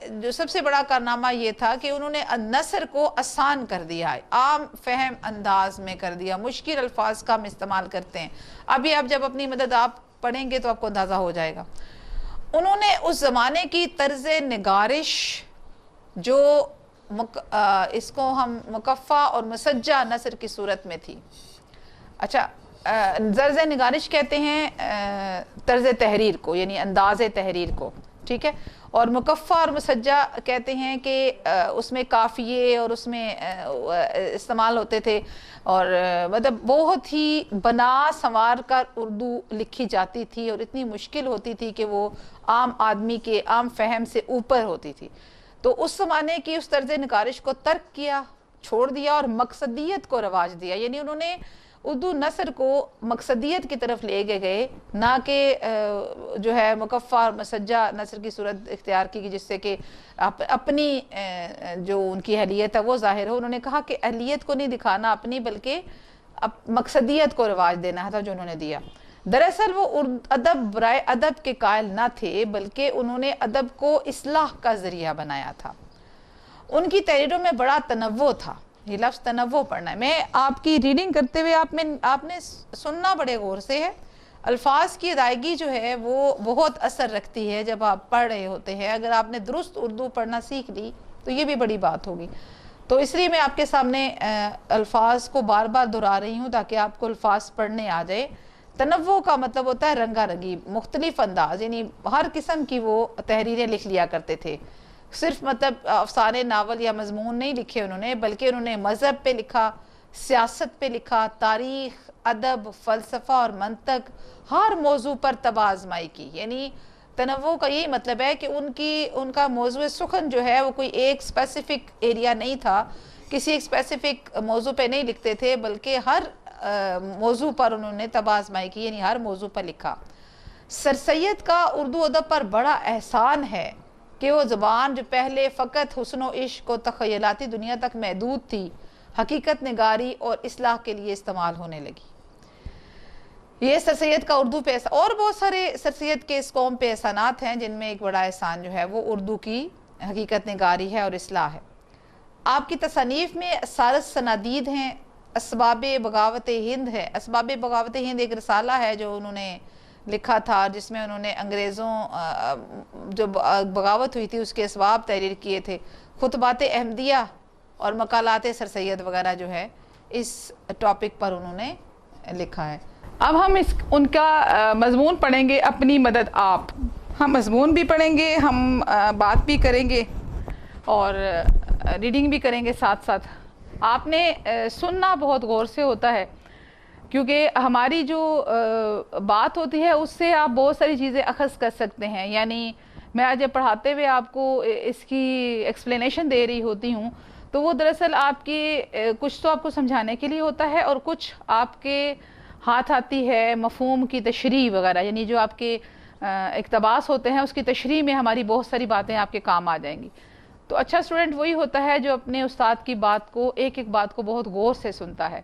جو سب سے بڑا کارنامہ یہ تھا کہ انہوں نے نثر کو آسان کر دیا ہے، عام فہم انداز میں کر دیا، مشکل الفاظ کا ہم استعمال کرتے ہیں۔ ابھی آپ جب اپنی مدد آپ پڑھیں گے تو آپ کو اندازہ ہو جائے گا۔ انہوں نے اس زمانے کی طرز نگارش جو اس کو ہم مکفہ اور مسجع نثر کی صورت میں تھی، اچھا طرز نگارش کہتے ہیں طرز تحریر کو، یعنی انداز تحریر کو، ٹھیک ہے، اور مکفہ اور مسجع کہتے ہیں کہ اس میں قافیے اور اس میں استعمال ہوتے تھے، اور مطلب بہت ہی بنا سنوار کر اردو لکھی جاتی تھی اور اتنی مشکل ہوتی تھی کہ وہ عام آدمی کے عام فہم سے اوپر ہوتی تھی۔ تو اس زمانے کی اس طرز نگارش کو ترک کیا، چھوڑ دیا اور مقصدیت کو رواج دیا، یعنی انہوں نے اردو نثر کو مقصدیت کی طرف لے گئے، نہ کہ جو ہے مکفہ اور مسجع نثر کی صورت اختیار کی جس سے کہ اپنی جو ان کی اہلیت ہے وہ ظاہر ہو۔ انہوں نے کہا کہ اہلیت کو نہیں دکھانا اپنی، بلکہ مقصدیت کو رواج دینا تھا جو انہوں نے دیا۔ دراصل وہ ادب برائے ادب کے قائل نہ تھے، بلکہ انہوں نے ادب کو اصلاح کا ذریعہ بنایا تھا۔ ان کی تحریروں میں بڑا تنوع تھا، یہ لفظ تنوع پڑھنا ہے، میں آپ کی ریڈنگ کرتے ہوئے آپ نے سننا بڑے غور سے ہے، الفاظ کی ادائیگی جو ہے وہ بہت اثر رکھتی ہے جب آپ پڑھ رہے ہوتے ہیں۔ اگر آپ نے درست اردو پڑھنا سیکھ لی تو یہ بھی بڑی بات ہوگی، تو اس لیے میں آپ کے سامنے الفاظ کو بار بار دہرا رہی ہوں تاکہ آپ کو الفاظ پڑھنے آ جائے۔ تنوع کا مطلب ہوتا ہے رنگا رنگی، مختلف انداز، یعنی ہر قسم کی وہ تحریریں لکھ لیا کرتے تھے۔ صرف مطلب افسانے، ناول یا مضمون نہیں لکھے انہوں نے، بلکہ انہوں نے مذہب پہ لکھا، سیاست پہ لکھا، تاریخ، ادب، فلسفہ اور منطق، ہر موضوع پر طب آزمائی کی۔ یعنی تنوع کا یہی مطلب ہے کہ ان کا موضوع سخن جو ہے وہ کوئی ایک اسپیسیفک ایریا نہیں تھا، کسی ایک اسپیسیفک موضوع پہ نہیں لکھتے تھے، بلکہ ہر موضوع پر انہوں نے طب آزمائی کی، یعنی ہر موضوع پر لکھا۔ سر سید کا اردو ادب پر بڑا احسان ہے کہ وہ زبان جو پہلے فقط حسن و عشق و تخیلاتی دنیا تک محدود تھی، حقیقت نگاری اور اصلاح کے لیے استعمال ہونے لگی۔ یہ سر سید کا اردو پہ اور بہت سارے سر سید کے اس قوم پہ احسانات ہیں، جن میں ایک بڑا احسان جو ہے وہ اردو کی حقیقت نگاری ہے اور اصلاح ہے۔ آپ کی تصانیف میں سارس سنادید ہیں، اسباب بغاوت ہند ہے۔ اسباب بغاوت ہند ایک رسالہ ہے جو انہوں نے لکھا تھا، جس میں انہوں نے انگریزوں جو بغاوت ہوئی تھی اس کے اسباب تحریر کیے تھے۔ خطبات احمدیہ اور مقالات سر سید وغیرہ جو ہے اس ٹاپک پر انہوں نے لکھا ہے۔ اب ہم ان کا مضمون پڑھیں گے، اپنی مدد آپ۔ ہم مضمون بھی پڑھیں گے، ہم بات بھی کریں گے اور ریڈنگ بھی کریں گے ساتھ ساتھ۔ آپ نے سننا بہت غور سے ہوتا ہے، کیونکہ ہماری جو بات ہوتی ہے اس سے آپ بہت ساری چیزیں اخذ کر سکتے ہیں۔ یعنی میں آج جب پڑھاتے ہوئے آپ کو اس کی ایکسپلینیشن دے رہی ہوتی ہوں تو وہ دراصل آپ کی کچھ تو آپ کو سمجھانے کے لیے ہوتا ہے، اور کچھ آپ کے ہاتھ آتی ہے مفہوم کی تشریح وغیرہ، یعنی جو آپ کے اقتباس ہوتے ہیں اس کی تشریح میں ہماری بہت ساری باتیں آپ کے کام آ جائیں گی۔ تو اچھا اسٹوڈنٹ وہی ہوتا ہے جو اپنے استاد کی بات کو، ایک ایک بات کو بہت غور سے سنتا ہے۔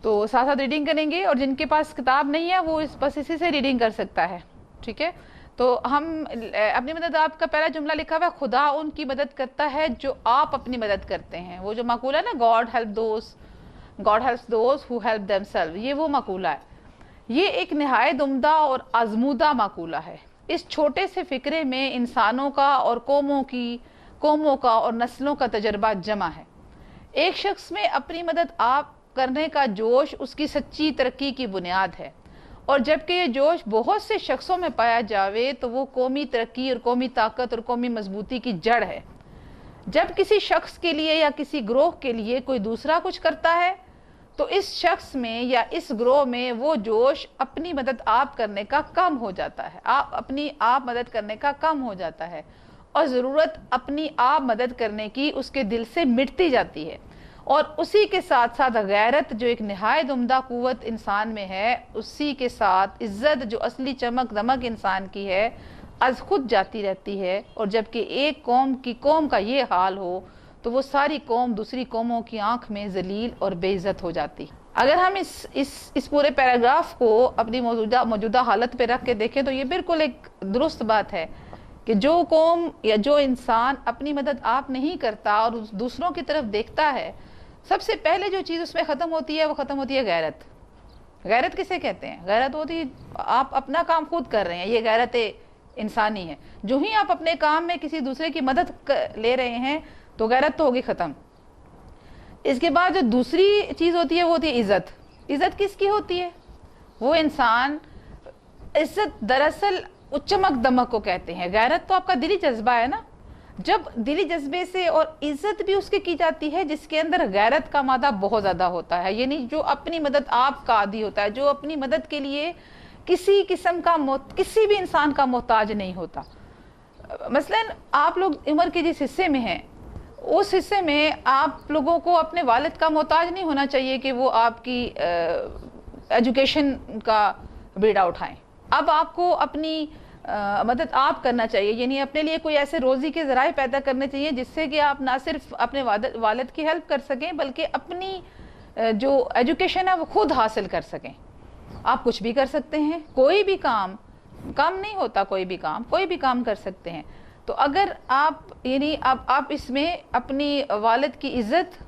تو ساتھ ساتھ ریڈنگ کریں گے، اور جن کے پاس کتاب نہیں ہے وہ بس اسی سے ریڈنگ کر سکتا ہے، ٹھیک ہے۔ تو ہم اپنی مدد آپ کا پہلا جملہ لکھا ہوا ہے، خدا ان کی مدد کرتا ہے جو آپ اپنی مدد کرتے ہیں۔ وہ جو مقولہ ہے نا، God helps those who help themselves، یہ وہ مقولہ ہے۔ یہ ایک نہایت عمدہ اور آزمودہ مقولہ ہے۔ اس چھوٹے سے فکرے میں انسانوں کا اور قوموں کا اور نسلوں کا تجربہ جمع ہے۔ ایک شخص میں اپنی مدد آپ کرنے کا جوش اس کی سچی ترقی کی بنیاد ہے، اور جبکہ یہ جوش بہت سے شخصوں میں پایا جاوے تو وہ قومی ترقی اور قومی طاقت اور قومی مضبوطی کی جڑ ہے۔ جب کسی شخص کے لیے یا کسی گروہ کے لیے کوئی دوسرا کچھ کرتا ہے تو اس شخص میں یا اس گروہ میں وہ جوش اپنی مدد آپ کرنے کا کم ہو جاتا ہے، اپنی آپ مدد کرنے کا کم ہو جاتا ہے، اور ضرورت اپنی آپ مدد کرنے کی اس کے دل سے مٹتی جاتی ہے، اور اسی کے ساتھ ساتھ غیرت جو ایک نہایت عمدہ قوت انسان میں ہے، اسی کے ساتھ عزت جو اصلی چمک دمک انسان کی ہے، از خود جاتی رہتی ہے۔ اور جبکہ ایک قوم کا یہ حال ہو تو وہ ساری قوم دوسری قوموں کی آنکھ میں ذلیل اور بے عزت ہو جاتی۔ اگر ہم اس پورے پیراگراف کو اپنی موجودہ حالت پہ رکھ کے دیکھیں تو یہ بالکل ایک درست بات ہے کہ جو قوم یا جو انسان اپنی مدد آپ نہیں کرتا اور دوسروں کی طرف دیکھتا ہے، سب سے پہلے جو چیز اس میں ختم ہوتی ہے وہ ختم ہوتی ہے غیرت۔ غیرت کسے کہتے ہیں؟ غیرت ہوتی ہے آپ اپنا کام خود کر رہے ہیں، یہ غیرت انسانی ہے۔ جو ہی آپ اپنے کام میں کسی دوسرے کی مدد لے رہے ہیں تو غیرت تو ہوگی ختم۔ اس کے بعد جو دوسری چیز ہوتی ہے وہ ہوتی ہے عزت۔ عزت کس کی ہوتی ہے؟ وہ انسان، عزت دراصل چمک دمک کو کہتے ہیں۔ غیرت تو آپ کا دلی جذبہ ہے نا، جب دلی جذبے سے، اور عزت بھی اس کی جاتی ہے جس کے اندر غیرت کا مادہ بہت زیادہ ہوتا ہے، یعنی جو اپنی مدد آپ کا عادی ہوتا ہے، جو اپنی مدد کے لیے کسی قسم کا کسی بھی انسان کا محتاج نہیں ہوتا۔ مثلا آپ لوگ عمر کے جس حصے میں ہیں، اس حصے میں آپ لوگوں کو اپنے والد کا محتاج نہیں ہونا چاہیے کہ وہ آپ کی ایجوکیشن کا بیڑا اٹھائیں۔ اب آپ کو اپنی مدد آپ کرنا چاہیے، یعنی اپنے لیے کوئی ایسے روزی کے ذرائع پیدا کرنے چاہیے جس سے کہ آپ نہ صرف اپنے والد کی ہیلپ کر سکیں بلکہ اپنی جو ایجوکیشن ہے وہ خود حاصل کر سکیں۔ آپ کچھ بھی کر سکتے ہیں، کوئی بھی کام کم نہیں ہوتا، کوئی بھی کام کر سکتے ہیں۔ تو اگر آپ یعنی آپ اس میں اپنی والد کی عزت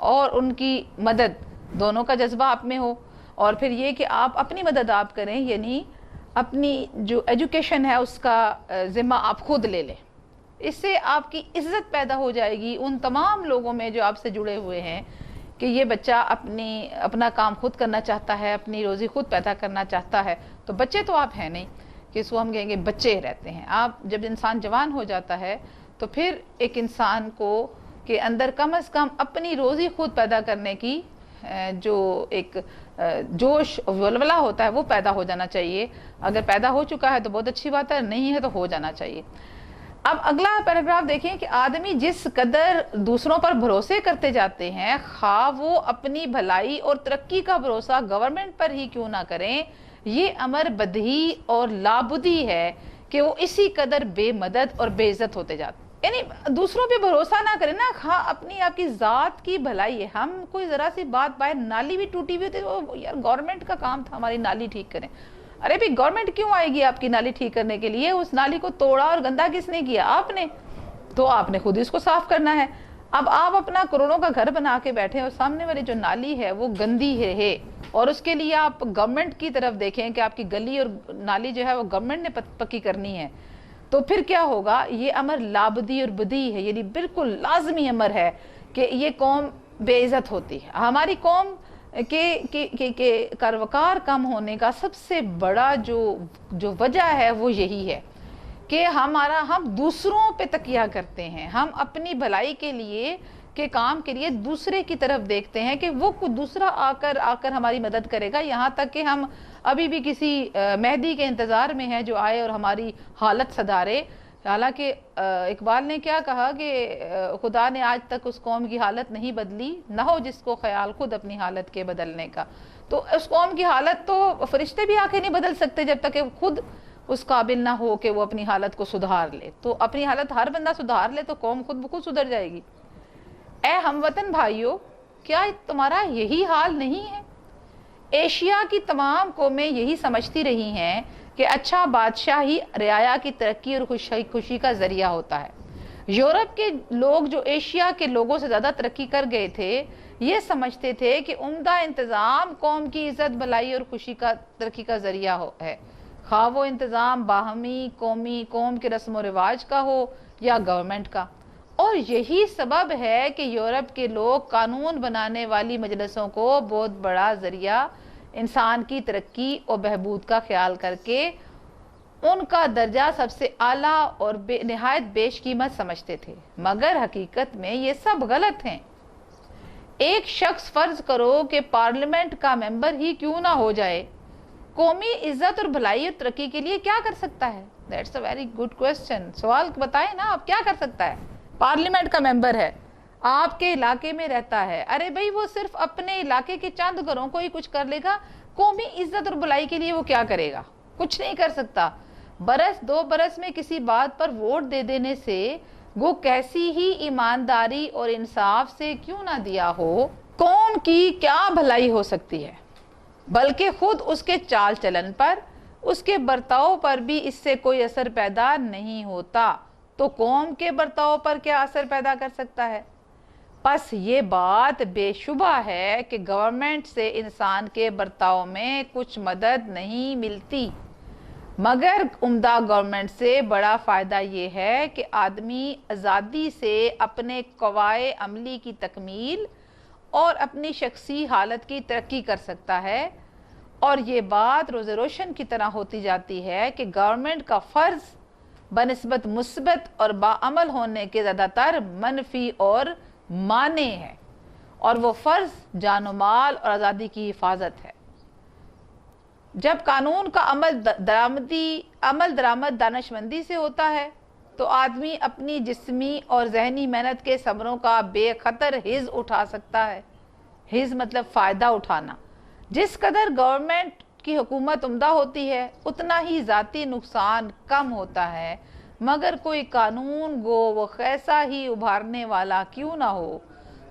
اور ان کی مدد دونوں کا جذبہ آپ میں ہو، اور پھر یہ کہ آپ اپنی مدد آپ کریں، یعنی اپنی جو ایجوکیشن ہے اس کا ذمہ آپ خود لے لیں، اس سے آپ کی عزت پیدا ہو جائے گی ان تمام لوگوں میں جو آپ سے جڑے ہوئے ہیں کہ یہ بچہ اپنا کام خود کرنا چاہتا ہے، اپنی روزی خود پیدا کرنا چاہتا ہے۔ تو بچے تو آپ ہیں نہیں کہ اس کو ہم کہیں گے بچے رہتے ہیں۔ آپ جب انسان جوان ہو جاتا ہے تو پھر ایک انسان کو کے اندر کم از کم اپنی روزی خود پیدا کرنے کی جو ایک جوش ولولہ ہوتا ہے وہ پیدا ہو جانا چاہیے۔ اگر پیدا ہو چکا ہے تو بہت اچھی بات ہے، نہیں ہے تو ہو جانا چاہیے۔ اب اگلا پیراگراف دیکھیں کہ آدمی جس قدر دوسروں پر بھروسے کرتے جاتے ہیں، خواہ وہ اپنی بھلائی اور ترقی کا بھروسہ گورنمنٹ پر ہی کیوں نہ کریں، یہ امر بدہی اور لابدی ہے کہ وہ اسی قدر بے مدد اور بے عزت ہوتے جاتے ہیں۔ یعنی دوسروں پہ بھروسہ نہ کریں نا، اپنی آپ کی ذات کی بھلائی ہے۔ ہم کوئی ذرا سی بات باہر، نالی بھی ٹوٹی ہوئی ہوتی ہے، یار گورنمنٹ کا کام تھا ہماری نالی ٹھیک کریں۔ ارے بھی گورنمنٹ کیوں آئے گی آپ کی نالی ٹھیک کرنے کے لیے؟ اس نالی کو توڑا اور گندا کس نے کیا؟ آپ نے، تو آپ نے خود اس کو صاف کرنا ہے۔ اب آپ اپنا کروڑوں کا گھر بنا کے بیٹھے اور سامنے والی جو نالی ہے وہ گندی ہے، اور اس کے لیے آپ گورنمنٹ کی طرف دیکھیں کہ آپ کی گلی اور نالی جو ہے وہ گورنمنٹ نے پکی کرنی ہے، تو پھر کیا ہوگا؟ یہ امر لابدی اور بدی ہے، یعنی بالکل لازمی امر ہے کہ یہ قوم بے عزت ہوتی ہے۔ ہماری قوم کے کاروکار کم ہونے کا سب سے بڑا جو وجہ ہے وہ یہی ہے کہ ہم دوسروں پہ تکیہ کرتے ہیں، ہم اپنی بھلائی کے کام کے لیے دوسرے کی طرف دیکھتے ہیں کہ وہ کوئی دوسرا آ کر ہماری مدد کرے گا، یہاں تک کہ ہم ابھی بھی کسی مہدی کے انتظار میں ہیں جو آئے اور ہماری حالت سدھارے۔ حالانکہ اقبال نے کیا کہا کہ خدا نے آج تک اس قوم کی حالت نہیں بدلی، نہ ہو جس کو خیال خود اپنی حالت کے بدلنے کا۔ تو اس قوم کی حالت تو فرشتے بھی آ کے نہیں بدل سکتے جب تک کہ خود اس قابل نہ ہو کہ وہ اپنی حالت کو سدھار لے۔ تو اپنی حالت ہر بندہ سدھار لے تو قوم خود بخود سدھر جائے گی۔ اے ہم وطن بھائیو، کیا تمہارا یہی حال نہیں ہے؟ ایشیا کی تمام قومیں یہی سمجھتی رہی ہیں کہ اچھا بادشاہ ہی رعایا کی ترقی اور خوشی کا ذریعہ ہوتا ہے۔ یورپ کے لوگ جو ایشیا کے لوگوں سے زیادہ ترقی کر گئے تھے، یہ سمجھتے تھے کہ عمدہ انتظام قوم کی عزت بھلائی اور خوشی کا ترقی کا ذریعہ ہے، خواہ وہ انتظام باہمی قوم کے رسم و رواج کا ہو یا گورنمنٹ کا۔ اور یہی سبب ہے کہ یورپ کے لوگ قانون بنانے والی مجلسوں کو بہت بڑا ذریعہ انسان کی ترقی اور بہبود کا خیال کر کے ان کا درجہ سب سے اعلیٰ اور نہایت بیش قیمت سمجھتے تھے، مگر حقیقت میں یہ سب غلط ہیں۔ ایک شخص فرض کرو کہ پارلیمنٹ کا ممبر ہی کیوں نہ ہو جائے، قومی عزت اور بھلائی اور ترقی کے لیے کیا کر سکتا ہے؟ That's a very good question۔ سوال بتائیں نا، آپ کیا کر سکتا ہے؟ پارلیمنٹ کا ممبر ہے، آپ کے علاقے میں رہتا ہے، ارے بھائی وہ صرف اپنے علاقے کے چند گھروں کو ہی کچھ کر لے گا، قومی عزت اور بھلائی کے لیے وہ کیا کرے گا؟ کچھ نہیں کر سکتا۔ برس دو برس میں کسی بات پر ووٹ دے دینے سے وہ کیسی ہی ایمانداری اور انصاف سے کیوں نہ دیا ہو، قوم کی کیا بھلائی ہو سکتی ہے؟ بلکہ خود اس کے چال چلن پر، اس کے برتاؤ پر بھی اس سے کوئی اثر پیدا نہیں ہوتا، تو قوم کے برتاؤ پر کیا اثر پیدا کر سکتا ہے؟ پس یہ بات بے شبہ ہے کہ گورنمنٹ سے انسان کے برتاؤ میں کچھ مدد نہیں ملتی، مگر عمدہ گورنمنٹ سے بڑا فائدہ یہ ہے کہ آدمی آزادی سے اپنے قوائے عملی کی تکمیل اور اپنی شخصی حالت کی ترقی کر سکتا ہے، اور یہ بات روز روشن کی طرح ہوتی جاتی ہے کہ گورنمنٹ کا فرض بنسبت مثبت اور باعمل ہونے کے زیادہ تر منفی اور مانع ہے، اور وہ فرض جان و مال اور آزادی کی حفاظت ہے۔ جب قانون کا عمل درآمد دانشمندی سے ہوتا ہے تو آدمی اپنی جسمی اور ذہنی محنت کے ثمروں کا بے خطر حظ اٹھا سکتا ہے۔ حظ مطلب فائدہ اٹھانا۔ جس قدر گورنمنٹ کی حکومت عمدہ ہوتی ہے اتنا ہی ذاتی نقصان کم ہوتا ہے، مگر کوئی قانون گو وہ کیسا ہی ابھارنے والا کیوں نہ ہو،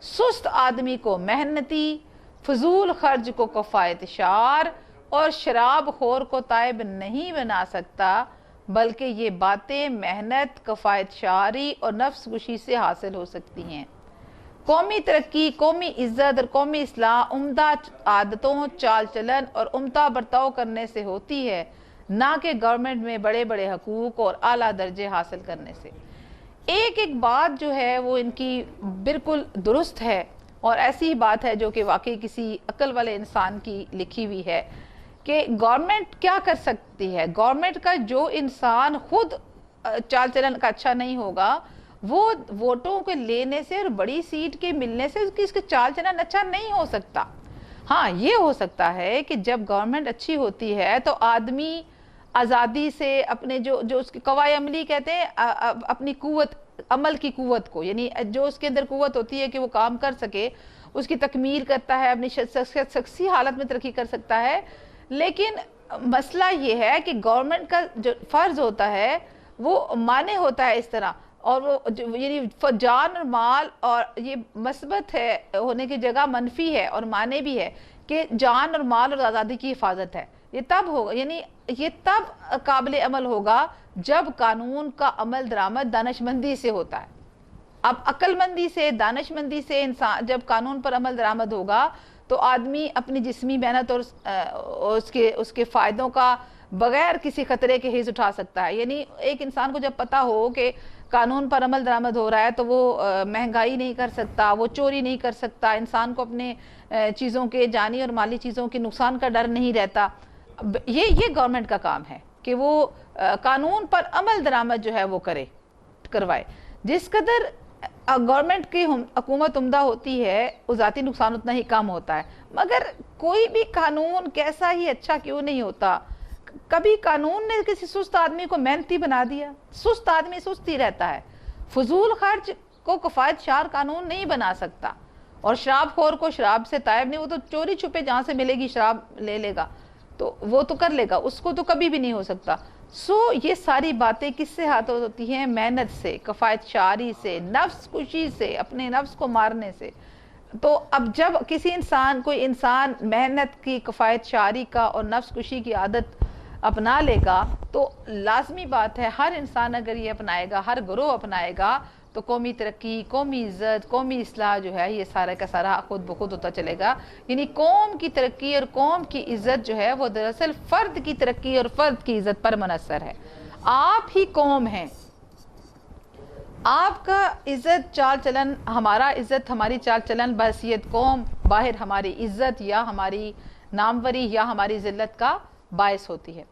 سست آدمی کو محنتی، فضول خرچ کو کفایت شار اور شراب خور کو تائب نہیں بنا سکتا، بلکہ یہ باتیں محنت، کفایت شاری اور نفس کشی سے حاصل ہو سکتی ہیں۔ قومی ترقی، قومی عزت اور قومی اصلاح عمدہ عادتوں، چال چلن اور عمدہ برتاؤ کرنے سے ہوتی ہے، نہ کہ گورنمنٹ میں بڑے بڑے حقوق اور اعلیٰ درجے حاصل کرنے سے۔ ایک بات جو ہے وہ ان کی بالکل درست ہے، اور ایسی بات ہے جو کہ واقعی کسی عقل والے انسان کی لکھی ہوئی ہے کہ گورنمنٹ کیا کر سکتی ہے۔ گورنمنٹ کا جو انسان خود چال چلن کا اچھا نہیں ہوگا، وہ ووٹوں کے لینے سے اور بڑی سیٹ کے ملنے سے اس کے چال چلن اچھا نہیں ہو سکتا۔ ہاں یہ ہو سکتا ہے کہ جب گورنمنٹ اچھی ہوتی ہے تو آدمی آزادی سے اپنے جو اس کی قوائے عملی کہتے ہیں، اپنی قوت عمل کی قوت کو، یعنی جو اس کے اندر قوت ہوتی ہے کہ وہ کام کر سکے، اس کی تکمیل کرتا ہے، اپنی شخصی حالت میں ترقی کر سکتا ہے۔ لیکن مسئلہ یہ ہے کہ گورنمنٹ کا جو فرض ہوتا ہے وہ مانع ہوتا ہے اس طرح، اور وہ یعنی جان اور مال، اور یہ مثبت ہے ہونے کی جگہ منفی ہے اور معنی بھی ہے کہ جان اور مال اور آزادی کی حفاظت ہے۔ یہ تب ہوگا، یعنی یہ تب قابل عمل ہوگا جب قانون کا عمل درآمد دانشمندی سے ہوتا ہے۔ اب عقل مندی سے، دانشمندی سے انسان جب قانون پر عمل درآمد ہوگا تو آدمی اپنی جسمی محنت اور اس کے فائدوں کا بغیر کسی خطرے کے حص اٹھا سکتا ہے۔ یعنی ایک انسان کو جب پتہ ہو کہ قانون پر عمل درآمد ہو رہا ہے تو وہ مہنگائی نہیں کر سکتا، وہ چوری نہیں کر سکتا، انسان کو اپنے چیزوں کے جانی اور مالی چیزوں کے نقصان کا ڈر نہیں رہتا۔ یہ گورنمنٹ کا کام ہے کہ وہ قانون پر عمل درآمد جو ہے وہ کروائے۔ جس قدر گورنمنٹ کی حکومت عمدہ ہوتی ہے وہ ذاتی نقصان اتنا ہی کم ہوتا ہے، مگر کوئی بھی قانون کیسا ہی اچھا کیوں نہیں ہوتا، کبھی قانون نے کسی سست آدمی کو محنتی بنا دیا۔ سست آدمی سست ہی رہتا ہے۔ فضول خرچ کو کفایت شار قانون نہیں بنا سکتا، اور شراب خور کو شراب سے تائب نہیں، وہ تو چوری چھپے جہاں سے ملے گی شراب لے لے گا، تو وہ تو کر لے گا، اس کو تو کبھی بھی نہیں ہو سکتا۔ یہ ساری باتیں کس سے حاصل ہوتی ہیں؟ محنت سے، کفایت شاری سے، نفس کشی سے، اپنے نفس کو مارنے سے۔ تو اب جب کوئی انسان محنت کی، کفایت شاری کا اور نفس کشی کی عادت اپنا لے گا تو لازمی بات ہے ہر انسان اگر یہ اپنائے گا، ہر گروہ اپنائے گا، تو قومی ترقی، قومی عزت، قومی اصلاح جو ہے یہ سارا کا سارا خود بخود ہوتا چلے گا۔ یعنی قوم کی ترقی اور قوم کی عزت جو ہے وہ دراصل فرد کی ترقی اور فرد کی عزت پر منحصر ہے۔ آپ ہی قوم ہیں، آپ کا عزت چال چلن، ہمارا عزت، ہماری چال چلن بحیثیت قوم باہر ہماری عزت یا ہماری ناموری یا ہماری ذلت کا باعث ہوتی ہے۔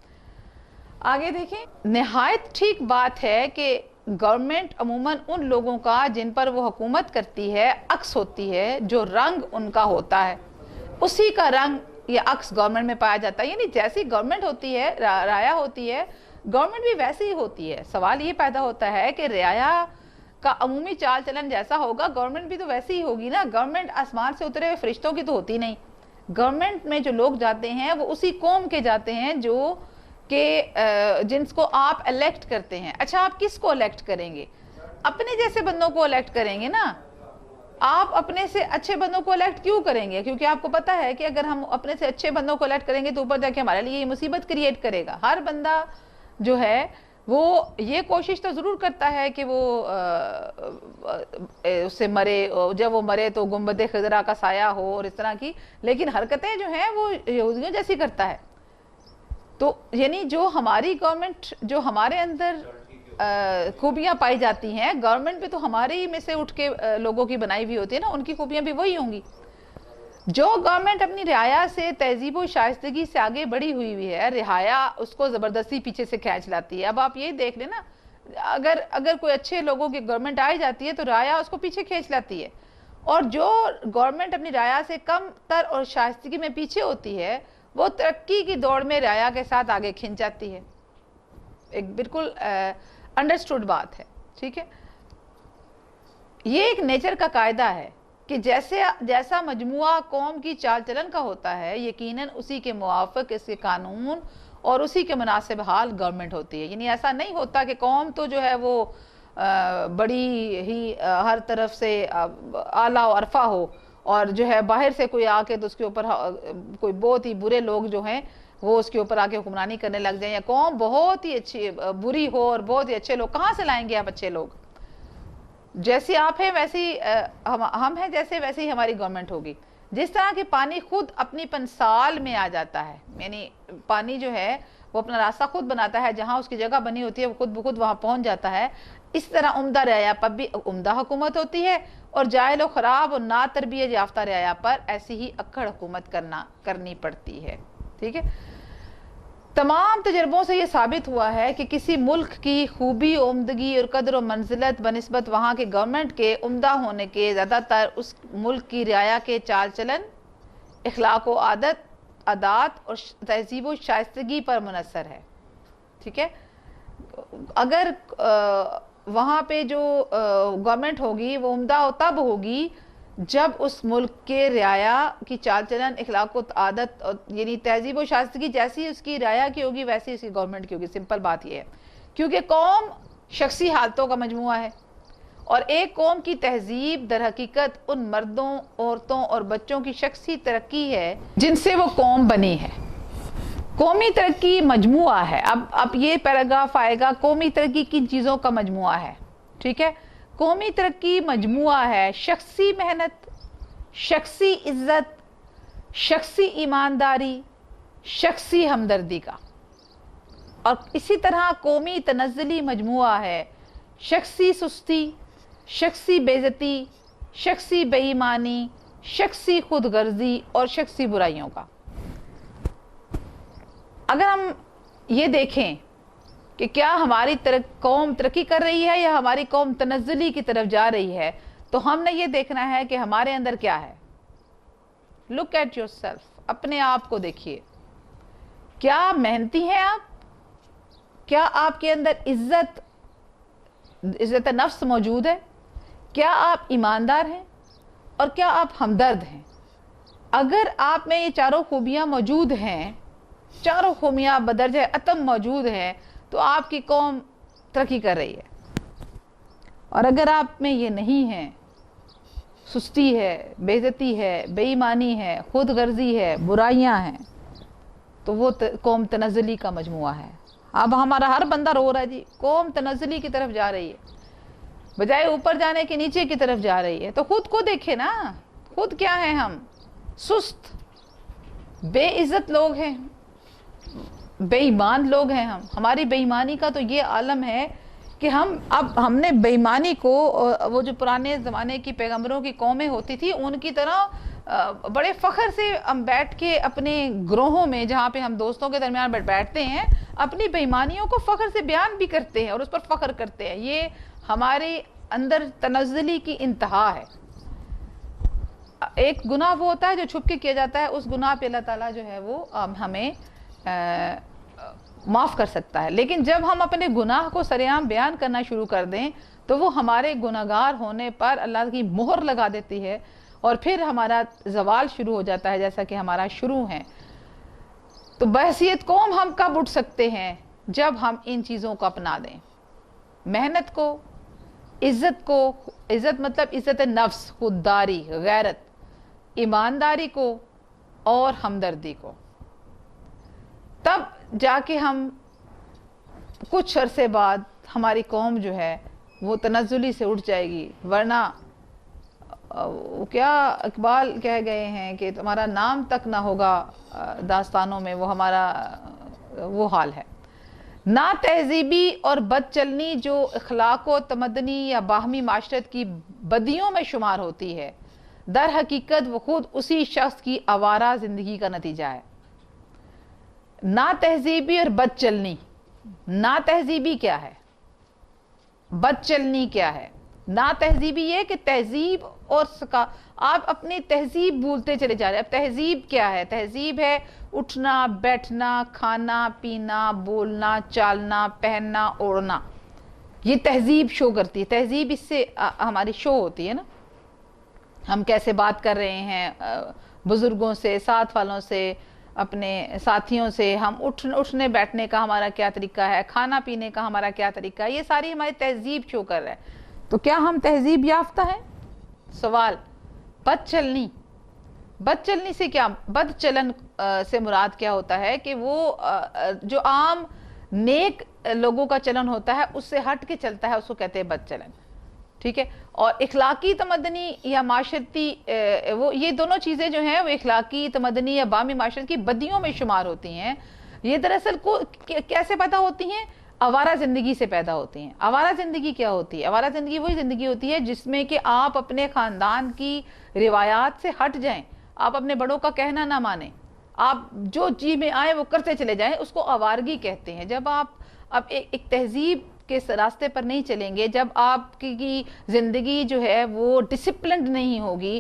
آگے دیکھیں، نہایت ٹھیک بات ہے کہ گورنمنٹ عموماً ان لوگوں کا جن پر وہ حکومت کرتی ہے عکس ہوتی ہے، جو رنگ ان کا ہوتا ہے اسی کا رنگ یا عکس گورنمنٹ میں پایا جاتا ہے۔ یعنی جیسی گورنمنٹ ہوتی ہے، رعایا ہوتی ہے، گورنمنٹ بھی ویسے ہی ہوتی ہے۔ سوال یہ پیدا ہوتا ہے کہ رعایا کا عمومی چال چلن جیسا ہوگا، گورنمنٹ بھی تو ویسے ہی ہوگی نا۔ گورنمنٹ آسمان سے اترے ہوئے فرشتوں کی تو ہوتی نہیں۔ گورنمنٹ میں جو لوگ جاتے ہیں وہ اسی قوم کے جاتے ہیں جو کہ جنس کو آپ الیکٹ کرتے ہیں۔ اچھا، آپ کس کو الیکٹ کریں گے؟ اپنے جیسے بندوں کو الیکٹ کریں گے نا۔ آپ اپنے سے اچھے بندوں کو الیکٹ کیوں کریں گے؟ کیونکہ آپ کو پتا ہے کہ اگر ہم اپنے سے اچھے بندوں کو الیکٹ کریں گے تو اوپر جا کے ہمارے لیے یہ مصیبت کریٹ کرے گا. ہر بندہ جو ہے وہ یہ کوشش تو ضرور کرتا ہے کہ وہ اس سے مرے، جب وہ مرے تو گنبد خضرا کا سایہ ہو اور اس طرح کی، لیکن حرکتیں جو ہیں وہ یہودیوں جیسی کرتا ہے. تو یعنی جو ہماری گورنمنٹ، جو ہمارے اندر خوبیاں پائی جاتی ہیں، گورنمنٹ بھی تو ہمارے ہی میں سے اٹھ کے لوگوں کی بنائی ہوئی ہوتی ہے نا، ان کی خوبیاں بھی وہی ہوں گی. جو گورنمنٹ اپنی رعایا سے تہذیب و شائستگی سے آگے بڑھی ہوئی ہے، رعایا اس کو زبردستی پیچھے سے کھینچ لاتی ہے. اب آپ یہ دیکھ لیں نا، اگر کوئی اچھے لوگوں کی گورنمنٹ آئی جاتی ہے تو رعایا اس کو پیچھے کھینچ لاتی ہے، اور جو گورنمنٹ اپنی رعایا سے کم تر اور شائستگی میں پیچھے ہوتی ہے وہ ترقی کی دوڑ میں رعایا کے ساتھ آگے کھنچ جاتی ہے. ایک بالکل انڈرسٹوڈ بات ہے، ٹھیک ہے. یہ ایک نیچر کا قاعدہ ہے کہ جیسا مجموعہ قوم کی چال چلن کا ہوتا ہے، یقیناً اسی کے موافق اس کے قانون اور اسی کے مناسب حال گورنمنٹ ہوتی ہے. یعنی ایسا نہیں ہوتا کہ قوم تو جو ہے وہ بڑی ہی ہر طرف سے اعلیٰ و عرفہ ہو، اور جو ہے باہر سے کوئی آ کے تو اس کے اوپر کوئی بہت ہی برے لوگ جو ہیں وہ اس کے اوپر آ کے حکمرانی کرنے لگ جائیں، یا قوم بہت ہی اچھی بری ہو اور بہت ہی اچھے لوگ. کہاں سے لائیں گے آپ اچھے لوگ؟ جیسے آپ ہیں ویسی ہم ہیں، جیسے ویسے ہی ہماری گورنمنٹ ہوگی. جس طرح کہ پانی خود اپنی پنسال میں آ جاتا ہے، یعنی پانی جو ہے وہ اپنا راستہ خود بناتا ہے، جہاں اس کی جگہ بنی ہوتی ہے وہ خود بخود وہاں پہنچ جاتا ہے. اس طرح عمدہ رعایا پر بھی عمدہ حکومت ہوتی ہے، اور جاہل و خراب اور نا تربیت یافتہ رعایا پر ایسی ہی اکڑ حکومت کرنی پڑتی ہے. ٹھیک ہے. تمام تجربوں سے یہ ثابت ہوا ہے کہ کسی ملک کی خوبی، عمدگی اور قدر و منزلت بنسبت وہاں کے گورنمنٹ کے عمدہ ہونے کے زیادہ تر اس ملک کی رعایا کے چال چلن، اخلاق و عادات اور تہذیب و شائستگی پر منحصر ہے. ٹھیک ہے. اگر وہاں پہ جو گورنمنٹ ہوگی وہ عمدہ تب ہوگی جب اس ملک کے رعایا کی چال چلن، اخلاق و عادت، یعنی تہذیب و شائستگی جیسی اس کی رعایا کی ہوگی ویسی اس کی گورنمنٹ کی ہوگی. سمپل بات یہ ہے، کیونکہ قوم شخصی حالتوں کا مجموعہ ہے، اور ایک قوم کی تہذیب در حقیقت ان مردوں، عورتوں اور بچوں کی شخصی ترقی ہے جن سے وہ قوم بنی ہے. قومی ترقی مجموعہ ہے. اب یہ پیراگراف آئے گا، قومی ترقی کن چیزوں کا مجموعہ ہے. ٹھیک ہے. قومی ترقی مجموعہ ہے شخصی محنت، شخصی عزت، شخصی ایمانداری، شخصی ہمدردی کا. اور اسی طرح قومی تنزلی مجموعہ ہے شخصی سستی، شخصی بے عزتی، شخصی بے ایمانی، شخصی خود غرضی اور شخصی برائیوں کا. اگر ہم یہ دیکھیں کہ کیا ہماری قوم ترقی کر رہی ہے یا ہماری قوم تنزلی کی طرف جا رہی ہے، تو ہم نے یہ دیکھنا ہے کہ ہمارے اندر کیا ہے. Look at yourself. اپنے آپ کو دیکھیے. کیا محنتی ہیں آپ؟ کیا آپ کے اندر عزت نفس موجود ہے؟ کیا آپ ایماندار ہیں؟ اور کیا آپ ہمدرد ہیں؟ اگر آپ میں یہ چاروں خوبیاں موجود ہیں، چاروں خوبیاں بدرجہ اتم موجود ہیں، تو آپ کی قوم ترقی کر رہی ہے. اور اگر آپ میں یہ نہیں ہے، سستی ہے، بے عزتی ہے، بے ایمانی ہے، خود غرضی ہے، برائیاں ہیں، تو وہ قوم تنزلی کا مجموعہ ہے. اب ہمارا ہر بندہ رو رہا ہے جی، قوم تنزلی کی طرف جا رہی ہے، بجائے اوپر جانے کے نیچے کی طرف جا رہی ہے. تو خود کو دیکھے نا، خود کیا ہیں ہم؟ سست، بے عزت لوگ ہیں، بے ایمان لوگ ہیں ہم. ہماری بے ایمانی کا تو یہ عالم ہے کہ ہم نے بے ایمانی کو، وہ جو پرانے زمانے کی پیغمبروں کی قومیں ہوتی تھی ان کی طرح بڑے فخر سے ہم بیٹھ کے اپنے گروہوں میں، جہاں پہ ہم دوستوں کے درمیان بیٹھتے ہیں، اپنی بے ایمانیوں کو فخر سے بیان بھی کرتے ہیں اور اس پر فخر کرتے ہیں. یہ ہمارے اندر تنزلی کی انتہا ہے. ایک گناہ وہ ہوتا ہے جو چھپ کے کیا جاتا ہے، اس گناہ پہ اللہ تعالیٰ جو ہے وہ ہمیں معاف کر سکتا ہے. لیکن جب ہم اپنے گناہ کو سرعام بیان کرنا شروع کر دیں تو وہ ہمارے گناہگار ہونے پر اللہ کی مہر لگا دیتی ہے، اور پھر ہمارا زوال شروع ہو جاتا ہے جیسا کہ ہمارا شروع ہے. تو بحیثیت قوم ہم کب اٹھ سکتے ہیں؟ جب ہم ان چیزوں کو اپنا دیں، محنت کو، عزت کو، عزت مطلب عزت نفس، خودداری، غیرت، ایمانداری کو اور ہمدردی کو، تب جا کے ہم کچھ عرصے بعد ہماری قوم جو ہے وہ تنزلی سے اٹھ جائے گی. ورنہ کیا اقبال کہہ گئے ہیں کہ تمہارا نام تک نہ ہوگا داستانوں میں، وہ ہمارا وہ حال ہے. نا تہذیبی اور بد چلنی جو اخلاق و تمدنی یا باہمی معاشرت کی بدیوں میں شمار ہوتی ہے، در حقیقت وہ خود اسی شخص کی آوارہ زندگی کا نتیجہ ہے. نا تہذیبی اور بد چلنی، نا تہذیبی کیا ہے، بد چلنی کیا ہے؟ نا تہذیبی یہ کہ تہذیب اور آپ اپنی تہذیب بھولتے چلے جا رہے ہیں. اب تہذیب کیا ہے؟ تہذیب ہے اٹھنا بیٹھنا، کھانا پینا، بولنا چالنا، پہننا اوڑھنا. یہ تہذیب شو کرتی ہے. تہذیب اس سے ہماری شو ہوتی ہے نا، ہم کیسے بات کر رہے ہیں بزرگوں سے، ساتھ والوں سے، اپنے ساتھیوں سے، ہم اٹھنے بیٹھنے کا ہمارا کیا طریقہ ہے، کھانا پینے کا ہمارا کیا طریقہ ہے، یہ ساری ہماری تہذیب شو کر رہا ہے. تو کیا ہم تہذیب یافتہ ہیں؟ سوال. بد چلنی، بد چلنی سے کیا، بد چلن سے مراد کیا ہوتا ہے کہ وہ جو عام نیک لوگوں کا چلن ہوتا ہے اس سے ہٹ کے چلتا ہے، اس کو کہتے ہیں بد چلن. ٹھیک ہے. اور اخلاقی تمدنی یا معاشرتی، وہ یہ دونوں چیزیں جو ہیں وہ اخلاقی تمدنی یا باہمی معاشرت کی بدیوں میں شمار ہوتی ہیں. یہ دراصل کیسے پیدا ہوتی ہیں؟ آوارہ زندگی سے پیدا ہوتی ہیں. آوارہ زندگی کیا ہوتی ہے؟ آوارہ زندگی وہی زندگی ہوتی ہے جس میں کہ آپ اپنے خاندان کی روایات سے ہٹ جائیں، آپ اپنے بڑوں کا کہنا نہ مانیں، آپ جو جی میں آئے وہ کرتے چلے جائیں. اس کو آوارگی کہتے ہیں. جب آپ اب ایک تہذیب کے راستے پر نہیں چلیں گے، جب آپ کی زندگی جو ہے وہ ڈسپلنڈ نہیں ہوگی،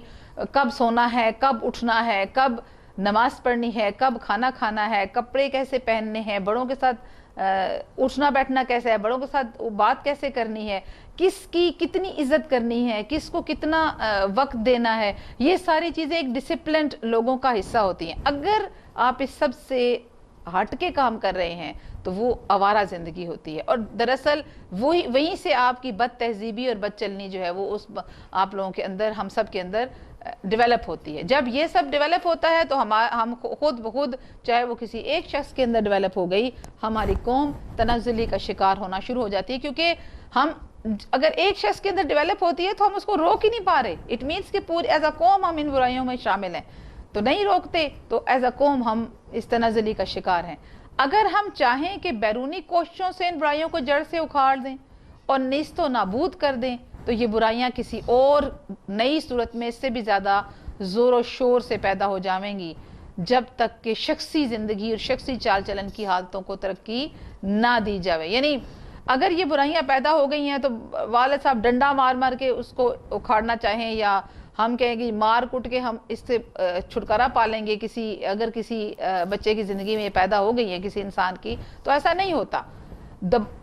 کب سونا ہے، کب اٹھنا ہے، کب نماز پڑھنی ہے، کب کھانا کھانا ہے، کپڑے کیسے پہننے ہیں، بڑوں کے ساتھ اٹھنا بیٹھنا کیسے ہے، بڑوں کے ساتھ بات کیسے کرنی ہے، کس کی کتنی عزت کرنی ہے، کس کو کتنا وقت دینا ہے، یہ ساری چیزیں ایک ڈسپلنڈ لوگوں کا حصہ ہوتی ہیں. اگر آپ اس سب سے ہٹ کے کام کر رہے ہیں تو وہ آوارہ زندگی ہوتی ہے. اور دراصل وہیں سے آپ کی بد تہذیبی اور بد چلنی جو ہے وہ آپ لوگوں کے اندر، ہم سب کے اندر ڈیولپ ہوتی ہے. جب یہ سب ڈیولپ ہوتا ہے تو ہم خود بخود، چاہے وہ کسی ایک شخص کے اندر ڈیولپ ہو گئی، ہماری قوم تنزلی کا شکار ہونا شروع ہو جاتی ہے. کیونکہ ہم اگر ایک شخص کے اندر ڈیولپ ہوتی ہے تو ہم اس کو روک ہی نہیں پا رہے. اٹ مینس کہ پوری ایز اے قوم ہم ان برائیوں میں شامل ہیں تو نہیں روکتے، تو ایز اے قوم ہم اس تنزلی کا شکار ہیں. اگر ہم چاہیں کہ بیرونی کوششوں سے ان برائیوں کو جڑ سے اکھاڑ دیں اور نیست و نابود کر دیں تو یہ برائیاں کسی اور نئی صورت میں اس سے بھی زیادہ زور و شور سے پیدا ہو جائیں گی، جب تک کہ شخصی زندگی اور شخصی چال چلن کی حالتوں کو ترقی نہ دی جاوے. یعنی اگر یہ برائیاں پیدا ہو گئی ہیں تو والد صاحب ڈنڈا مار مار کے اس کو اکھاڑنا چاہیں، یا ہم کہیں گے مار کٹ کے ہم اس سے چھٹکارا پا لیں گے، اگر کسی بچے کی زندگی میں پیدا ہو گئی ہے کسی انسان کی، تو ایسا نہیں ہوتا.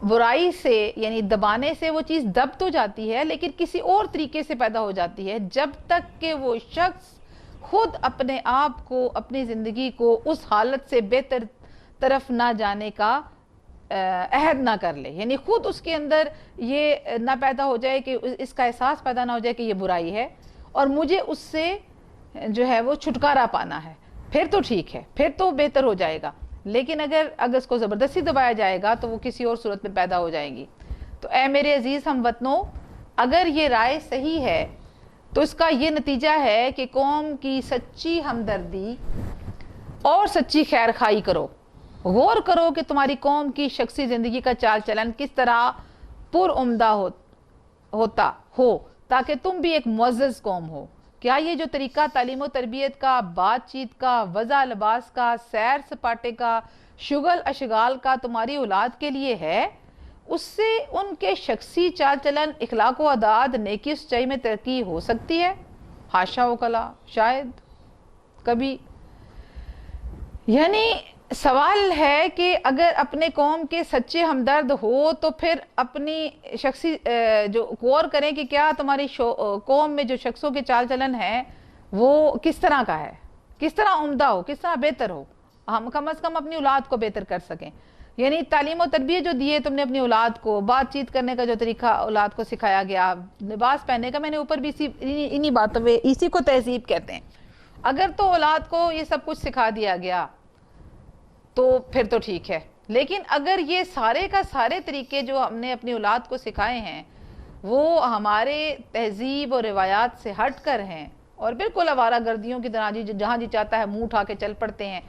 برائی سے یعنی دبانے سے وہ چیز دب تو جاتی ہے لیکن کسی اور طریقے سے پیدا ہو جاتی ہے، جب تک کہ وہ شخص خود اپنے آپ کو، اپنی زندگی کو اس حالت سے بہتر طرف نہ جانے کا عہد نہ کر لے. یعنی خود اس کے اندر یہ نہ پیدا ہو جائے کہ اس کا احساس پیدا نہ ہو جائے کہ یہ برائی ہے اور مجھے اس سے جو ہے وہ چھٹکارا پانا ہے، پھر تو ٹھیک ہے، پھر تو بہتر ہو جائے گا. لیکن اگر اس کو زبردستی دبایا جائے گا تو وہ کسی اور صورت میں پیدا ہو جائیں گی. تو اے میرے عزیز ہم وطنوں، اگر یہ رائے صحیح ہے تو اس کا یہ نتیجہ ہے کہ قوم کی سچی ہمدردی اور سچی خیر خواہی کرو. غور کرو کہ تمہاری قوم کی شخصی زندگی کا چال چلن کس طرح پر عمدہ ہوتا ہو تاکہ تم بھی ایک معزز قوم ہو. کیا یہ جو طریقہ تعلیم و تربیت کا، بات چیت کا، وضع لباس کا، سیر سپاٹے کا، شغل اشغال کا تمہاری اولاد کے لیے ہے، اس سے ان کے شخصی چال چلن، اخلاق و عادات، نیکی و سچائی میں ترقی ہو سکتی ہے؟ حاشا وکلا، شاید کبھی. یعنی سوال ہے کہ اگر اپنے قوم کے سچے ہمدرد ہو تو پھر اپنی شخصی جو غور کریں کہ کیا تمہاری قوم میں جو شخصوں کے چال چلن ہے وہ کس طرح کا ہے، کس طرح عمدہ ہو، کس طرح بہتر ہو، ہم کم از کم اپنی اولاد کو بہتر کر سکیں. یعنی تعلیم و تربیت جو دیے تم نے اپنی اولاد کو، بات چیت کرنے کا جو طریقہ اولاد کو سکھایا گیا، لباس پہننے کا، میں نے اوپر بھی انہی باتوں میں اسی کو تہذیب کہتے ہیں. اگر تو اولاد کو یہ سب کچھ سکھا دیا گیا تو پھر تو ٹھیک ہے، لیکن اگر یہ سارے کا سارے طریقے جو ہم نے اپنی اولاد کو سکھائے ہیں وہ ہمارے تہذیب اور روایات سے ہٹ کر ہیں اور بالکل آوارہ گردیوں کی طرح جہاں جی چاہتا ہے منہ اٹھا کے چل پڑتے ہیں،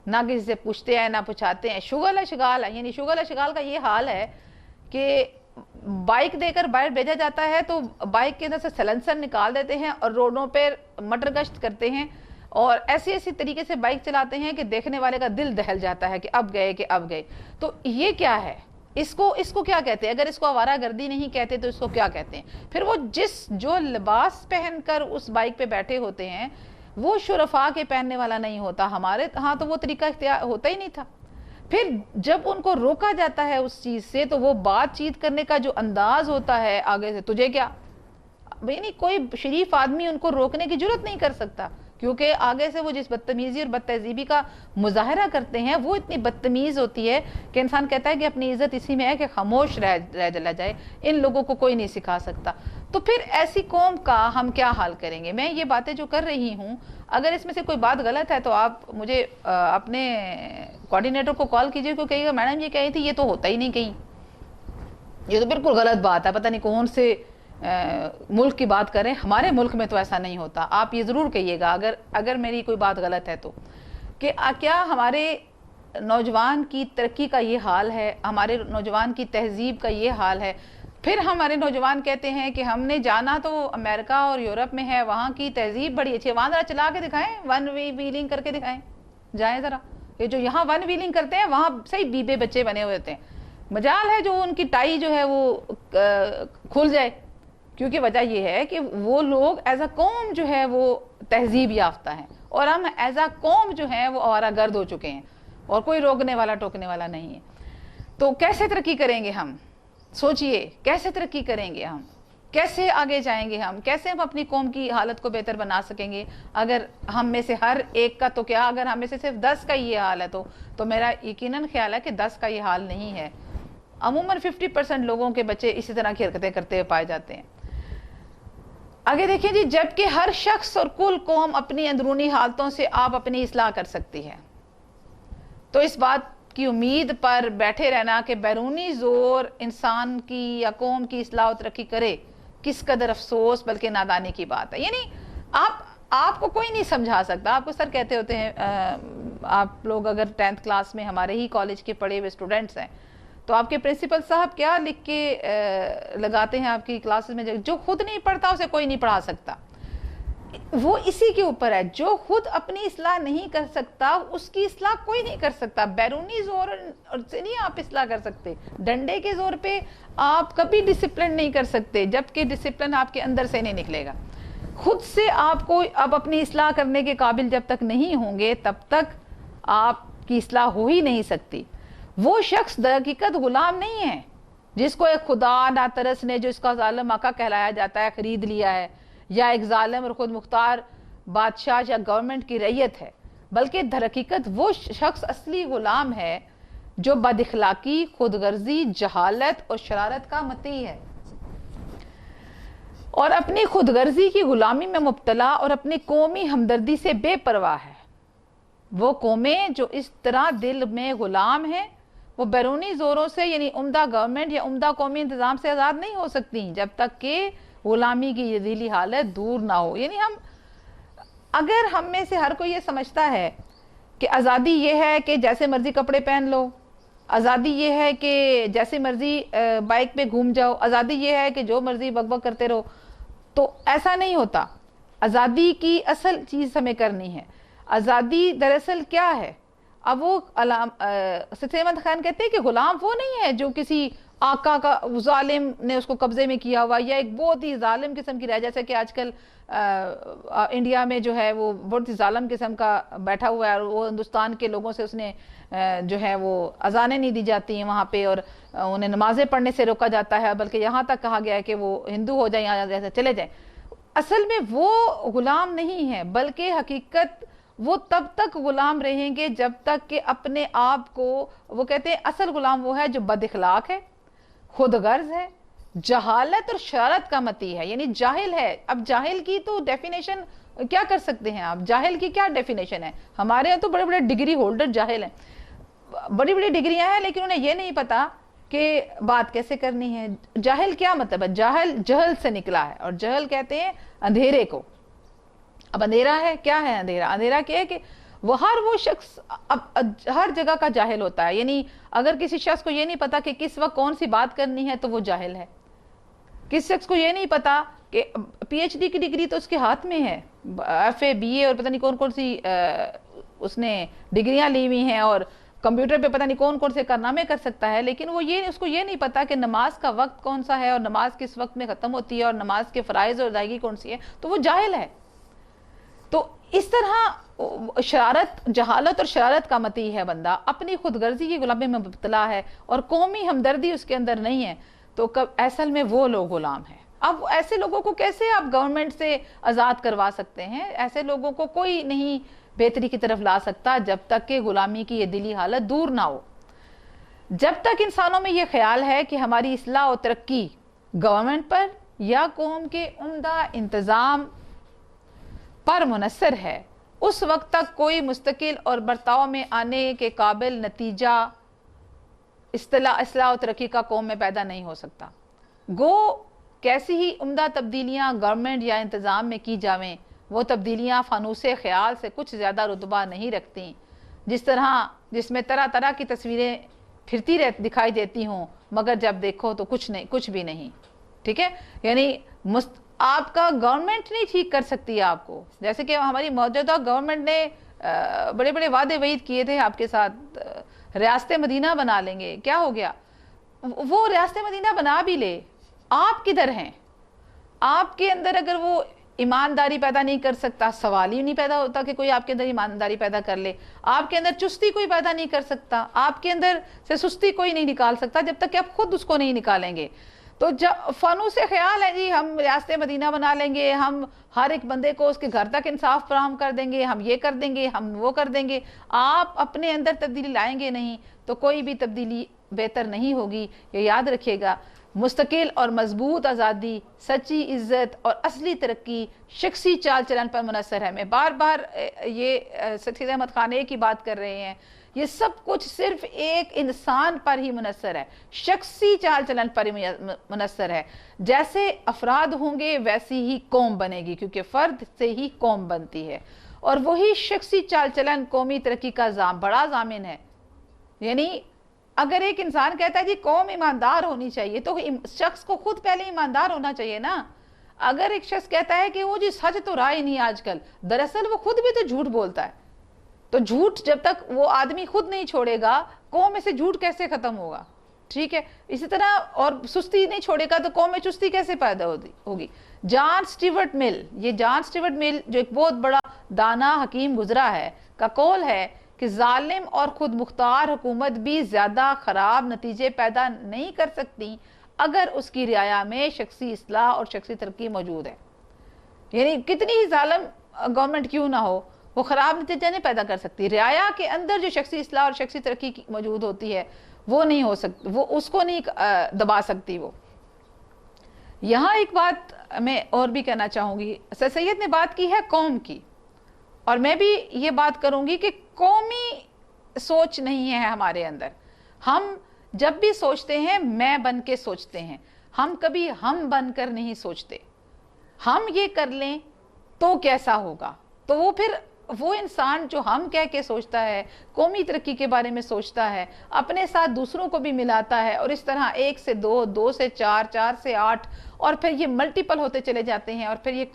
نہ کسی سے پوچھتے ہیں نہ پوچھاتے ہیں، شغل اشغال ہے. یعنی شغل اشغال کا یہ حال ہے کہ بائک دے کر باہر بھیجا جاتا ہے تو بائک کے اندر سے سلنسر نکال دیتے ہیں اور روڈوں پر مٹر گشت کرتے ہیں اور ایسی طریقے سے بائک چلاتے ہیں کہ دیکھنے والے کا دل دہل جاتا ہے کہ اب گئے. تو یہ کیا ہے؟ اس کو کیا کہتے ہیں؟ اگر اس کو آوارہ گردی نہیں کہتے تو اس کو کیا کہتے ہیں؟ پھر وہ جو لباس پہن کر اس بائک پہ بیٹھے ہوتے ہیں وہ شرفاء کے پہننے والا نہیں ہوتا. ہمارے ہاں تو وہ طریقہ اختیار ہوتا ہی نہیں تھا. پھر جب ان کو روکا جاتا ہے اس چیز سے تو وہ بات چیت کرنے کا جو انداز ہوتا ہے آگے سے، تجھے کیا، یعنی کوئی شریف آدمی ان کو روکنے کی جرت نہیں کر سکتا، کیونکہ آگے سے وہ جس بدتمیزی اور بد تہذیبی کا مظاہرہ کرتے ہیں وہ اتنی بدتمیز ہوتی ہے کہ انسان کہتا ہے کہ اپنی عزت اسی میں ہے کہ خاموش رہ جائے، ان لوگوں کو کوئی نہیں سکھا سکتا. تو پھر ایسی قوم کا ہم کیا حال کریں گے؟ میں یہ باتیں جو کر رہی ہوں، اگر اس میں سے کوئی بات غلط ہے تو آپ مجھے اپنے کوارڈینیٹر کو کال کیجئے، کیونکہ کہیے گا میڈم یہ کہی تھی، یہ تو ہوتا ہی نہیں کہیں، یہ تو بالکل غلط بات ہے، پتہ نہیں کون سے ملک کی بات کریں، ہمارے ملک میں تو ایسا نہیں ہوتا. آپ یہ ضرور کہیے گا اگر میری کوئی بات غلط ہے تو، کہ کیا ہمارے نوجوان کی ترقی کا یہ حال ہے، ہمارے نوجوان کی تہذیب کا یہ حال ہے. پھر ہمارے نوجوان کہتے ہیں کہ ہم نے جانا تو امریکہ اور یورپ میں ہے، وہاں کی تہذیب بڑی اچھی ہے، وہاں ذرا چلا کے دکھائیں، ون ویلنگ کر کے دکھائیں، جائیں ذرا. یہ جو یہاں ون ویلنگ کرتے ہیں وہاں صحیح بیبے بچے بنے ہوئے ہوتے ہیں، مجال ہے جو ان کی ٹائی جو ہے وہ کھل جائے، کیونکہ وجہ یہ ہے کہ وہ لوگ ایز اے قوم جو ہے وہ تہذیب یافتہ ہیں اور ہم ایز اے قوم جو ہیں وہ آوارہ گرد ہو چکے ہیں اور کوئی روکنے والا ٹوکنے والا نہیں ہے. تو کیسے ترقی کریں گے ہم؟ سوچئے کیسے ترقی کریں گے ہم، کیسے آگے جائیں گے ہم، کیسے ہم اپنی قوم کی حالت کو بہتر بنا سکیں گے اگر ہم میں سے ہر ایک کا، تو کیا اگر ہم میں سے صرف 10 کا یہ حال ہے تو میرا یقیناً خیال ہے کہ 10 کا یہ حال نہیں ہے. عموماً 50% لوگوں کے بچے اسی طرح کی حرکتیں کرتے ہوئے پائے جاتے ہیں. آگے دیکھیں جی، جبکہ ہر شخص اور کل قوم اپنی اندرونی حالتوں سے آپ اپنی اصلاح کر سکتی ہے، تو اس بات کی امید پر بیٹھے رہنا کہ بیرونی زور انسان کی یا قوم کی اصلاح و ترقی کرے، کس قدر افسوس بلکہ نادانی کی بات ہے. یعنی آپ کو کوئی نہیں سمجھا سکتا. آپ کو سر کہتے ہوتے ہیں، آپ لوگ اگر 10th کلاس میں ہمارے ہی کالج کے پڑھے ہوئے اسٹوڈنٹس ہیں تو آپ کے پرنسپل صاحب کیا لکھ کے لگاتے ہیں آپ کی کلاسز میں، جو خود نہیں پڑھتا اسے کوئی نہیں پڑھا سکتا. وہ اسی کے اوپر ہے، جو خود اپنی اصلاح نہیں کر سکتا اس کی اصلاح کوئی نہیں کر سکتا. بیرونی زور سے نہیں آپ اصلاح کر سکتے، ڈنڈے کے زور پہ آپ کبھی ڈسپلن نہیں کر سکتے جبکہ ڈسپلن آپ کے اندر سے نہیں نکلے گا. خود سے آپ کو اب اپنی اصلاح کرنے کے قابل جب تک نہیں ہوں گے تب تک آپ کی اصلاح ہو ہی نہیں سکتی. وہ شخص در حقیقت غلام نہیں ہے جس کو ایک خدا ناترس نے، جو اس کا ظالم آقا کہلایا جاتا ہے، خرید لیا ہے، یا ایک ظالم اور خود مختار بادشاہ یا گورنمنٹ کی رعیت ہے، بلکہ در حقیقت وہ شخص اصلی غلام ہے جو بد اخلاقی، خود غرضی، جہالت اور شرارت کا مطیع ہے اور اپنی خود غرضی کی غلامی میں مبتلا اور اپنی قومی ہمدردی سے بے پرواہ ہے. وہ قومیں جو اس طرح دل میں غلام ہیں وہ بیرونی زوروں سے، یعنی عمدہ گورنمنٹ یا عمدہ قومی انتظام سے آزاد نہیں ہو سکتی جب تک کہ غلامی کی یہ ذیلی حالت دور نہ ہو. یعنی اگر ہم میں سے ہر کوئی یہ سمجھتا ہے کہ آزادی یہ ہے کہ جیسے مرضی کپڑے پہن لو، آزادی یہ ہے کہ جیسے مرضی بائک پہ گھوم جاؤ، آزادی یہ ہے کہ جو مرضی بک بک کرتے رہو، تو ایسا نہیں ہوتا. آزادی کی اصل چیز ہمیں کرنی ہے. آزادی دراصل کیا ہے؟ اب وہ سید احمد خان کہتے ہیں کہ غلام وہ نہیں ہے جو کسی آقا کا ظالم نے اس کو قبضے میں کیا ہوا، یا ایک بہت ہی ظالم قسم کی رہ، جیسے کہ آج کل انڈیا میں جو ہے وہ بہت ہی ظالم قسم کا بیٹھا ہوا ہے اور وہ ہندوستان کے لوگوں سے اس نے جو ہے وہ اذانیں نہیں دی جاتی ہیں وہاں پہ اور انہیں نمازیں پڑھنے سے روکا جاتا ہے، بلکہ یہاں تک کہا گیا ہے کہ وہ ہندو ہو جائیں یا جیسے چلے جائیں. اصل میں وہ غلام نہیں ہے بلکہ حقیقت وہ تب تک غلام رہیں گے جب تک کہ اپنے آپ کو، وہ کہتے ہیں اصل غلام وہ ہے جو بد اخلاق ہے، خود غرض ہے، جہالت اور شرارت کا متی ہے، یعنی جاہل ہے۔ اب جاہل کی تو ڈیفینیشن کیا کر سکتے ہیں آپ؟ جاہل کی کیا ڈیفینیشن ہے؟ ہمارے یہاں تو بڑے بڑے ڈگری ہولڈر جاہل ہیں، بڑی بڑی ڈگریاں ہیں لیکن انہیں یہ نہیں پتا کہ بات کیسے کرنی ہے۔ جاہل کیا مطلب ہے؟ جاہل جہل سے نکلا ہے، اور جہل کہتے ہیں اندھیرے کو۔ اب اندھیرا ہے، کیا ہے اندھیرا؟ اندھیرا کیا ہے کہ وہ شخص ہر جگہ کا جاہل ہوتا ہے، یعنی اگر کسی شخص کو یہ نہیں پتا کہ کس وقت کون سی بات کرنی ہے تو وہ جاہل ہے۔ کس شخص کو یہ نہیں پتا کہ پی ایچ ڈی کی ڈگری تو اس کے ہاتھ میں ہے، ایف اے بی اے اور پتہ نہیں کون کون سی اس نے ڈگریاں لی ہوئی ہیں، اور کمپیوٹر پہ پتہ نہیں کون کون سے کارنامے کر سکتا ہے، لیکن وہ اس کو یہ نہیں پتا کہ نماز کا وقت کون سا ہے اور نماز کس وقت میں ختم ہوتی ہے اور نماز کے فرائض اور ادائیگی کون سی ہے، تو وہ جاہل ہے۔ تو اس طرح جہالت اور شرارت کا متی ہے بندہ، اپنی خود غرضی کی غلامی میں مبتلا ہے اور قومی ہمدردی اس کے اندر نہیں ہے، تو اصل میں وہ لوگ غلام ہیں۔ اب ایسے لوگوں کو کیسے آپ گورنمنٹ سے آزاد کروا سکتے ہیں؟ ایسے لوگوں کو کوئی نہیں بہتری کی طرف لا سکتا جب تک کہ غلامی کی یہ دلی حالت دور نہ ہو۔ جب تک انسانوں میں یہ خیال ہے کہ ہماری اصلاح و ترقی گورنمنٹ پر یا قوم کے عمدہ انتظام پر منحصر ہے، اس وقت تک کوئی مستقل اور برتاؤ میں آنے کے قابل نتیجہ اصلاح و ترقی کا قوم میں پیدا نہیں ہو سکتا۔ گو کیسی ہی عمدہ تبدیلیاں گورنمنٹ یا انتظام میں کی جاویں، وہ تبدیلیاں فانوس خیال سے کچھ زیادہ رتبہ نہیں رکھتی، جس میں طرح طرح کی تصویریں پھرتی دکھائی دیتی ہوں، مگر جب دیکھو تو کچھ بھی نہیں۔ ٹھیک ہے، یعنی آپ کا گورنمنٹ نہیں ٹھیک کر سکتی آپ کو، جیسے کہ ہماری موجودہ گورنمنٹ نے بڑے بڑے وعدے وعید کیے تھے آپ کے ساتھ، ریاست مدینہ بنا لیں گے، کیا ہو گیا؟ وہ ریاست مدینہ بنا بھی لے، آپ کدھر ہیں؟ آپ کے اندر اگر وہ ایمانداری پیدا نہیں کر سکتا، سوال ہی نہیں پیدا ہوتا کہ کوئی آپ کے اندر ایمانداری پیدا کر لے۔ آپ کے اندر چستی کوئی پیدا نہیں کر سکتا، آپ کے اندر سے سستی کوئی نہیں نکال سکتا جب تک کہ آپ خود اس کو نہیں نکالیں گے۔ تو جب فانوس خیال ہے جی ہم ریاست مدینہ بنا لیں گے، ہم ہر ایک بندے کو اس کے گھر تک انصاف فراہم کر دیں گے، ہم یہ کر دیں گے، ہم وہ کر دیں گے، آپ اپنے اندر تبدیلی لائیں گے نہیں تو کوئی بھی تبدیلی بہتر نہیں ہوگی۔ یہ یاد رکھیے گا، مستقل اور مضبوط آزادی، سچی عزت اور اصلی ترقی شخصی چال چلن پر منحصر ہے۔ میں بار بار یہ سید احمد خان ایک ہی بات کر رہے ہیں، یہ سب کچھ صرف ایک انسان پر ہی منحصر ہے، شخصی چال چلن پر ہی منحصر ہے۔ جیسے افراد ہوں گے ویسی ہی قوم بنے گی، کیونکہ فرد سے ہی قوم بنتی ہے، اور وہی شخصی چال چلن قومی ترقی کا بڑا ضامن ہے۔ یعنی اگر ایک انسان کہتا ہے جی قوم ایماندار ہونی چاہیے تو شخص کو خود پہلے ایماندار ہونا چاہیے نا۔ اگر ایک شخص کہتا ہے کہ وہ جی سچ تو رہا ہی نہیں آج کل، دراصل وہ خود بھی تو جھوٹ بولتا ہے، تو جھوٹ جب تک وہ آدمی خود نہیں چھوڑے گا، قوم میں سے جھوٹ کیسے ختم ہوگا؟ ٹھیک ہے، اسی طرح اور سستی نہیں چھوڑے گا تو قوم میں چستی کیسے پیدا ہوگی؟ جان سٹیورٹ مل، یہ جان سٹیورٹ مل جو ایک بہت بڑا دانا حکیم گزرا ہے، کا قول ہے کہ ظالم اور خود مختار حکومت بھی زیادہ خراب نتیجے پیدا نہیں کر سکتی اگر اس کی رعایا میں شخصی اصلاح اور شخصی ترقی موجود ہے۔ یعنی کتنی ہی ظالم گورنمنٹ کیوں نہ ہو، وہ خراب نتیجہ نہیں پیدا کر سکتی۔ رعایا کے اندر جو شخصی اصلاح اور شخصی ترقی موجود ہوتی ہے وہ نہیں ہو سکتی، وہ اس کو نہیں دبا سکتی۔ وہ یہاں ایک بات میں اور بھی کہنا چاہوں گی، سر سید نے بات کی ہے قوم کی، اور میں بھی یہ بات کروں گی کہ قومی سوچ نہیں ہے ہمارے اندر۔ ہم جب بھی سوچتے ہیں میں بن کے سوچتے ہیں، ہم کبھی ہم بن کر نہیں سوچتے۔ ہم یہ کر لیں تو کیسا ہوگا، تو وہ پھر وہ انسان جو ہم کہہ کے سوچتا ہے، قومی ترقی کے بارے میں سوچتا ہے، اپنے ساتھ دوسروں کو بھی ملاتا ہے، اور اس طرح 1 سے 2، 2 سے 4، 4 سے 8، اور پھر یہ ملٹیپل ہوتے چلے جاتے ہیں، اور پھر یہ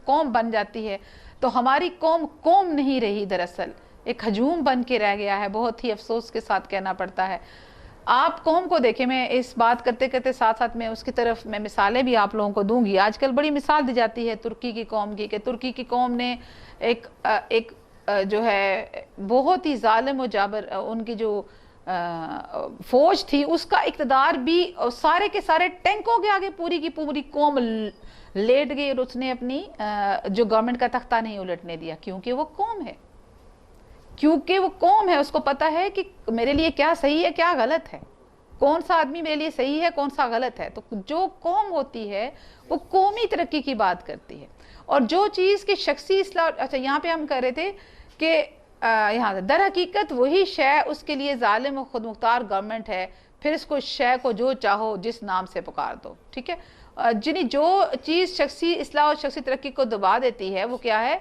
قوم بن جاتی ہے۔ تو ہماری قوم نہیں رہی، دراصل ایک ہجوم بن کے رہ گیا ہے، بہت ہی افسوس کے ساتھ کہنا پڑتا ہے۔ آپ قوم کو دیکھیں، میں اس بات کرتے کرتے ساتھ ساتھ میں اس کی طرف میں مثالیں بھی آپ لوگوں کو دوں گی۔ آج کل بڑی مثال دی جاتی ہے ترکی کی قوم کی، کہ ترکی کی قوم نے ایک جو ہے بہت ہی ظالم و جابر ان کی جو فوج تھی، اس کا اقتدار بھی سارے کے سارے ٹینکوں کے آگے پوری کی پوری قوم لیٹ گئی، اور اس نے اپنی جو گورنمنٹ کا تختہ نہیں الٹنے دیا، کیونکہ وہ قوم ہے۔ کیونکہ وہ قوم ہے، اس کو پتہ ہے کہ میرے لیے کیا صحیح ہے کیا غلط ہے، کون سا آدمی میرے لیے صحیح ہے کون سا غلط ہے. تو جو قوم ہوتی ہے وہ قومی ترقی کی بات کرتی ہے. اور جو چیز کی شخصی اصلاح، اچھا یہاں پہ ہم کہہ رہے تھے کہ یہاں در حقیقت وہی شے اس کے لیے ظالم و خود مختار گورنمنٹ ہے، پھر اس کو شے کو جو چاہو جس نام سے پکار دو. ٹھیک ہے، جو چیز شخصی اصلاح اور شخصی ترقی کو دبا دیتی ہے وہ کیا ہے،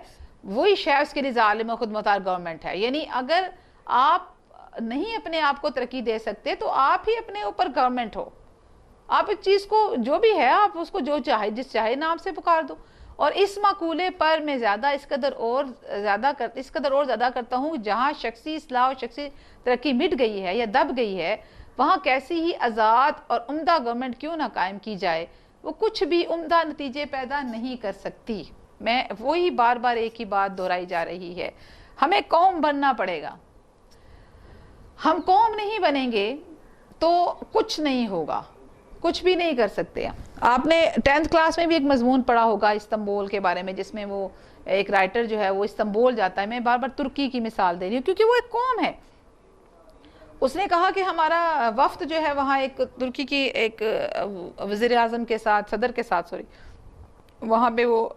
وہی شے اس کے لیے ظالم و خود مختار گورنمنٹ ہے. یعنی اگر آپ نہیں اپنے آپ کو ترقی دے سکتے تو آپ ہی اپنے اوپر گورنمنٹ ہو. آپ اس چیز کو جو بھی ہے آپ اس کو جو چاہے جس چاہے نام سے پکار دو. اور اس مقولے پر میں زیادہ اس قدر اور زیادہ کرتا ہوں، جہاں شخصی اصلاح اور شخصی ترقی مٹ گئی ہے یا دب گئی ہے، وہاں کیسی ہی آزاد اور عمدہ گورنمنٹ کیوں نہ قائم کی جائے، وہ کچھ بھی عمدہ نتیجے پیدا نہیں کر سکتی. میں وہی بار بار ایک ہی بات دہرائی جا رہی ہے، ہمیں قوم بننا پڑے گا. ہم قوم نہیں بنیں گے تو کچھ نہیں ہوگا، کچھ بھی نہیں کر سکتے. آپ نے 10th کلاس میں بھی ایک مضمون پڑھا ہوگا استنبول کے بارے میں، جس میں وہ ایک رائٹر جو ہے وہ استنبول جاتا ہے. میں بار بار ترکی کی مثال دے رہی ہوں کیونکہ وہ ایک قوم ہے. اس نے کہا کہ ہمارا وفد جو ہے وہاں ایک ترکی کی ایک وزیر اعظم کے ساتھ، صدر کے ساتھ وہاں پہ وہ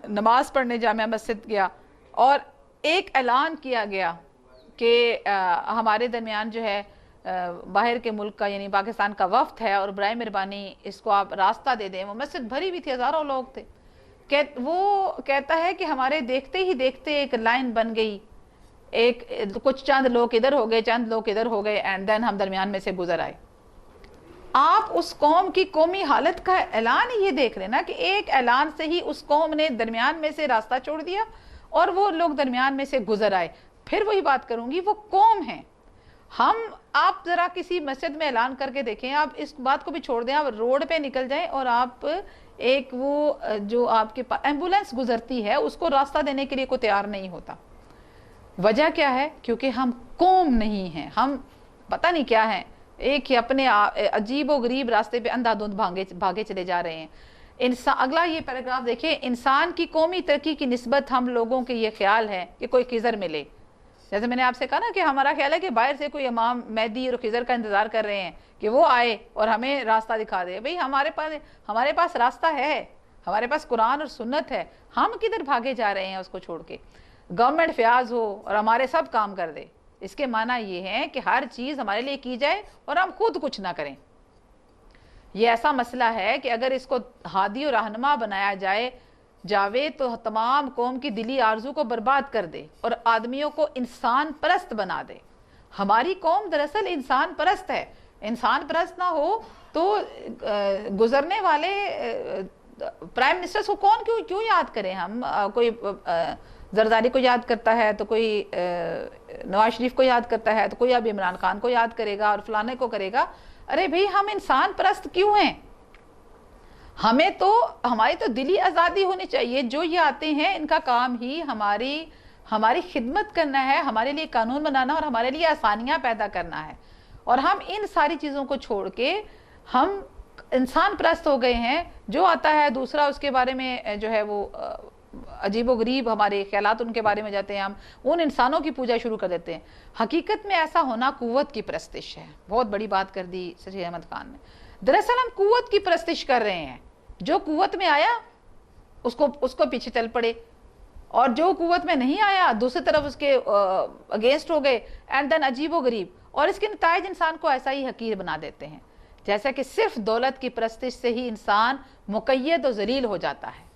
نماز پڑھنے جامعہ مسجد گیا اور ایک اعلان کیا گیا کہ ہمارے درمیان جو ہے باہر کے ملک کا یعنی پاکستان کا وفد ہے اور برائے مہربانی اس کو آپ راستہ دے دیں. وہ مسجد بھری ہوئی تھی، ہزاروں لوگ تھے. وہ کہتا ہے کہ ہمارے دیکھتے ہی دیکھتے ایک لائن بن گئی، کچھ چند لوگ ادھر ہو گئے چند لوگ ادھر ہو گئے، اینڈ دین ہم درمیان میں سے گزر آئے. آپ اس قوم کی قومی حالت کا اعلان ہی یہ دیکھ لینا کہ ایک اعلان سے ہی اس قوم نے درمیان میں سے راستہ چھوڑ دیا اور وہ لوگ درمیان میں سے گزر آئے. پھر وہی بات کروں گی، وہ قوم ہیں. آپ ذرا کسی مسجد میں اعلان کر کے دیکھیں، آپ اس بات کو بھی چھوڑ دیں، آپ روڈ پہ نکل جائیں اور آپ ایک وہ جو آپ کے پاس ایمبولینس گزرتی ہے اس کو راستہ دینے کے لیے کوئی تیار نہیں ہوتا. وجہ کیا ہے؟ کیونکہ ہم قوم نہیں ہیں، ہم پتہ نہیں کیا ہیں، ایک ہی اپنے عجیب و غریب راستے پہ اندھا دھند بھاگے چلے جا رہے ہیں. اگلا یہ پیراگراف دیکھیں، انسان کی قومی ترقی کی نسبت ہم لوگوں کے یہ خیال ہے کہ کوئی خضر ملے. جیسے میں نے آپ سے کہا نا کہ ہمارا خیال ہے کہ باہر سے کوئی امام مہدی اور خضر کا انتظار کر رہے ہیں کہ وہ آئے اور ہمیں راستہ دکھا دے. بھئی ہمارے پاس راستہ ہے، ہمارے پاس قرآن اور سنت ہے، ہم کدھر بھاگے جا رہے ہیں اس کو چھوڑ کے. گورنمنٹ فیاض ہو اور ہمارے سب کام کر دے، اس کے معنی یہ ہے کہ ہر چیز ہمارے لیے کی جائے اور ہم خود کچھ نہ کریں. یہ ایسا مسئلہ ہے کہ اگر اس کو ہادی اور رہنما بنایا جاوے تو تمام قوم کی دلی آرزو کو برباد کر دے اور آدمیوں کو انسان پرست بنا دے. ہماری قوم دراصل انسان پرست ہے. انسان پرست نہ ہو تو گزرنے والے پرائم منسٹرز کو کیوں یاد کریں ہم؟ کوئی زرداری کو یاد کرتا ہے تو کوئی نواز شریف کو یاد کرتا ہے تو کوئی اب عمران خان کو یاد کرے گا اور فلانے کو کرے گا. ارے بھئی ہم انسان پرست کیوں ہیں؟ ہماری تو دلی آزادی ہونی چاہیے. جو یہ آتے ہیں ان کا کام ہی ہماری خدمت کرنا ہے، ہمارے لیے قانون بنانا اور ہمارے لیے آسانیاں پیدا کرنا ہے. اور ہم ان ساری چیزوں کو چھوڑ کے ہم انسان پرست ہو گئے ہیں. جو آتا ہے دوسرا اس کے بارے میں جو ہے وہ عجیب و غریب ہمارے خیالات ان کے بارے میں جاتے ہیں، ہم ان انسانوں کی پوجا شروع کر دیتے ہیں. حقیقت میں ایسا ہونا قوت کی پرستش ہے. بہت بڑی بات کر دی سید احمد خان نے. دراصل ہم قوت کی پرستش کر رہے ہیں. جو قوت میں آیا اس کو پیچھے چل پڑے، اور جو قوت میں نہیں آیا دوسری طرف اس کے اگینسٹ ہو گئے، اینڈ دین عجیب و غریب. اور اس کے نتائج انسان کو ایسا ہی حقیر بنا دیتے ہیں، جیسا کہ صرف دولت کی پرستش سے ہی انسان مقید و ذلیل ہو جاتا ہے.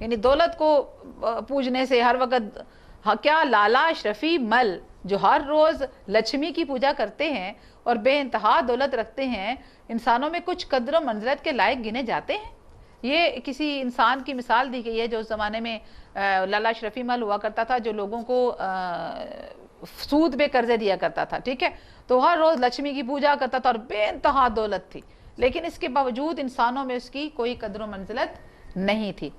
یعنی دولت کو پوجنے سے ہر وقت کیا لالا اشرفی مل جو ہر روز لچھمی کی پوجا کرتے ہیں اور بے انتہا دولت رکھتے ہیں، انسانوں میں کچھ قدر و منزلت کے لائق گنے جاتے ہیں. یہ کسی انسان کی مثال دی گئی ہے جو اس زمانے میں لالا اشرفی مل ہوا کرتا تھا، جو لوگوں کو سود پہ قرضے دیا کرتا تھا. ٹھیک ہے، تو ہر روز لچھمی کی پوجا کرتا تھا اور بے انتہا دولت تھی، لیکن اس کے باوجود انسانوں میں اس کی کوئی قدر و منزلت نہیں تھی.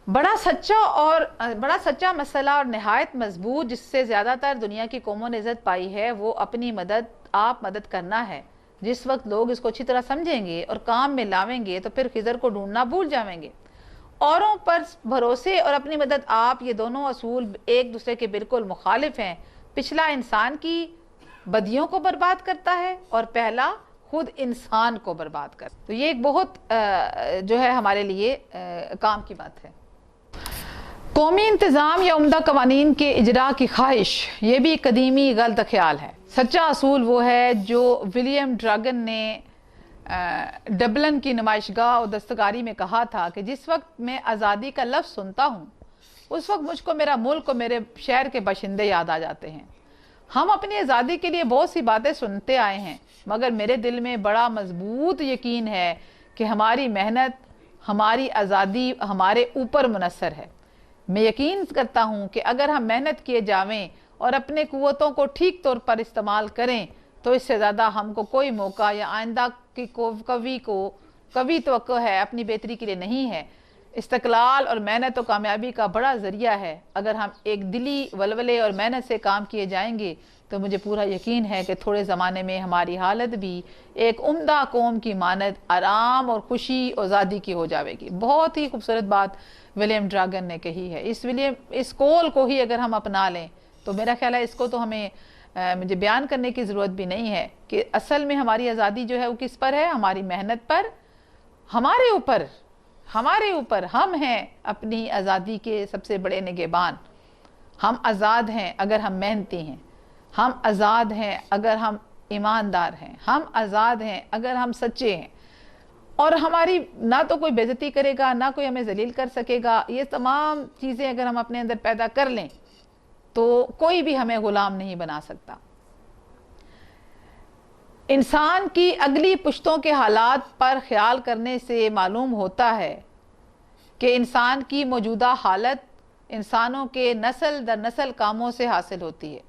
بڑا سچا مسئلہ اور نہایت مضبوط جس سے زیادہ تر دنیا کی قوموں نے عزت پائی ہے وہ اپنی مدد کرنا ہے. جس وقت لوگ اس کو اچھی طرح سمجھیں گے اور کام میں لاویں گے تو پھر خضر کو ڈھونڈنا بھول جاویں گے اوروں پر بھروسے اور اپنی مدد آپ، یہ دونوں اصول ایک دوسرے کے بالکل مخالف ہیں۔ پچھلا انسان کی بدیوں کو برباد کرتا ہے اور پہلا خود انسان کو برباد کرتا ہے۔ تو یہ ایک بہت جو ہے ہمارے لیے کام کی بات ہے۔ قومی انتظام یا عمدہ قوانین کے اجراء کی خواہش، یہ بھی قدیمی غلط خیال ہے۔ سچا اصول وہ ہے جو ولیم ڈراگن نے ڈبلن کی نمائشگاہ اور دستکاری میں کہا تھا کہ جس وقت میں آزادی کا لفظ سنتا ہوں اس وقت مجھ کو میرا ملک اور میرے شہر کے باشندے یاد آ جاتے ہیں۔ ہم اپنی آزادی کے لیے بہت سی باتیں سنتے آئے ہیں، مگر میرے دل میں بڑا مضبوط یقین ہے کہ ہماری محنت، ہماری آزادی ہمارے اوپر منحصر ہے۔ میں یقین کرتا ہوں کہ اگر ہم محنت کیے جاویں اور اپنے قوتوں کو ٹھیک طور پر استعمال کریں تو اس سے زیادہ ہم کو کوئی موقع یا آئندہ کی قوی توقع ہے اپنی بہتری کے لیے نہیں ہے۔ استقلال اور محنت و کامیابی کا بڑا ذریعہ ہے۔ اگر ہم ایک دلی ولولے اور محنت سے کام کیے جائیں گے تو مجھے پورا یقین ہے کہ تھوڑے زمانے میں ہماری حالت بھی ایک عمدہ قوم کی مانند آرام اور خوشی اور آزادی کی ہو جاوے گی۔ بہت ہی خوبصورت بات ولیم ڈراگن نے کہی ہے۔ اس قول کو ہی اگر ہم اپنا لیں تو میرا خیال ہے اس کو تو ہمیں مجھے بیان کرنے کی ضرورت بھی نہیں ہے کہ اصل میں ہماری آزادی جو ہے وہ کس پر ہے؟ ہماری محنت پر، ہمارے اوپر ہم ہیں اپنی آزادی کے سب سے بڑے نگہبان۔ ہم آزاد ہیں اگر ہم محنتی ہیں، ہم آزاد ہیں اگر ہم ایماندار ہیں، ہم آزاد ہیں اگر ہم سچے ہیں، اور ہماری نہ تو کوئی بے عزتی کرے گا نہ کوئی ہمیں ذلیل کر سکے گا۔ یہ تمام چیزیں اگر ہم اپنے اندر پیدا کر لیں تو کوئی بھی ہمیں غلام نہیں بنا سکتا۔ انسان کی اگلی پشتوں کے حالات پر خیال کرنے سے معلوم ہوتا ہے کہ انسان کی موجودہ حالت انسانوں کے نسل در نسل کاموں سے حاصل ہوتی ہے۔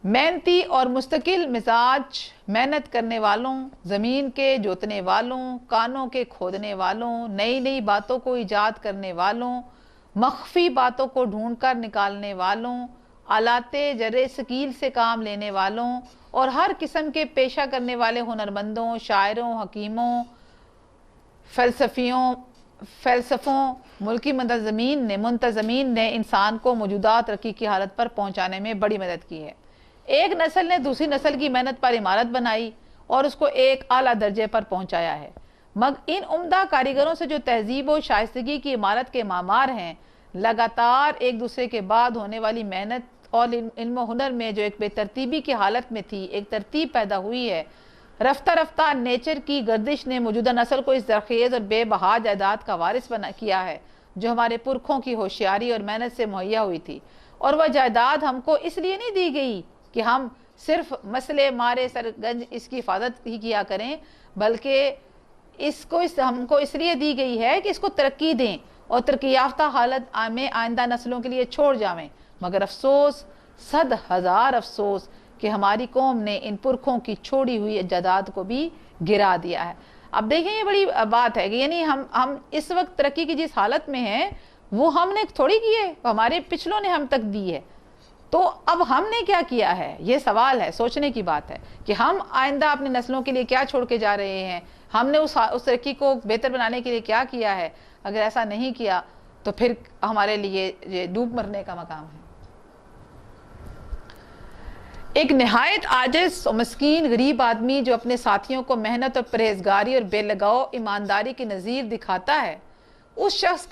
محنتی اور مستقل مزاج، محنت کرنے والوں، زمین کے جوتنے والوں، کانوں کے کھودنے والوں، نئی نئی باتوں کو ایجاد کرنے والوں، مخفی باتوں کو ڈھونڈ کر نکالنے والوں، آلات جرے ثقیل سے کام لینے والوں اور ہر قسم کے پیشہ کرنے والے ہنرمندوں، شاعروں، حکیموں، فلسفوں، ملکی منتظمین نے انسان کو موجودہ ترقی کی حالت پر پہنچانے میں بڑی مدد کی ہے۔ ایک نسل نے دوسری نسل کی محنت پر عمارت بنائی اور اس کو ایک اعلیٰ درجے پر پہنچایا ہے۔ مگر ان عمدہ کاریگروں سے جو تہذیب و شائستگی کی عمارت کے معمار ہیں، لگاتار ایک دوسرے کے بعد ہونے والی محنت اور علم و ہنر میں جو ایک بے ترتیبی کی حالت میں تھی، ایک ترتیب پیدا ہوئی ہے۔ رفتہ رفتہ نیچر کی گردش نے موجودہ نسل کو اس زرخیز اور بے بہا جائیداد کا وارث کیا ہے جو ہمارے پرکھوں کی ہوشیاری اور محنت سے مہیا ہوئی تھی، اور وہ جائیداد ہم کو اس لیے نہیں دی گئی کہ ہم صرف مسئلے مارے سرگنج اس کی حفاظت ہی کیا کریں، بلکہ ہم کو اس لیے دی گئی ہے کہ اس کو ترقی دیں اور ترقی یافتہ حالت میں آئندہ نسلوں کے لیے چھوڑ جاویں۔ مگر افسوس، 100,000 افسوس کہ ہماری قوم نے ان پرکھوں کی چھوڑی ہوئی جائیداد کو بھی گرا دیا ہے۔ اب دیکھیں یہ بڑی بات ہے کہ یعنی ہم اس وقت ترقی کی جس حالت میں ہیں وہ ہم نے تھوڑی کی ہے، ہمارے پچھلوں نے ہم تک دی ہے۔ تو اب ہم نے کیا کیا ہے؟ یہ سوال ہے، سوچنے کی بات ہے کہ ہم آئندہ اپنی نسلوں کے لیے کیا چھوڑ کے جا رہے ہیں، ہم نے اس ترقی کو بہتر بنانے کے لیے کیا کیا ہے۔ اگر ایسا نہیں کیا تو پھر ہمارے لیے یہ ڈوب مرنے کا مقام ہے۔ ایک نہایت عاجز اور مسکین غریب آدمی جو اپنے ساتھیوں کو محنت اور پرہیزگاری اور بے لگاؤ ایمانداری کی نظیر دکھاتا ہے، اس شخص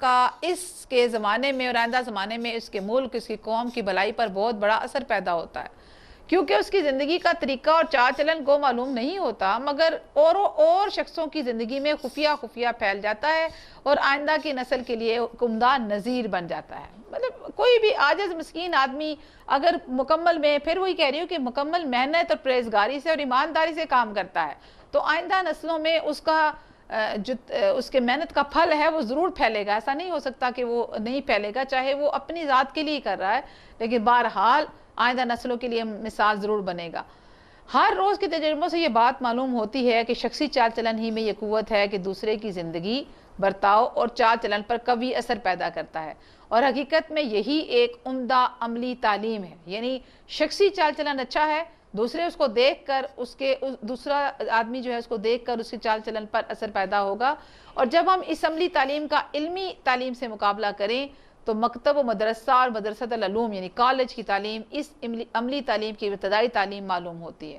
کا اس کے زمانے میں اور آئندہ زمانے میں اس کے ملک، اس کی قوم کی بھلائی پر بہت بڑا اثر پیدا ہوتا ہے، کیونکہ اس کی زندگی کا طریقہ اور چال چلن کو معلوم نہیں ہوتا، مگر اور شخصوں کی زندگی میں خفیہ پھیل جاتا ہے اور آئندہ کی نسل کے لیے عمدہ نظیر بن جاتا ہے۔ مطلب کوئی بھی عاجز مسکین آدمی اگر پھر وہی کہہ رہی ہوں کہ مکمل محنت اور پرہیزگاری سے اور ایمانداری سے کام کرتا ہے تو آئندہ نسلوں میں اس کے محنت کا پھل ہے وہ ضرور پھیلے گا۔ ایسا نہیں ہو سکتا کہ وہ نہیں پھیلے گا، چاہے وہ اپنی ذات کے لیے کر رہا ہے، لیکن بہرحال آئندہ نسلوں کے لیے مثال ضرور بنے گا۔ ہر روز کے تجربوں سے یہ بات معلوم ہوتی ہے کہ شخصی چال چلن ہی میں یہ قوت ہے کہ دوسرے کی زندگی، برتاؤ اور چال چلن پر قوی اثر پیدا کرتا ہے، اور حقیقت میں یہی ایک عمدہ عملی تعلیم ہے۔ یعنی شخصی چال چلن اچھا ہے، دوسرے اس کو دیکھ کر دوسرا آدمی جو ہے اس کو دیکھ کر اس کے چال چلن پر اثر پیدا ہوگا. اور جب ہم اس عملی تعلیم کا علمی تعلیم سے مقابلہ کریں تو مکتب و مدرسہ اور مدرسۃ العلوم یعنی کالج کی تعلیم اس عملی تعلیم کی ابتدائی تعلیم معلوم ہوتی ہے.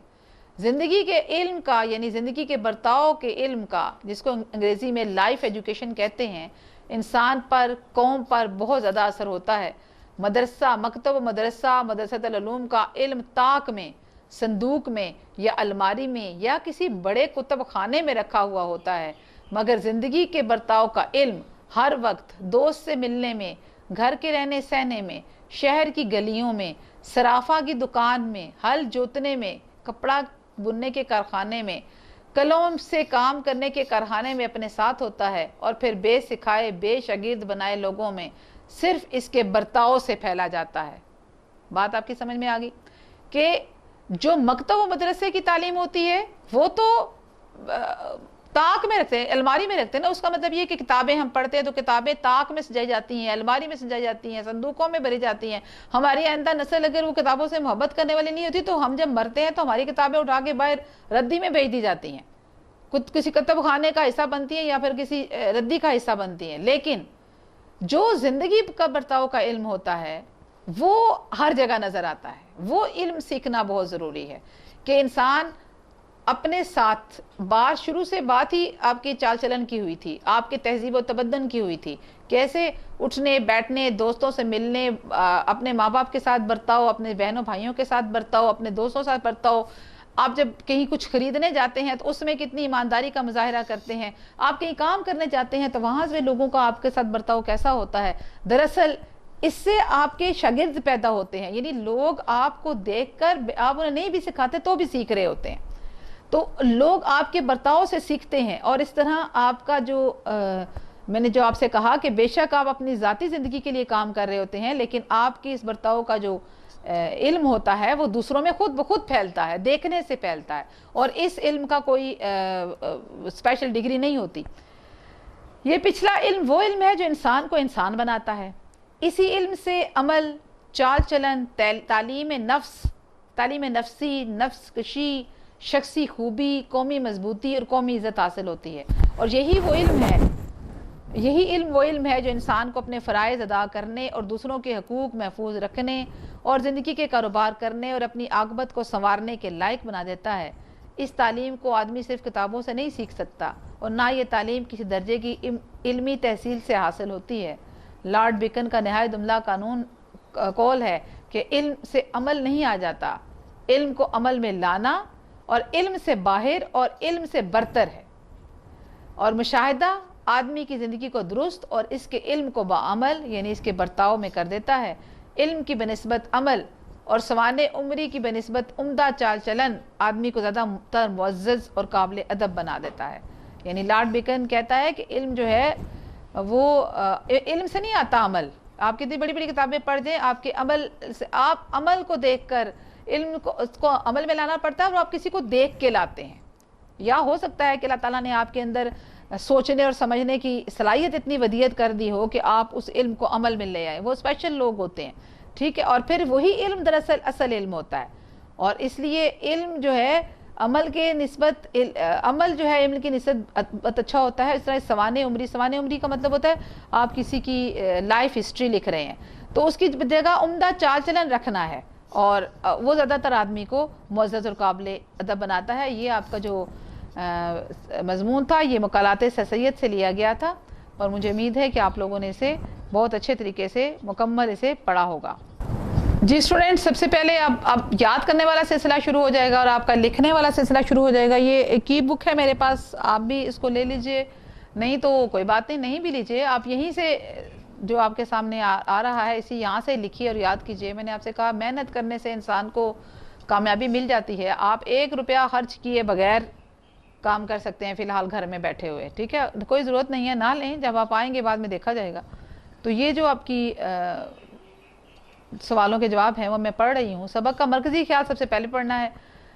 زندگی کے علم کا یعنی زندگی کے برتاؤ کے علم کا، جس کو انگریزی میں لائف ایجوکیشن کہتے ہیں، انسان پر، قوم پر بہت زیادہ اثر ہوتا ہے. مکتب و مدرسہ مدرسۃ العلوم کا علم طاق میں، صندوق میں یا الماری میں یا کسی بڑے کتب خانے میں رکھا ہوا ہوتا ہے، مگر زندگی کے برتاؤ کا علم ہر وقت دوست سے ملنے میں، گھر کے رہنے سہنے میں، شہر کی گلیوں میں، صرافہ کی دکان میں، ہل جوتنے میں، کپڑا بننے کے کارخانے میں، قلم سے کام کرنے کے کارخانے میں اپنے ساتھ ہوتا ہے، اور پھر بے سکھائے بے شاگرد بنائے لوگوں میں صرف اس کے برتاؤ سے پھیلا جاتا ہے. بات آپ کی سمجھ میں آ گئی کہ جو مکتب و مدرسے کی تعلیم ہوتی ہے وہ تو طاق میں رکھتے ہیں، الماری میں رکھتے ہیں نا. اس کا مطلب یہ کہ کتابیں ہم پڑھتے ہیں تو کتابیں طاق میں سجائی جاتی ہیں، الماری میں سجائی جاتی ہیں، صندوقوں میں بھری جاتی ہیں. ہماری آئندہ نسل اگر وہ کتابوں سے محبت کرنے والی نہیں ہوتی تو ہم جب مرتے ہیں تو ہماری کتابیں اٹھا کے باہر ردی میں بھیج دی جاتی ہیں، کسی کتب خانے کا حصہ بنتی ہیں یا پھر کسی ردی کا حصہ بنتی ہیں. لیکن جو زندگی کا برتاؤ کا علم ہوتا ہے وہ ہر جگہ نظر آتا ہے. وہ علم سیکھنا بہت ضروری ہے کہ انسان اپنے ساتھ شروع سے بات ہی آپ کی چال چلن کی ہوئی تھی، آپ کے تہذیب و تمدن کی ہوئی تھی، کیسے اٹھنے بیٹھنے، دوستوں سے ملنے، اپنے ماں باپ کے ساتھ برتاؤ، اپنے بہنوں بھائیوں کے ساتھ برتاؤ، اپنے دوستوں کے ساتھ برتاؤ. آپ جب کہیں کچھ خریدنے جاتے ہیں تو اس میں کتنی ایمانداری کا مظاہرہ کرتے ہیں. آپ کہیں کام کرنے جاتے ہیں تو وہاں سے لوگوں کا آپ کے ساتھ برتاؤ کیسا ہوتا ہے. دراصل اس سے آپ کے شاگرد پیدا ہوتے ہیں، یعنی لوگ آپ کو دیکھ کر، آپ انہیں نہیں بھی سکھاتے تو بھی سیکھ رہے ہوتے ہیں. تو لوگ آپ کے برتاؤ سے سیکھتے ہیں. اور اس طرح آپ کا جو میں نے جو آپ سے کہا کہ بے شک آپ اپنی ذاتی زندگی کے لیے کام کر رہے ہوتے ہیں، لیکن آپ کی اس برتاؤ کا جو علم ہوتا ہے وہ دوسروں میں خود بخود پھیلتا ہے، دیکھنے سے پھیلتا ہے. اور اس علم کا کوئی اسپیشل ڈگری نہیں ہوتی. یہ پچھلا علم وہ علم ہے جو انسان کو انسان بناتا ہے. اسی علم سے عمل، چال چلن، تعلیم نفسی، نفس کشی، شخصی خوبی، قومی مضبوطی اور قومی عزت حاصل ہوتی ہے. اور یہی وہ علم ہے جو انسان کو اپنے فرائض ادا کرنے اور دوسروں کے حقوق محفوظ رکھنے اور زندگی کے کاروبار کرنے اور اپنی عاقبت کو سنوارنے کے لائق بنا دیتا ہے. اس تعلیم کو آدمی صرف کتابوں سے نہیں سیکھ سکتا، اور نہ یہ تعلیم کسی درجے کی علمی تحصیل سے حاصل ہوتی ہے. لارڈ بیکن کا نہایت عمدہ قول ہے کہ علم سے عمل نہیں آ جاتا، علم کو عمل میں لانا اور علم سے باہر اور علم سے برتر ہے. اور مشاہدہ آدمی کی زندگی کو درست اور اس کے علم کو بعمل یعنی اس کے برتاؤ میں کر دیتا ہے. علم کی بنسبت عمل اور سوانح عمری کی بنسبت عمدہ چال چلن آدمی کو زیادہ تر معزز اور قابل ادب بنا دیتا ہے. یعنی لارڈ بیکن کہتا ہے کہ علم جو ہے وہ علم سے نہیں آتا عمل. آپ کتنی بڑی بڑی کتابیں پڑھ دیں، آپ کے عمل سے، آپ عمل کو دیکھ کر علم کو اس کو عمل میں لانا پڑتا ہے، اور آپ کسی کو دیکھ کے لاتے ہیں. یا ہو سکتا ہے کہ اللہ تعالیٰ نے آپ کے اندر سوچنے اور سمجھنے کی صلاحیت اتنی ودیت کر دی ہو کہ آپ اس علم کو عمل میں لے آئیں. وہ اسپیشل لوگ ہوتے ہیں، ٹھیک ہے. اور پھر وہی علم دراصل اصل علم ہوتا ہے. اور اس لیے علم جو ہے عمل کے نسبت، عمل جو ہے علم کی نسبت اچھا ہوتا ہے. اس طرح سوانح عمری کا مطلب ہوتا ہے آپ کسی کی لائف ہسٹری لکھ رہے ہیں تو اس کی جگہ عمدہ چال چلن رکھنا ہے، اور وہ زیادہ تر آدمی کو معزز اور قابل ادب بناتا ہے. یہ آپ کا جو مضمون تھا یہ مقالات سید سے لیا گیا تھا، اور مجھے امید ہے کہ آپ لوگوں نے اسے بہت اچھے طریقے سے مکمل اسے پڑھا ہوگا. جی اسٹوڈنٹ، سب سے پہلے اب یاد کرنے والا سلسلہ شروع ہو جائے گا اور آپ کا لکھنے والا سلسلہ شروع ہو جائے گا. یہ ایک ای بک ہے میرے پاس، آپ بھی اس کو لے لیجئے، نہیں تو کوئی بات نہیں بھی لیجئے. آپ یہیں سے جو آپ کے سامنے آ رہا ہے یہاں سے لکھیے اور یاد کیجئے. میں نے آپ سے کہا محنت کرنے سے انسان کو کامیابی مل جاتی ہے. آپ 1 روپیہ خرچ کیے بغیر کام کر سکتے ہیں فی الحال گھر میں بیٹھے ہوئے، ٹھیک ہے. کوئی ضرورت نہیں ہے، نہ لیں، جب آپ آئیں گے بعد میں دیکھا جائے گا. تو یہ جو آپ کی سوالوں کے جواب ہیں وہ میں پڑھ رہی ہوں. سبق کا مرکزی خیال سب سے پہلے پڑھنا ہے.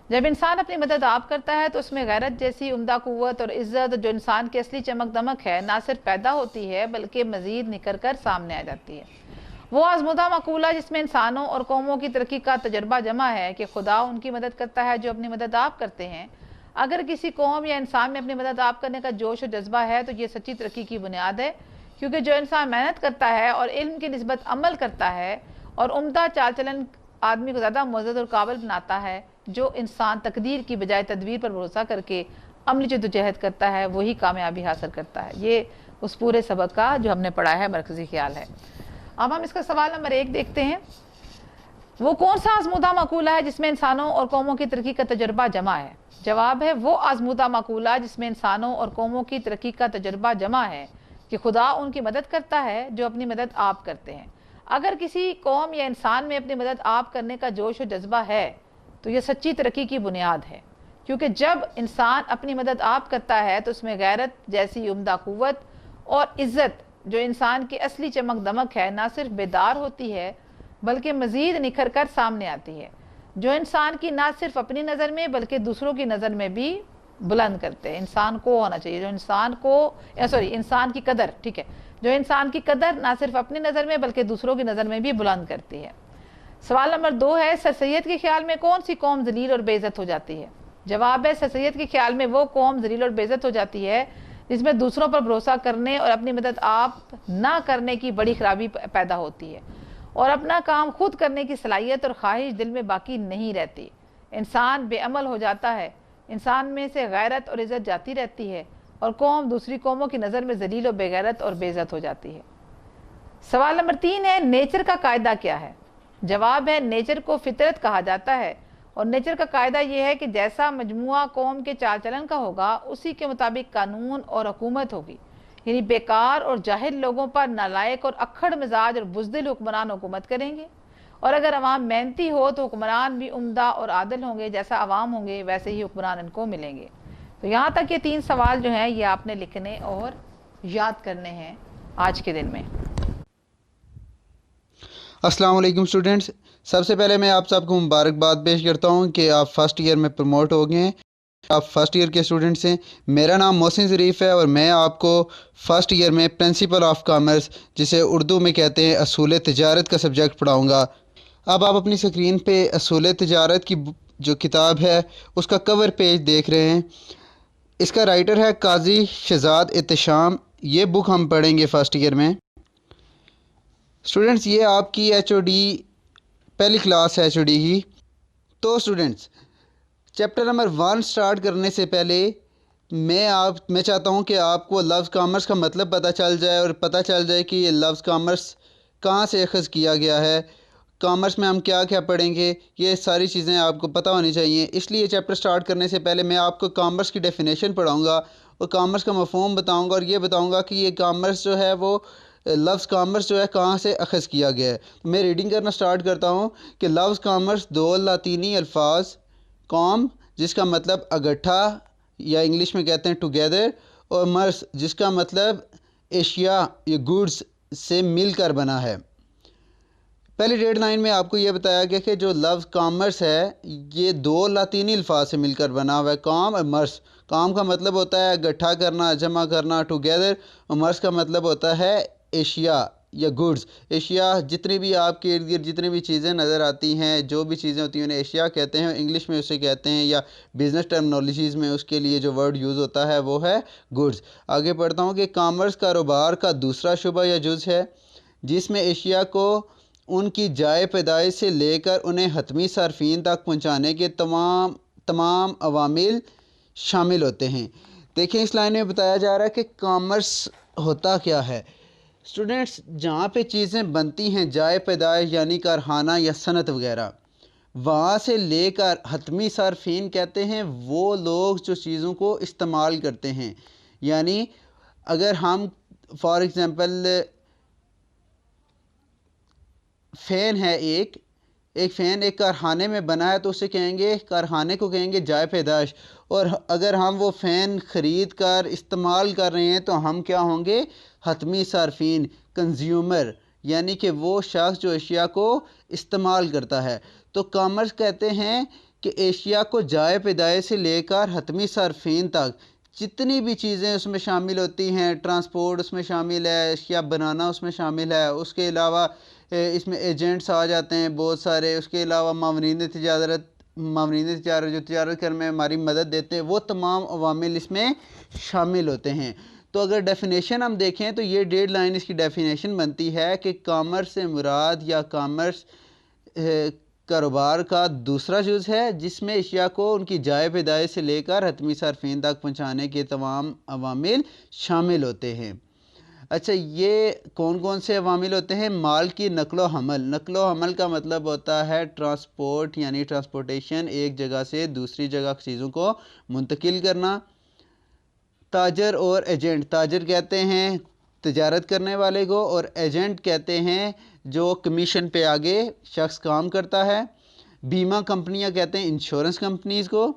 جب انسان اپنی مدد آپ کرتا ہے تو اس میں غیرت جیسی عمدہ قوت اور عزت جو انسان کی اصلی چمک دمک ہے نہ صرف پیدا ہوتی ہے بلکہ مزید نکھر کر سامنے آ جاتی ہے. وہ آزمودہ مقولہ جس میں انسانوں اور قوموں کی ترقی کا تجربہ جمع ہے کہ خدا ان کی مدد کرتا ہے جو اپنی مدد آپ کرتے ہیں۔ اگر کسی قوم یا انسان میں اپنی مدد آپ کرنے کا جوش و جذبہ ہے تو یہ سچی ترقی کی بنیاد ہے، کیونکہ جو انسان محنت کرتا ہے اور علم کی نسبت عمل کرتا ہے اور عمدہ چال چلن آدمی کو زیادہ معزز اور قابل بناتا ہے، جو انسان تقدیر کی بجائے تدبیر پر بھروسہ کر کے عملی جدوجہد کرتا ہے وہی کامیابی حاصل کرتا ہے۔ یہ اس پورے سبق کا جو ہم نے پڑھا ہے مرکزی خیال ہے۔ اب ہم اس کا سوال نمبر 1 دیکھتے ہیں۔ وہ کون سا آزمودہ مقولہ ہے جس میں انسانوں اور قوموں کی ترقی کا تجربہ جمع ہے؟ جواب ہے وہ آزمودہ مقولہ جس میں انسانوں اور قوموں کی ترقی کا تجربہ جمع ہے کہ خدا ان کی مدد کرتا ہے جو اپنی مدد آپ کرتے ہیں۔ اگر کسی قوم یا انسان میں اپنی مدد آپ کرنے کا جوش و جذبہ ہے تو یہ سچی ترقی کی بنیاد ہے، کیونکہ جب انسان اپنی مدد آپ کرتا ہے تو اس میں غیرت جیسی عمدہ قوت اور عزت جو انسان کی اصلی چمک دمک ہے نہ صرف بیدار ہوتی ہے بلکہ مزید نکھر کر سامنے آتی ہے، جو انسان کی نہ صرف اپنی نظر میں بلکہ دوسروں کی نظر میں بھی بلند کرتے ہیں۔ انسان کو ہونا چاہیے جو انسان کی قدر، ٹھیک ہے، جو انسان کی قدر نہ صرف اپنی نظر میں بلکہ دوسروں کی نظر میں بھی بلند کرتی ہے۔ سوال نمبر 2 ہے سر سید کے خیال میں کون سی قوم ذلیل اور بے عزت ہو جاتی ہے؟ جواب ہے سر سید کے خیال میں وہ قوم ذلیل اور بے عزت ہو جاتی ہے جس میں دوسروں پر بھروسہ کرنے اور اپنی مدد آپ نہ کرنے کی بڑی خرابی پیدا ہوتی ہے اور اپنا کام خود کرنے کی صلاحیت اور خواہش دل میں باقی نہیں رہتی۔ انسان بے عمل ہو جاتا ہے، انسان میں سے غیرت اور عزت جاتی رہتی ہے اور قوم دوسری قوموں کی نظر میں ذلیل و بے غیرت اور بے عزت ہو جاتی ہے۔ سوال نمبر 3 ہے نیچر کا قاعدہ کیا ہے؟ جواب ہے نیچر کو فطرت کہا جاتا ہے اور نیچر کا قاعدہ یہ ہے کہ جیسا مجموعہ قوم کے چال چلن کا ہوگا اسی کے مطابق قانون اور حکومت ہوگی، یعنی بیکار اور جاہل لوگوں پر نالائق اور اکھڑ مزاج اور بزدل حکمران حکومت کریں گے، اور اگر عوام محنتی ہو تو حکمران بھی عمدہ اور عادل ہوں گے، جیسا عوام ہوں گے ویسے ہی حکمران ان کو ملیں گے۔ تو یہاں تک یہ 3 سوال جو ہیں یہ آپ نے لکھنے اور یاد کرنے ہیں آج کے دن میں۔ السلام علیکم اسٹوڈنٹس، سب سے پہلے میں آپ سب کو مبارکباد پیش کرتا ہوں کہ آپ فرسٹ ایئر میں پروموٹ ہو گئے ہیں، آپ فرسٹ ایئر کے اسٹوڈنٹس ہیں۔ میرا نام محسن ظریف ہے اور میں آپ کو فرسٹ ایئر میں پرنسپل آف کامرس، جسے اردو میں کہتے ہیں اصول تجارت کا سبجیکٹ پڑھاؤں گا۔ اب آپ اپنی اسکرین پہ اصول تجارت کی جو کتاب ہے اس کا کور پیج دیکھ رہے ہیں۔ اس کا رائٹر ہے قاضی شہزاد احتشام۔ یہ بک ہم پڑھیں گے فرسٹ ایئر میں۔ اسٹوڈنٹس یہ آپ کی ایچ او ڈی پہلی کلاس ہے ایچ او ڈی کی۔ تو اسٹوڈنٹس چیپٹر نمبر 1 سٹارٹ کرنے سے پہلے میں چاہتا ہوں کہ آپ کو لفظ کامرس کا مطلب پتہ چل جائے اور پتہ چل جائے کہ یہ لفظ کامرس کہاں سے اخذ کیا گیا ہے، کامرس میں ہم کیا کیا پڑھیں گے، یہ ساری چیزیں آپ کو پتہ ہونی چاہیے۔ اس لیے چیپٹر سٹارٹ کرنے سے پہلے میں آپ کو کامرس کی ڈیفینیشن پڑھاؤں گا اور کامرس کا مفہوم بتاؤں گا اور یہ بتاؤں گا کہ یہ کامرس جو ہے وہ لفظ کامرس جو ہے کہاں سے اخذ کیا گیا ہے۔ میں ریڈنگ کرنا سٹارٹ کرتا ہوں کہ لفظ کامرس 2 لاطینی الفاظ کام جس کا مطلب اکٹھا یا انگلش میں کہتے ہیں ٹوگیدر، اور مرس جس کا مطلب اشیاء یا گوڈز سے مل کر بنا ہے۔ پہلی ریڈ لائن میں آپ کو یہ بتایا گیا کہ جو لفظ کامرس ہے یہ 2 لاطینی الفاظ سے مل کر بنا ہوا ہے، کام اور مرس۔ کام کا مطلب ہوتا ہے اکٹھا کرنا، جمع کرنا، ٹوگیدر، اور مرس کا مطلب ہوتا ہے اشیاء یا گوڈز۔ اشیاء جتنی بھی آپ کے ارد گرد جتنی بھی چیزیں نظر آتی ہیں، جو بھی چیزیں ہوتی ہیں انہیں اشیاء کہتے ہیں، انگلش میں اسے کہتے ہیں یا بزنس ٹرمنالوجیز میں اس کے لیے جو ورڈ یوز ہوتا ہے وہ ہے گوڈز۔ آگے پڑھتا ہوں کہ کامرس کاروبار کا دوسرا شعبہ یا جز ہے جس میں اشیاء کو ان کی جائے پیدائش سے لے کر انہیں حتمی صارفین تک پہنچانے کے تمام عوامل شامل ہوتے ہیں۔ دیکھیں اس لائن میں بتایا جا رہا ہے کہ کامرس ہوتا کیا ہے۔ اسٹوڈنٹس جہاں پہ چیزیں بنتی ہیں جائے پیدائش یعنی کارخانہ یا صنعت وغیرہ، وہاں سے لے کر حتمی صارفین کہتے ہیں وہ لوگ جو چیزوں کو استعمال کرتے ہیں۔ یعنی اگر ہم فار ایگزامپل فین ہے ایک فین ایک کارخانے میں بنا ہے تو اسے کہیں گے، کارخانے کو کہیں گے جائے پیدائش، اور اگر ہم وہ فین خرید کر استعمال کر رہے ہیں تو ہم کیا ہوں گے؟ حتمی صارفین، کنزیومر، یعنی کہ وہ شخص جو اشیاء کو استعمال کرتا ہے۔ تو کامرس کہتے ہیں کہ اشیاء کو جائے پیدائش سے لے کر حتمی صارفین تک جتنی بھی چیزیں اس میں شامل ہوتی ہیں، ٹرانسپورٹ اس میں شامل ہے، اشیاء بنانا اس میں شامل ہے، اس کے علاوہ اس میں ایجنٹس آ جاتے ہیں بہت سارے، اس کے علاوہ ماورین تجارت جو تجارت کرنے میں ہماری مدد دیتے ہیں، وہ تمام عوامل اس میں شامل ہوتے ہیں۔ تو اگر ڈیفینیشن ہم دیکھیں تو یہ ڈیڈ لائن اس کی ڈیفینیشن بنتی ہے کہ کامرس سے مراد یا کامرس کاروبار کا دوسرا جز ہے جس میں اشیاء کو ان کی جائے پیدائش سے لے کر حتمی صارفین تک پہنچانے کے تمام عوامل شامل ہوتے ہیں۔ اچھا، یہ کون کون سے عوامل ہوتے ہیں؟ مال کی نقل و حمل۔ نقل و حمل کا مطلب ہوتا ہے ٹرانسپورٹ، یعنی ٹرانسپورٹیشن، ایک جگہ سے دوسری جگہ چیزوں کو منتقل کرنا۔ تاجر اور ایجنٹ، تاجر کہتے ہیں تجارت کرنے والے کو، اور ایجنٹ کہتے ہیں جو کمیشن پہ آگے شخص کام کرتا ہے۔ بیمہ کمپنیاں کہتے ہیں انشورنس کمپنیز کو۔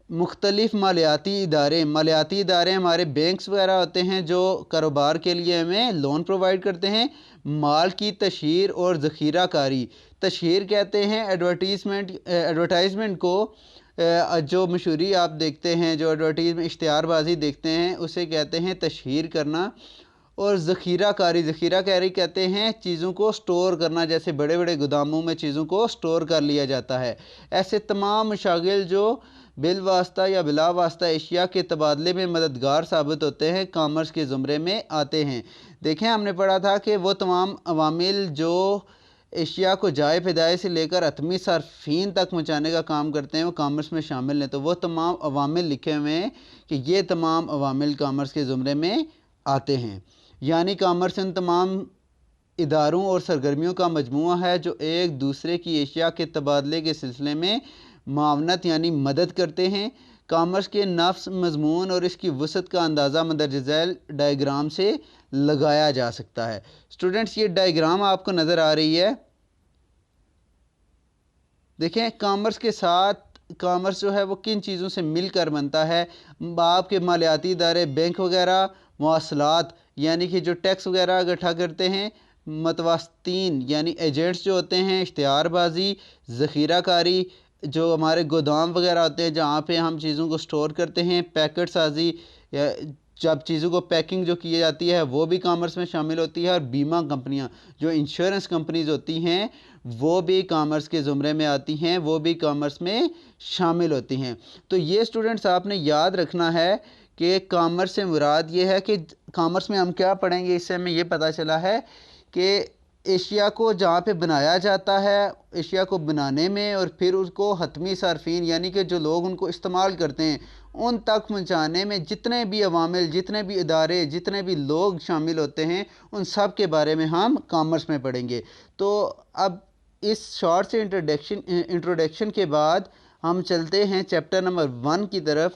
مختلف مالیاتی ادارے ہمارے بینکس وغیرہ ہوتے ہیں جو کاروبار کے لیے ہمیں لون پرووائڈ کرتے ہیں۔ مال کی تشہیر اور ذخیرہ کاری، تشہیر کہتے ہیں ایڈورٹائزمنٹ کو، جو مشہوری آپ دیکھتے ہیں، جو ایڈورٹائزمنٹ اشتہار بازی دیکھتے ہیں، اسے کہتے ہیں تشہیر کرنا۔ اور ذخیرہ کاری کہتے ہیں چیزوں کو سٹور کرنا، جیسے بڑے بڑے گوداموں میں چیزوں کو سٹور کر لیا جاتا ہے۔ ایسے تمام مشاغل جو بالواسطہ یا بلا واسطہ اشیاء کے تبادلے میں مددگار ثابت ہوتے ہیں، کامرس کے زمرے میں آتے ہیں۔ دیکھیں، ہم نے پڑھا تھا کہ وہ تمام عوامل جو اشیاء کو جائے پیدائش سے لے کر حتمی صارفین تک پہنچانے کا کام کرتے ہیں، وہ کامرس میں شامل ہیں۔ تو وہ تمام عوامل لکھے ہوئے ہیں کہ یہ تمام عوامل کامرس کے زمرے میں آتے ہیں، یعنی کامرس ان تمام اداروں اور سرگرمیوں کا مجموعہ ہے جو ایک دوسرے کی اشیاء کے تبادلے کے سلسلے میں معاونت یعنی مدد کرتے ہیں۔ کامرس کے نفس، مضمون اور اس کی وسعت کا اندازہ مندرجہ ذیل ڈائیگرام سے لگایا جا سکتا ہے۔ اسٹوڈنٹس، یہ ڈائیگرام آپ کو نظر آ رہی ہے، دیکھیں کامرس کے ساتھ کامرس جو ہے وہ کن چیزوں سے مل کر بنتا ہے۔ آپ کے مالیاتی ادارے، بینک وغیرہ، مواصلات یعنی کہ جو ٹیکس وغیرہ اکٹھا کرتے ہیں، متوسطین یعنی ایجنٹس جو ہوتے ہیں، اشتہار بازی، ذخیرہ کاری، جو ہمارے گودام وغیرہ ہوتے ہیں جہاں پہ ہم چیزوں کو سٹور کرتے ہیں، پیکٹ سازی، جب چیزوں کو پیکنگ جو کی جاتی ہے وہ بھی کامرس میں شامل ہوتی ہے۔ اور بیمہ کمپنیاں جو انشورنس کمپنیز ہوتی ہیں وہ بھی کامرس کے زمرے میں آتی ہیں، وہ بھی کامرس میں شامل ہوتی ہیں۔ تو یہ اسٹوڈنٹس آپ نے یاد رکھنا ہے کہ کامرس سے مراد یہ ہے کہ کامرس میں ہم کیا پڑھیں گے، اس سے ہمیں یہ پتہ چلا ہے کہ اشیاء کو جہاں پہ بنایا جاتا ہے، اشیاء کو بنانے میں اور پھر اس کو حتمی صارفین یعنی کہ جو لوگ ان کو استعمال کرتے ہیں ان تک پہنچانے میں جتنے بھی عوامل، جتنے بھی ادارے، جتنے بھی لوگ شامل ہوتے ہیں، ان سب کے بارے میں ہم کامرس میں پڑھیں گے۔ تو اب اس شارٹ سے انٹروڈکشن کے بعد ہم چلتے ہیں چیپٹر نمبر 1 کی طرف۔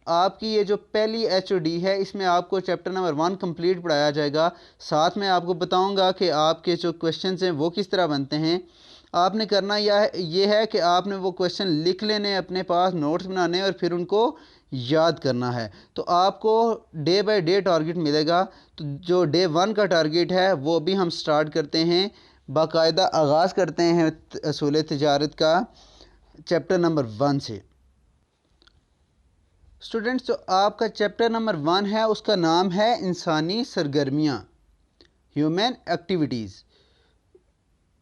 آپ کی یہ جو پہلی ایچ او ڈی ہے، اس میں آپ کو چیپٹر نمبر 1 کمپلیٹ پڑھایا جائے گا۔ ساتھ میں آپ کو بتاؤں گا کہ آپ کے جو کویشچنز ہیں وہ کس طرح بنتے ہیں۔ آپ نے کرنا یہ ہے کہ آپ نے وہ کویشچن لکھ لینے، اپنے پاس نوٹس بنانے اور پھر ان کو یاد کرنا ہے۔ تو آپ کو ڈے بائی ڈے ٹارگٹ ملے گا۔ تو جو ڈے 1 کا ٹارگٹ ہے وہ بھی ہم سٹارٹ کرتے ہیں، باقاعدہ آغاز کرتے ہیں اصول تجارت کا چیپٹر نمبر 1 سے۔ اسٹوڈنٹس، جو آپ کا چیپٹر نمبر 1 ہے اس کا نام ہے انسانی سرگرمیاں، ہیومن ایکٹیویٹیز۔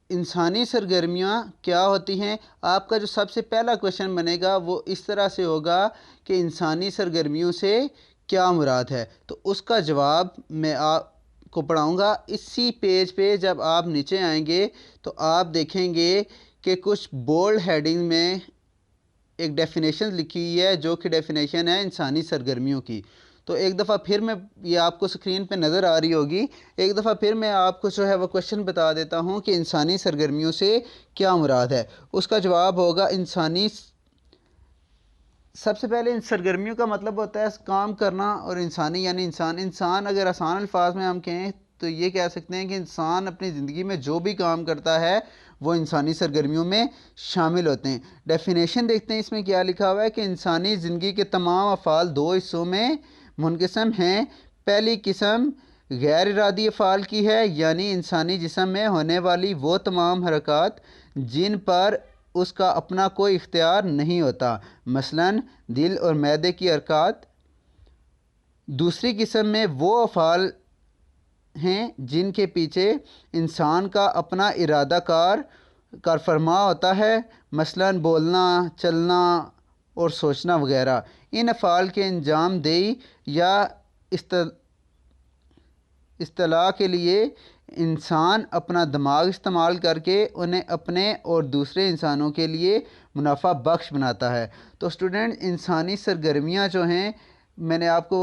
انسانی سرگرمیاں کیا ہوتی ہیں؟ آپ کا جو سب سے پہلا کویشچن بنے گا وہ اس طرح سے ہوگا کہ انسانی سرگرمیوں سے کیا مراد ہے۔ تو اس کا جواب میں آپ کو پڑھاؤں گا اسی پیج پہ۔ جب آپ نیچے آئیں گے تو آپ دیکھیں گے کہ کچھ بولڈ ہیڈنگ میں ایک ڈیفینیشن لکھی ہوئی ہے جو کہ ڈیفینیشن ہے انسانی سرگرمیوں کی۔ تو ایک دفعہ پھر میں یہ آپ کو سکرین پہ نظر آ رہی ہوگی، ایک دفعہ پھر میں آپ کو جو ہے وہ کویشچن بتا دیتا ہوں کہ انسانی سرگرمیوں سے کیا مراد ہے۔ اس کا جواب ہوگا سب سے پہلے ان سرگرمیوں کا مطلب ہوتا ہے کام کرنا، اور انسانی یعنی انسان اگر آسان الفاظ میں ہم کہیں تو یہ کہہ سکتے ہیں کہ انسان اپنی زندگی میں جو بھی کام کرتا ہے وہ انسانی سرگرمیوں میں شامل ہوتے ہیں۔ ڈیفینیشن دیکھتے ہیں اس میں کیا لکھا ہوا ہے کہ انسانی زندگی کے تمام افعال 2 حصوں میں منقسم ہیں۔ پہلی قسم غیر ارادی افعال کی ہے، یعنی انسانی جسم میں ہونے والی وہ تمام حرکات جن پر اس کا اپنا کوئی اختیار نہیں ہوتا، مثلاً دل اور معدے کی حرکات۔ دوسری قسم میں وہ افعال ہیں جن کے پیچھے انسان کا اپنا ارادہ کار فرما ہوتا ہے، مثلاً بولنا، چلنا اور سوچنا وغیرہ۔ ان افعال کے انجام دہی یا اصطلاح کے لیے انسان اپنا دماغ استعمال کر کے انہیں اپنے اور دوسرے انسانوں کے لیے منافع بخش بناتا ہے۔ تو اسٹوڈنٹ، انسانی سرگرمیاں جو ہیں، میں نے آپ کو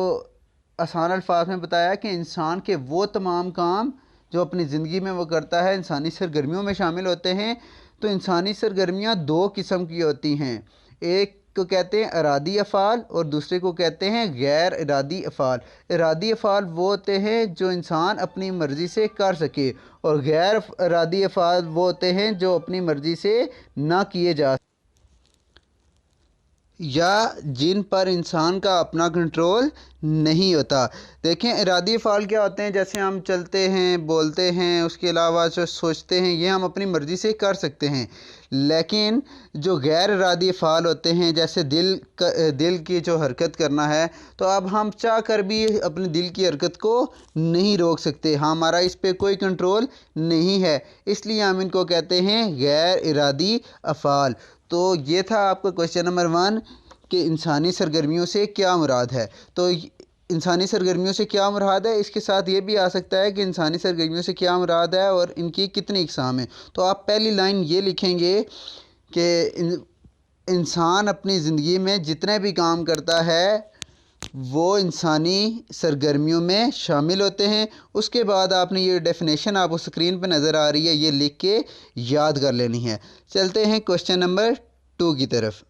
آسان الفاظ میں بتایا کہ انسان کے وہ تمام کام جو اپنی زندگی میں وہ کرتا ہے انسانی سرگرمیوں میں شامل ہوتے ہیں۔ تو انسانی سرگرمیاں دو قسم کی ہوتی ہیں، ایک کو کہتے ہیں ارادی افعال اور دوسرے کو کہتے ہیں غیر ارادی افعال۔ ارادی افعال وہ ہوتے ہیں جو انسان اپنی مرضی سے کر سکے، اور غیر ارادی افعال وہ ہوتے ہیں جو اپنی مرضی سے نہ کیے جا یا جن پر انسان کا اپنا کنٹرول نہیں ہوتا۔ دیکھیں ارادی افعال کیا ہوتے ہیں، جیسے ہم چلتے ہیں، بولتے ہیں، اس کے علاوہ جو سوچتے ہیں، یہ ہم اپنی مرضی سے کر سکتے ہیں۔ لیکن جو غیر ارادی افعال ہوتے ہیں، جیسے دل کی جو حرکت کرنا ہے، تو اب ہم چاہ کر بھی اپنے دل کی حرکت کو نہیں روک سکتے، ہمارا اس پہ کوئی کنٹرول نہیں ہے، اس لیے ہم ان کو کہتے ہیں غیر ارادی افعال۔ تو یہ تھا آپ کا کویشچن نمبر 1 کہ انسانی سرگرمیوں سے کیا مراد ہے۔ تو انسانی سرگرمیوں سے کیا مراد ہے، اس کے ساتھ یہ بھی آ سکتا ہے کہ انسانی سرگرمیوں سے کیا مراد ہے اور ان کی کتنی اقسام ہیں۔ تو آپ پہلی لائن یہ لکھیں گے کہ انسان اپنی زندگی میں جتنے بھی کام کرتا ہے وہ انسانی سرگرمیوں میں شامل ہوتے ہیں۔ اس کے بعد آپ نے یہ ڈیفینیشن آپ کو اسکرین پہ نظر آ رہی ہے، یہ لکھ کے یاد کر لینی ہے۔ چلتے ہیں کویشچن نمبر 2 کی طرف۔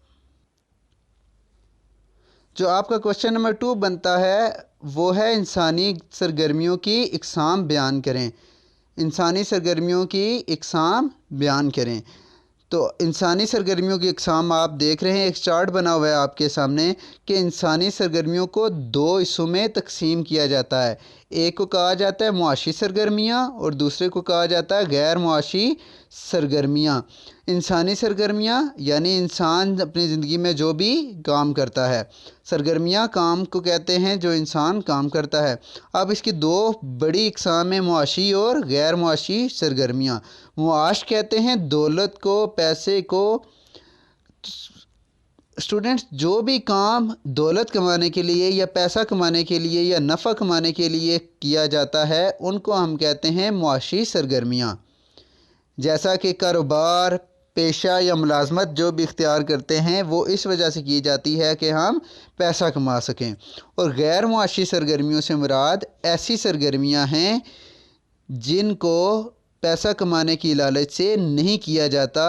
جو آپ کا کویشچن نمبر 2 بنتا ہے وہ ہے انسانی سرگرمیوں کی اقسام بیان کریں۔ انسانی سرگرمیوں کی اقسام بیان کریں۔ تو انسانی سرگرمیوں کی اقسام آپ دیکھ رہے ہیں، ایک چارٹ بنا ہوا ہے آپ کے سامنے کہ انسانی سرگرمیوں کو 2 حصوں میں تقسیم کیا جاتا ہے۔ ایک کو کہا جاتا ہے معاشی سرگرمیاں اور دوسرے کو کہا جاتا ہے غیر معاشی سرگرمیاں۔ انسانی سرگرمیاں یعنی انسان اپنی زندگی میں جو بھی کام کرتا ہے، سرگرمیاں کام کو کہتے ہیں جو انسان کام کرتا ہے۔ اب اس کی 2 بڑی اقسام ہیں، معاشی اور غیر معاشی سرگرمیاں۔ معاش کہتے ہیں دولت کو، پیسے کو۔ اسٹوڈنٹس، جو بھی کام دولت کمانے کے لیے یا پیسہ کمانے کے لیے یا نفع کمانے کے لیے کیا جاتا ہے ان کو ہم کہتے ہیں معاشی سرگرمیاں، جیسا کہ کاروبار، پیشہ یا ملازمت جو بھی اختیار کرتے ہیں وہ اس وجہ سے کی جاتی ہے کہ ہم پیسہ کما سکیں۔ اور غیر معاشی سرگرمیوں سے مراد ایسی سرگرمیاں ہیں جن کو پیسہ کمانے کی لالچ سے نہیں کیا جاتا،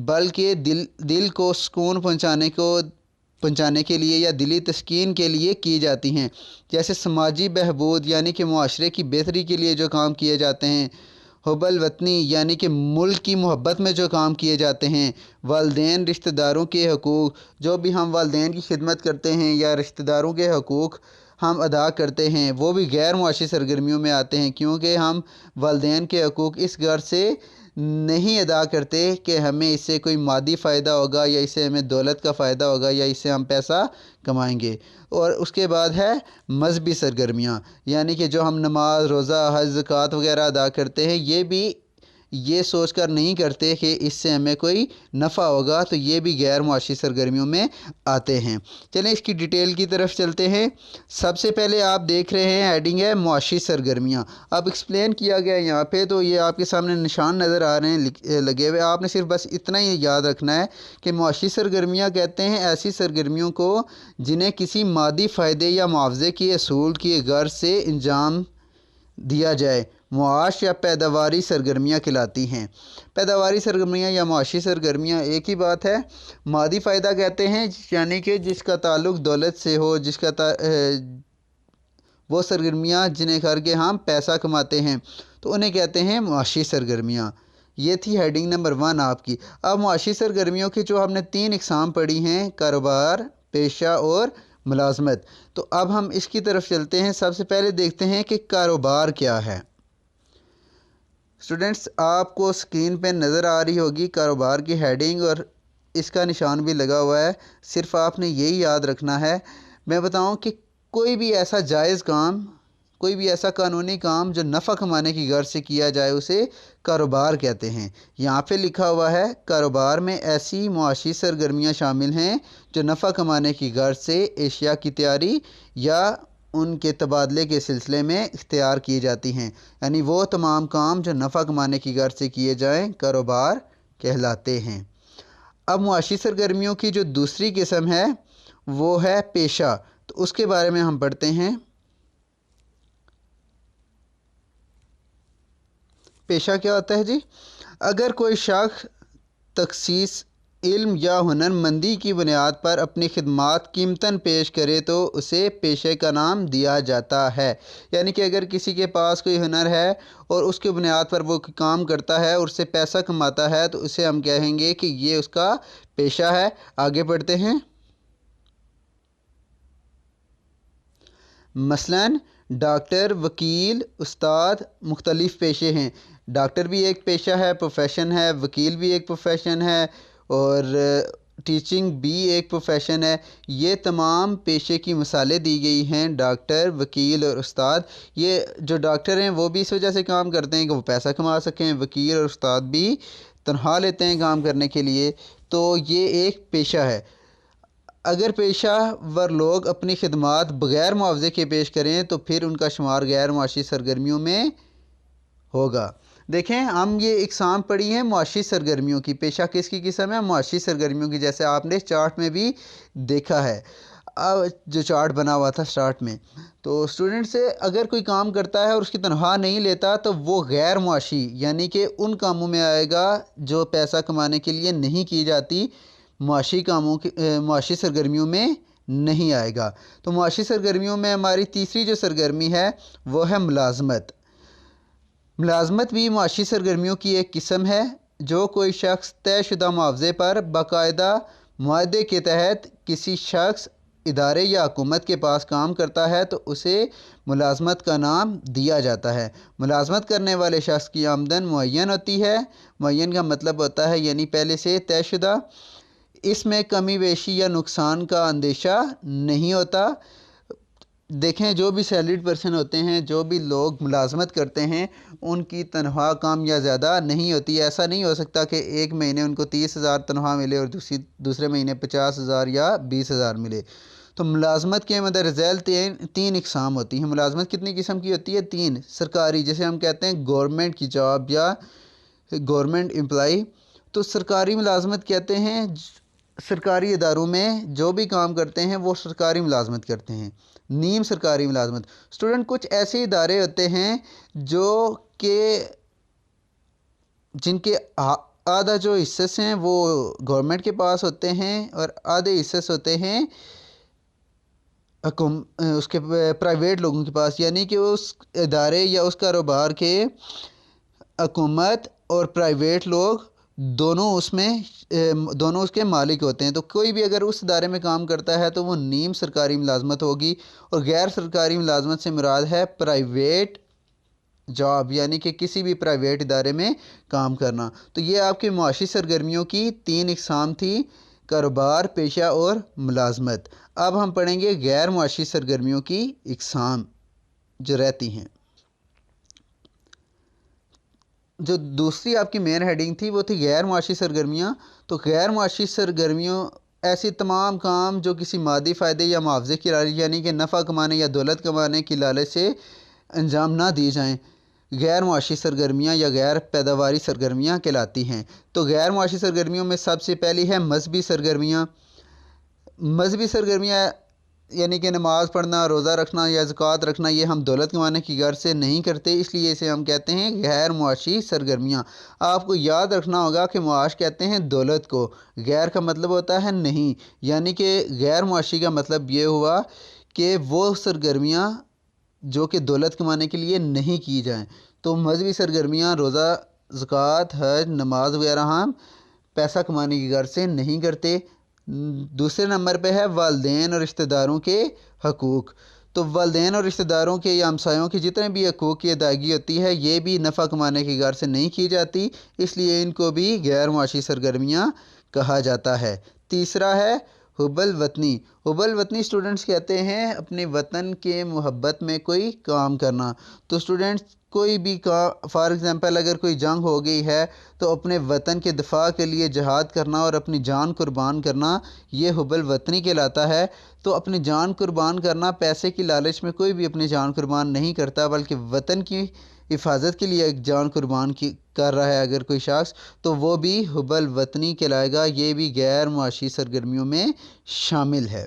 بلکہ دل کو سکون پہنچانے کے لیے یا دلی تسکین کے لیے کی جاتی ہیں، جیسے سماجی بہبود یعنی کہ معاشرے کی بہتری کے لیے جو کام کیے جاتے ہیں، حب الوطنی یعنی کہ ملک کی محبت میں جو کام کیے جاتے ہیں، والدین رشتہ داروں کے حقوق، جو بھی ہم والدین کی خدمت کرتے ہیں یا رشتہ داروں کے حقوق ہم ادا کرتے ہیں، وہ بھی غیر معاشی سرگرمیوں میں آتے ہیں، کیونکہ ہم والدین کے حقوق اس غرض سے نہیں ادا کرتے کہ ہمیں اس سے کوئی مادی فائدہ ہوگا یا اس سے ہمیں دولت کا فائدہ ہوگا یا اس سے ہم پیسہ کمائیں گے۔ اور اس کے بعد ہے مذہبی سرگرمیاں، یعنی کہ جو ہم نماز، روزہ، حج، زکوٰۃ وغیرہ ادا کرتے ہیں، یہ بھی یہ سوچ کر نہیں کرتے کہ اس سے ہمیں کوئی نفع ہوگا، تو یہ بھی غیر معاشی سرگرمیوں میں آتے ہیں۔ چلیں اس کی ڈیٹیل کی طرف چلتے ہیں۔ سب سے پہلے آپ دیکھ رہے ہیں ہیڈنگ ہے معاشی سرگرمیاں۔ اب ایکسپلین کیا گیا ہے یہاں پہ، تو یہ آپ کے سامنے نشان نظر آ رہے ہیں لگے ہوئے، آپ نے صرف بس اتنا ہی یاد رکھنا ہے کہ معاشی سرگرمیاں کہتے ہیں ایسی سرگرمیوں کو جنہیں کسی مادی فائدے یا معاوضے کے حصول کی غرض سے انجام دیا جائے، معاش یا پیداواری سرگرمیاں کہلاتی ہیں۔ پیداواری سرگرمیاں یا معاشی سرگرمیاں ایک ہی بات ہے۔ مادی فائدہ کہتے ہیں یعنی کہ جس کا تعلق دولت سے ہو، وہ سرگرمیاں جنہیں کر کے ہم پیسہ کماتے ہیں، تو انہیں کہتے ہیں معاشی سرگرمیاں۔ یہ تھی ہیڈنگ نمبر 1 آپ کی۔ اب معاشی سرگرمیوں کی جو ہم نے 3 اقسام پڑھی ہیں، کاروبار، پیشہ اور ملازمت، تو اب ہم اس کی طرف چلتے ہیں۔ سب سے پہلے دیکھتے ہیں کہ کاروبار کیا ہے۔ اسٹوڈنٹس، آپ کو اسکرین پہ نظر آ رہی ہوگی کاروبار کی ہیڈنگ اور اس کا نشان بھی لگا ہوا ہے، صرف آپ نے یہی یاد رکھنا ہے۔ میں بتاؤں کہ کوئی بھی ایسا جائز کام کوئی بھی ایسا قانونی کام جو نفع کمانے کی غرض سے کیا جائے اسے کاروبار کہتے ہیں۔ یہاں پہ لکھا ہوا ہے کاروبار میں ایسی معاشی سرگرمیاں شامل ہیں جو نفع کمانے کی غرض سے اشیاء کی تیاری یا ان کے تبادلے کے سلسلے میں اختیار کی جاتی ہیں، یعنی وہ تمام کام جو نفع کمانے کی غرض سے کیے جائیں کاروبار کہلاتے ہیں۔ اب معاشی سرگرمیوں کی جو دوسری قسم ہے وہ ہے پیشہ، تو اس کے بارے میں ہم پڑھتے ہیں۔ پیشہ کیا ہوتا ہے جی؟ اگر کوئی شخص تخصیص علم یا ہنر مندی کی بنیاد پر اپنی خدمات قیمتاً پیش کرے تو اسے پیشے کا نام دیا جاتا ہے۔ یعنی کہ اگر کسی کے پاس کوئی ہنر ہے اور اس کی بنیاد پر وہ کام کرتا ہے اور اس سے پیسہ کماتا ہے تو اسے ہم کہیں گے کہ یہ اس کا پیشہ ہے۔ آگے بڑھتے ہیں۔ مثلاً ڈاکٹر، وکیل، استاد مختلف پیشے ہیں۔ ڈاکٹر بھی ایک پیشہ ہے، پروفیشن ہے، وکیل بھی ایک پروفیشن ہے، اور ٹیچنگ بھی ایک پروفیشن ہے۔ یہ تمام پیشے کی مثالیں دی گئی ہیں، ڈاکٹر، وکیل اور استاد۔ یہ جو ڈاکٹر ہیں وہ بھی اس وجہ سے کام کرتے ہیں کہ وہ پیسہ کما سکیں، وکیل اور استاد بھی تنخواہ لیتے ہیں کام کرنے کے لیے، تو یہ ایک پیشہ ہے۔ اگر پیشہ ور لوگ اپنی خدمات بغیر معاوضے کے پیش کریں تو پھر ان کا شمار غیر معاشی سرگرمیوں میں ہوگا۔ دیکھیں ہم یہ اقسام پڑھی ہیں معاشی سرگرمیوں کی۔ پیشہ کس کی قسم ہے؟ معاشی سرگرمیوں کی، جیسے آپ نے چارٹ میں بھی دیکھا ہے، جو چارٹ بنا ہوا تھا سٹارٹ میں۔ تو اسٹوڈنٹ سے اگر کوئی کام کرتا ہے اور اس کی تنخواہ نہیں لیتا تو وہ غیر معاشی، یعنی کہ ان کاموں میں آئے گا جو پیسہ کمانے کے لیے نہیں کی جاتی، معاشی سرگرمیوں میں نہیں آئے گا۔ تو معاشی سرگرمیوں میں ہماری تیسری جو سرگرمی ہے وہ ہے ملازمت۔ ملازمت بھی معاشی سرگرمیوں کی ایک قسم ہے۔ جو کوئی شخص طے شدہ معاوضے پر باقاعدہ معاہدے کے تحت کسی شخص، ادارے یا حکومت کے پاس کام کرتا ہے تو اسے ملازمت کا نام دیا جاتا ہے۔ ملازمت کرنے والے شخص کی آمدن معین ہوتی ہے۔ معین کا مطلب ہوتا ہے یعنی پہلے سے طے شدہ، اس میں کمی بیشی یا نقصان کا اندیشہ نہیں ہوتا۔ دیکھیں جو بھی سیلریڈ پرسن ہوتے ہیں، جو بھی لوگ ملازمت کرتے ہیں، ان کی تنخواہ کم یا زیادہ نہیں ہوتی۔ ایسا نہیں ہو سکتا کہ ایک مہینے ان کو 30,000 تنخواہ ملے اور دوسرے مہینے 50,000 یا 20,000 ملے۔ تو ملازمت کے مدر ذیل تین اقسام ہوتی ہیں۔ ملازمت کتنی قسم کی ہوتی ہے؟ 3۔ سرکاری، جسے ہم کہتے ہیں گورنمنٹ کی جاب یا گورنمنٹ امپلائی، تو سرکاری ملازمت کہتے ہیں سرکاری اداروں میں جو بھی کام کرتے ہیں وہ سرکاری ملازمت کرتے ہیں۔ نیم سرکاری ملازمت، اسٹوڈنٹ کچھ ایسے ادارے ہوتے ہیں جو کہ جن کے آدھا جو حصص ہیں وہ گورنمنٹ کے پاس ہوتے ہیں اور آدھے حصص ہوتے ہیں اس کے پرائیویٹ لوگوں کے پاس، یعنی کہ اس ادارے یا اس کاروبار کے حکومت اور پرائیویٹ لوگ دونوں اس کے مالک ہوتے ہیں۔ تو کوئی بھی اگر اس ادارے میں کام کرتا ہے تو وہ نیم سرکاری ملازمت ہوگی، اور غیر سرکاری ملازمت سے مراد ہے پرائیویٹ جاب، یعنی کہ کسی بھی پرائیویٹ ادارے میں کام کرنا۔ تو یہ آپ کے معاشی سرگرمیوں کی 3 اقسام تھی، کاروبار، پیشہ اور ملازمت۔ اب ہم پڑھیں گے غیر معاشی سرگرمیوں کی اقسام جو رہتی ہیں۔ جو دوسری آپ کی مین ہیڈنگ تھی وہ تھی غیر معاشی سرگرمیاں۔ تو غیر معاشی سرگرمیوں ایسی تمام کام جو کسی مادی فائدے یا معاوضے کی لالچ، یعنی کہ نفع کمانے یا دولت کمانے کی لالچ سے انجام نہ دی جائیں، غیر معاشی سرگرمیاں یا غیر پیداواری سرگرمیاں کہلاتی ہیں۔ تو غیر معاشی سرگرمیوں میں سب سے پہلی ہے مذہبی سرگرمیاں۔ مذہبی سرگرمیاں یعنی کہ نماز پڑھنا، روزہ رکھنا یا زکوٰۃ رکھنا، یہ ہم دولت کمانے کی غرض سے نہیں کرتے، اس لیے اسے ہم کہتے ہیں غیر معاشی سرگرمیاں۔ آپ کو یاد رکھنا ہوگا کہ معاش کہتے ہیں دولت کو، غیر کا مطلب ہوتا ہے نہیں، یعنی کہ غیر معاشی کا مطلب یہ ہوا کہ وہ سرگرمیاں جو کہ دولت کمانے کے لیے نہیں کی جائیں۔ تو مذہبی سرگرمیاں روزہ، زکوٰۃ، حج، نماز وغیرہ ہم پیسہ کمانے کی غرض سے نہیں کرتے۔ دوسرے نمبر پہ ہے والدین اور رشتہ داروں کے حقوق۔ تو والدین اور رشتہ داروں کے یا ہمسایوں کے جتنے بھی حقوق کی ادائیگی ہوتی ہے یہ بھی نفع کمانے کی غرض سے نہیں کی جاتی، اس لیے ان کو بھی غیر معاشی سرگرمیاں کہا جاتا ہے۔ تیسرا ہے حب الوطنی. حب الوطنی اسٹوڈنٹس کہتے ہیں اپنے وطن کے محبت میں کوئی کام کرنا. تو اسٹوڈنٹس کوئی بھی کام، فار ایگزامپل اگر کوئی جنگ ہو گئی ہے تو اپنے وطن کے دفاع کے لیے جہاد کرنا اور اپنی جان قربان کرنا، یہ حب الوطنی کہلاتا ہے. تو اپنی جان قربان کرنا، پیسے کی لالچ میں کوئی بھی اپنی جان قربان نہیں کرتا، بلکہ وطن کی حفاظت کے لیے ایک جان قربان کر رہا ہے اگر کوئی شخص، تو وہ بھی حب الوطنی کہلائے گا. یہ بھی غیر معاشی سرگرمیوں میں شامل ہے.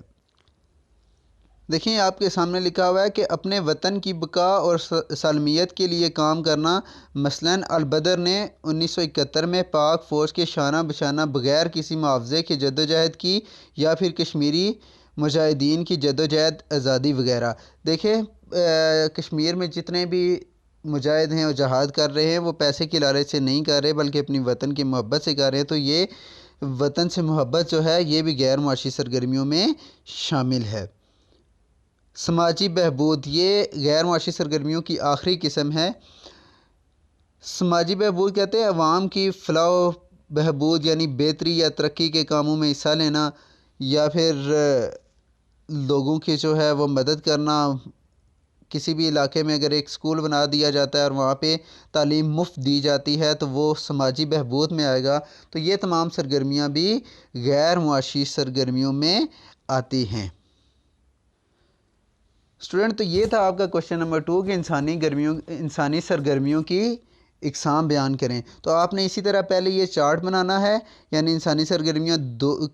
دیکھیں آپ کے سامنے لکھا ہوا ہے کہ اپنے وطن کی بقا اور سالمیت کے لیے کام کرنا. مثلاً البدر نے 1971 میں پاک فوج کے شانہ بشانہ بغیر کسی معاوضے کے جدوجہد کی، یا پھر کشمیری مجاہدین کی جدوجہد آزادی وغیرہ. دیکھیں کشمیر میں جتنے بھی مجاہد ہیں اور جہاد کر رہے ہیں وہ پیسے کی لالچ سے نہیں کر رہے بلکہ اپنی وطن کی محبت سے کر رہے ہیں. تو یہ وطن سے محبت جو ہے یہ بھی غیر معاشی سرگرمیوں میں شامل ہے. سماجی بہبود، یہ غیر معاشی سرگرمیوں کی آخری قسم ہے. سماجی بہبود کہتے ہیں عوام کی فلاح و بہبود، یعنی بہتری یا ترقی کے کاموں میں حصہ لینا، یا پھر لوگوں کی جو ہے وہ مدد کرنا. کسی بھی علاقے میں اگر ایک اسکول بنا دیا جاتا ہے اور وہاں پہ تعلیم مفت دی جاتی ہے تو وہ سماجی بہبود میں آئے گا. تو یہ تمام سرگرمیاں بھی غیر معاشی سرگرمیوں میں آتی ہیں. اسٹوڈنٹ تو یہ تھا آپ کا کوشچن نمبر 2 کہ انسانی سرگرمیوں کی اقسام بیان کریں. تو آپ نے اسی طرح پہلے یہ چارٹ بنانا ہے، یعنی انسانی سرگرمیاں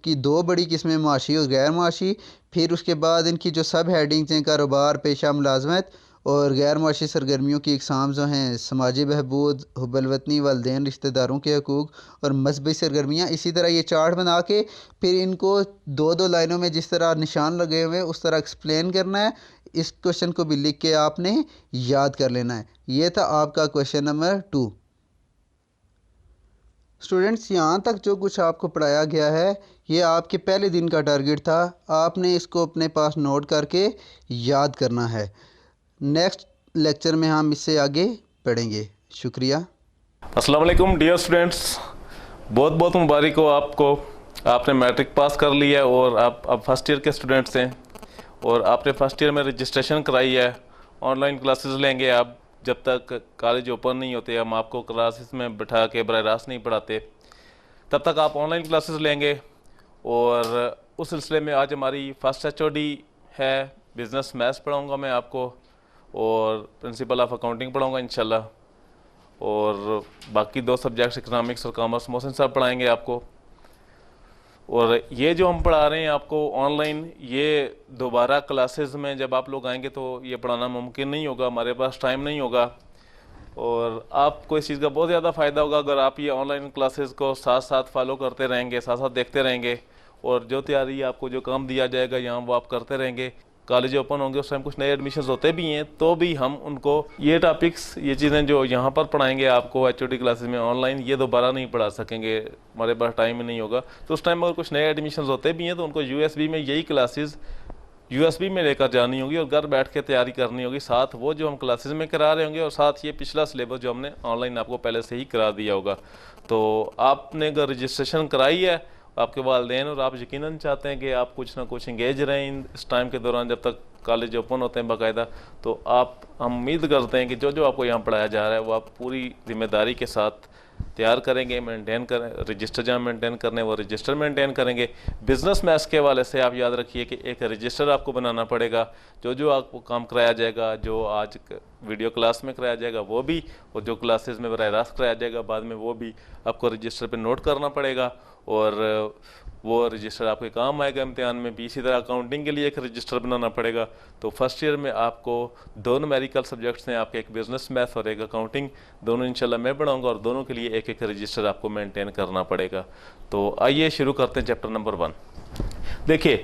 کی دو بڑی قسمیں، معاشی اور غیر معاشی. پھر اس کے بعد ان کی جو سب ہیڈنگز ہیں، کاروبار، پیشہ، ملازمت، اور غیر معاشی سرگرمیوں کی اقسام جو ہیں سماجی بہبود، حب الوطنی، والدین، رشتہ داروں کے حقوق اور مذہبی سرگرمیاں. اسی طرح یہ چارٹ بنا کے پھر ان کو دو لائنوں میں جس طرح نشان لگے ہوئے اس طرح ایکسپلین کرنا ہے. اس کوشچن کو بھی لکھ کے آپ نے یاد کر لینا ہے. یہ تھا آپ کا کوشچن نمبر 2. اسٹوڈنٹس یہاں تک جو کچھ آپ کو پڑھایا گیا ہے یہ آپ کے پہلے دن کا ٹارگٹ تھا. آپ نے اس کو اپنے پاس نوٹ کر کے یاد کرنا ہے. نیکسٹ لیکچر میں ہم اس سے آگے پڑھیں گے. شکریہ. السلام علیکم ڈیئر اسٹوڈنٹس، بہت بہت مبارک ہو آپ کو. آپ نے میٹرک پاس کر لیا ہے اور آپ اب فرسٹ ایئر کے اسٹوڈنٹس ہیں اور آپ نے فرسٹ ایئر میں رجسٹریشن کرائی ہے. آن لائن کلاسز لیں گے آپ. جب تک کالج اوپن نہیں ہوتے ہم آپ کو کلاسز میں بٹھا کے براہ راست نہیں پڑھاتے، تب تک آپ آن لائن کلاسز لیں گے. اور اس سلسلے میں آج ہماری فرسٹ HOD ہے، بزنس میتھس پڑھاؤں گا میں آپ کو، اور پرنسپل آف اکاؤنٹنگ پڑھاؤں گا انشاءاللہ. اور باقی 2 سبجیکٹس اکنامکس اور کامرس محسن صاحب پڑھائیں گے آپ کو. اور یہ جو ہم پڑھا رہے ہیں آپ کو آن لائن، یہ دوبارہ کلاسز میں جب آپ لوگ آئیں گے تو یہ پڑھانا ممکن نہیں ہوگا، ہمارے پاس ٹائم نہیں ہوگا. اور آپ کو اس چیز کا بہت زیادہ فائدہ ہوگا اگر آپ یہ آن لائن کلاسز کو ساتھ ساتھ فالو کرتے رہیں گے، ساتھ ساتھ دیکھتے رہیں گے، اور جو تیاری آپ کو جو کام دیا جائے گا یہاں وہ آپ کرتے رہیں گے. کالج اوپن ہوں گے اس ٹائم کچھ نئے ایڈمیشنز ہوتے بھی ہیں تو بھی ہم ان کو یہ ٹاپکس، یہ چیزیں جو یہاں پر پڑھائیں گے آپ کو HOD کلاسز میں آن لائن، یہ دوبارہ نہیں پڑھا سکیں گے، ہمارے پاس ٹائم نہیں ہوگا. تو اس ٹائم اگر کچھ نئے ایڈمیشنز ہوتے بھی ہیں تو ان کو USB میں یہی کلاسز USB میں لے کر جانی ہوگی اور گھر بیٹھ کے تیاری کرنی ہوگی، ساتھ وہ جو ہم کلاسز میں کرا رہے ہوں گے اور ساتھ یہ پچھلا سلیبس جو ہم نے آن لائن آپ کو پہلے سے ہی کرا دیا ہوگا. تو آپ نے اگر رجسٹریشن کرائی ہے آپ کے والدین اور آپ یقیناً چاہتے ہیں کہ آپ کچھ نہ کچھ انگیج رہیں اس ٹائم کے دوران جب تک کالج اوپن ہوتے ہیں باقاعدہ، تو ہم امید کرتے ہیں کہ جو آپ کو یہاں پڑھایا جا رہا ہے وہ آپ پوری ذمہ داری کے ساتھ تیار کریں گے، مینٹین کریں. رجسٹر جہاں مینٹین کرنے وہ رجسٹر مینٹین کریں گے. بزنس میتھس کے حوالے سے آپ یاد رکھیے کہ ایک رجسٹر آپ کو بنانا پڑے گا. جو آپ کو کام کرایا جائے گا، جو آج ویڈیو کلاس میں کرایا جائے گا وہ بھی، اور جو کلاسز میں براہ راست کرایا جائے گا بعد میں وہ بھی آپ کو رجسٹر پہ نوٹ کرنا پڑے گا. اور وہ رجسٹر آپ کے کام آئے گا امتحان میں بھی. اسی طرح اکاؤنٹنگ کے لیے ایک رجسٹر بنانا پڑے گا. تو فرسٹ ایئر میں آپ کو 2 نومیریکل سبجیکٹس ہیں آپ کے، ایک بزنس میتھ اور ایک اکاؤنٹنگ، دونوں انشاءاللہ میں پڑھاؤں گا اور دونوں کے لیے ایک رجسٹر آپ کو مینٹین کرنا پڑے گا. تو آئیے شروع کرتے ہیں چیپٹر نمبر 1. دیکھیے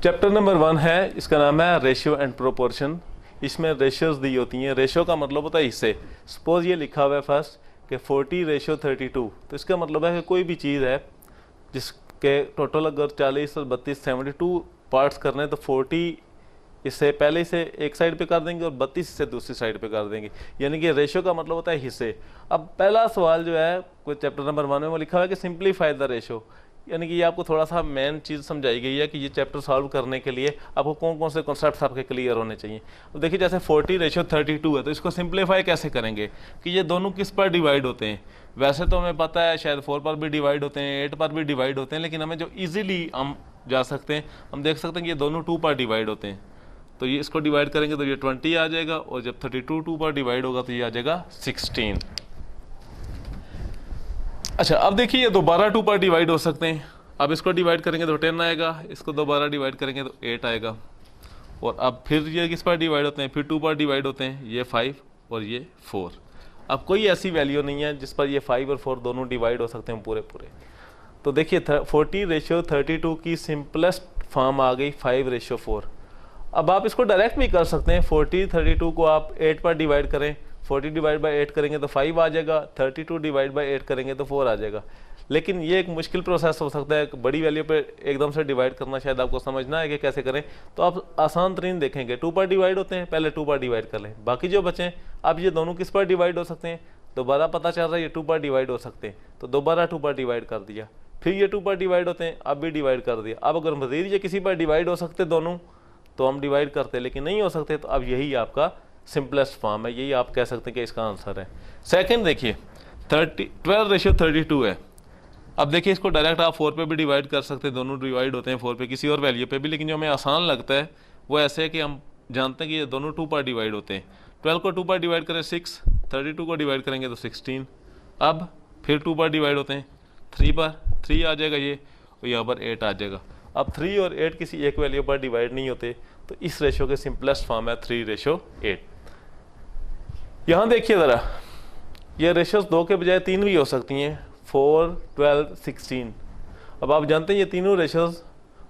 چیپٹر نمبر 1 ہے، اس کا نام ہے ریشیو اینڈ پروپورشن. اس میں ریشیوز دی ہوتی ہیں. ریشیو کا مطلب ہوتا ہے حصے. سپوز یہ لکھا ہوا ہے فرسٹ کہ 40:32، تو اس کا مطلب ہے کہ کوئی بھی چیز ہے جس کے ٹوٹل اگر 40 اور 32 72 پارٹس کرنے تو 40 اس سے پہلے سے ایک سائڈ پہ کر دیں گے اور 32 سے دوسری سائڈ پہ کر دیں گے. یعنی کہ ریشیو کا مطلب ہوتا ہے حصے. اب پہلا سوال جو ہے کوئی چیپٹر نمبر 1 میں وہ لکھا ہوا ہے کہ سمپلیفائی دا ریشیو، یعنی کہ یہ آپ کو تھوڑا سا مین چیز سمجھائی گئی ہے کہ یہ چیپٹر سالو کرنے کے لیے آپ کو کون کون سے کنسیپٹس آپ کے کلیئر ہونے چاہیے. اب دیکھیے جیسے 40:32 ہے تو اس کو سمپلیفائی کیسے کریں گے کہ یہ دونوں کس پر ڈیوائڈ ہوتے ہیں. ویسے تو ہمیں پتہ ہے شاید 4 پر بھی ڈیوائڈ ہوتے ہیں, 8 پر بھی ڈیوائڈ ہوتے ہیں, لیکن ہمیں جو ایزیلی ہم جا سکتے ہیں, ہم دیکھ سکتے ہیں کہ یہ دونوں 2 پر ڈیوائڈ ہوتے ہیں. تو یہ اس کو ڈیوائڈ کریں گے تو یہ 20 آ جائے گا, اور جب 32 2 پر ڈیوائڈ ہوگا تو یہ آ جائے گا 16. اچھا اب دیکھیے یہ دوبارہ 2 پر ڈیوائڈ ہو سکتے ہیں. اب اس کو ڈیوائڈ کریں گے تو 10 آئے گا, اس کو دوبارہ ڈیوائڈ کریں گے تو 8 آئے گا, اور اب پھر یہ کس پر ڈیوائڈ ہوتے ہیں, پھر 2 پر ڈیوائڈ ہوتے ہیں, یہ 5 اور یہ 4. اب کوئی ایسی ویلیو نہیں ہے جس پر یہ 5 اور 4 دونوں ڈیوائڈ ہو سکتے ہیں پورے. تو دیکھیے 40:32 کی سمپلسٹ فارم آ گئی 5:4. اب آپ اس کو ڈائریکٹ بھی کر سکتے ہیں, 40:32 کو آپ 8 پر ڈیوائڈ کریں, 40/8 کریں گے تو 5 آ جائے گا, 32/8 کریں گے تو 4 آ جائے گا. لیکن یہ ایک مشکل پروسیس ہو سکتا ہے, بڑی ویلیو پہ ایک دم سے ڈیوائڈ کرنا شاید آپ کو سمجھنا ہے کہ کیسے کریں. تو آپ آسان ترین دیکھیں گے, 2 پر ڈیوائڈ ہوتے ہیں, پہلے 2 پر ڈیوائڈ کر لیں, باقی جو بچیں اب یہ دونوں کس پر ڈیوائڈ ہو سکتے ہیں, دوبارہ پتہ چل رہا ہے یہ 2 پر ڈیوائڈ ہو سکتے ہیں, تو دوبارہ 2 پر ڈیوائڈ کر دیا, پھر یہ 2 پر ڈیوائڈ ہوتے ہیں, اب بھی ڈیوائڈ کر دیا. اب اگر مزید یہ کسی پر ڈیوائڈ ہو سکتے دونوں تو ہم ڈیوائڈ کرتے, لیکن نہیں ہو سکتے, تو اب یہی آپ کا سمپلسٹ فارم ہے, یہی آپ کہہ سکتے ہیں کہ اس کا آنسر ہے. سیکنڈ دیکھیے 12:32 ہے. اب دیکھیے اس کو ڈائریکٹ آپ 4 پہ بھی ڈیوائڈ کر سکتے ہیں, دونوں ڈیوائڈ ہوتے ہیں 4 پہ کسی اور ویلیو پہ بھی, لیکن جو ہمیں آسان لگتا ہے وہ ایسے ہے کہ ہم جانتے ہیں کہ یہ دونوں 2 پر ڈیوائڈ ہوتے ہیں. 12 کو 2 پر ڈیوائڈ کریں 6, 32 کو ڈیوائڈ کریں گے تو 16. اب پھر 2 پر ڈیوائڈ ہوتے ہیں 3 پر, 3 آ جائے گا یہ, اور یہاں پر 8 آ جائے گا. اب 3 اور 8 کسی ایک ویلیو پر ڈیوائڈ نہیں ہوتے, تو اس ریشو کے سمپلسٹ فارم ہے 3:8. یہاں دیکھیے ذرا, یہ ریشوز 2 کے بجائے 3 بھی ہو سکتی ہیں, 4, 12, 16. اب آپ جانتے ہیں یہ تینوں ریشوز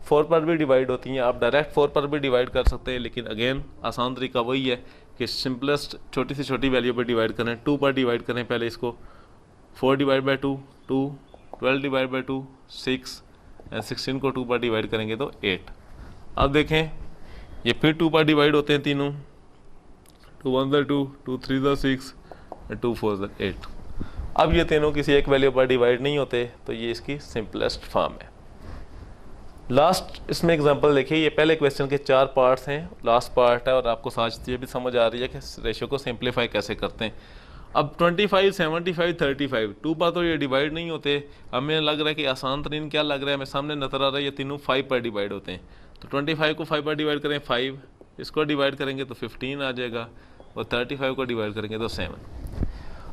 4 پر بھی ڈیوائڈ ہوتی ہیں, آپ ڈائریکٹ 4 پر بھی ڈیوائڈ کر سکتے ہیں, لیکن اگین آسان طریقہ وہی ہے کہ سمپلسٹ چھوٹی سے چھوٹی ویلیو پہ ڈیوائڈ کریں. 2 پر ڈیوائڈ کریں پہلے اس کو, 4/2 2, 12/2 6, 16 کو 2 پر ڈیوائڈ کریں گے تو 8. اب دیکھیں یہ پھر 2 پر ڈیوائڈ ہوتے ہیں تینوں, 2 1 2, 2 3 6, 2 4 8. اب یہ تینوں کسی ایک ویلیو پر ڈیوائڈ نہیں ہوتے, تو یہ اس کی سمپلسٹ فارم ہے. لاسٹ اس میں ایگزامپل دیکھیے, یہ پہلے کویسچن کے 4 پارٹس ہیں, لاسٹ پارٹ ہے, اور آپ کو ساتھ یہ بھی سمجھ آ رہی ہے کہ ریشو کو سمپلیفائی کیسے کرتے ہیں. اب 25 75 35 2 پر تو یہ ڈیوائڈ نہیں ہوتے, ہمیں لگ رہا ہے کہ آسان ترین کیا لگ رہا ہے, ہمیں سامنے نظر آ رہا ہے یہ تینوں 5 پر ڈیوائڈ ہوتے ہیں. تو 25 کو 5 پر ڈیوائڈ کریں 5, اس کو ڈیوائڈ کریں گے تو 15 آ جائے گا, اور 35 کو ڈیوائڈ کریں گے تو 7.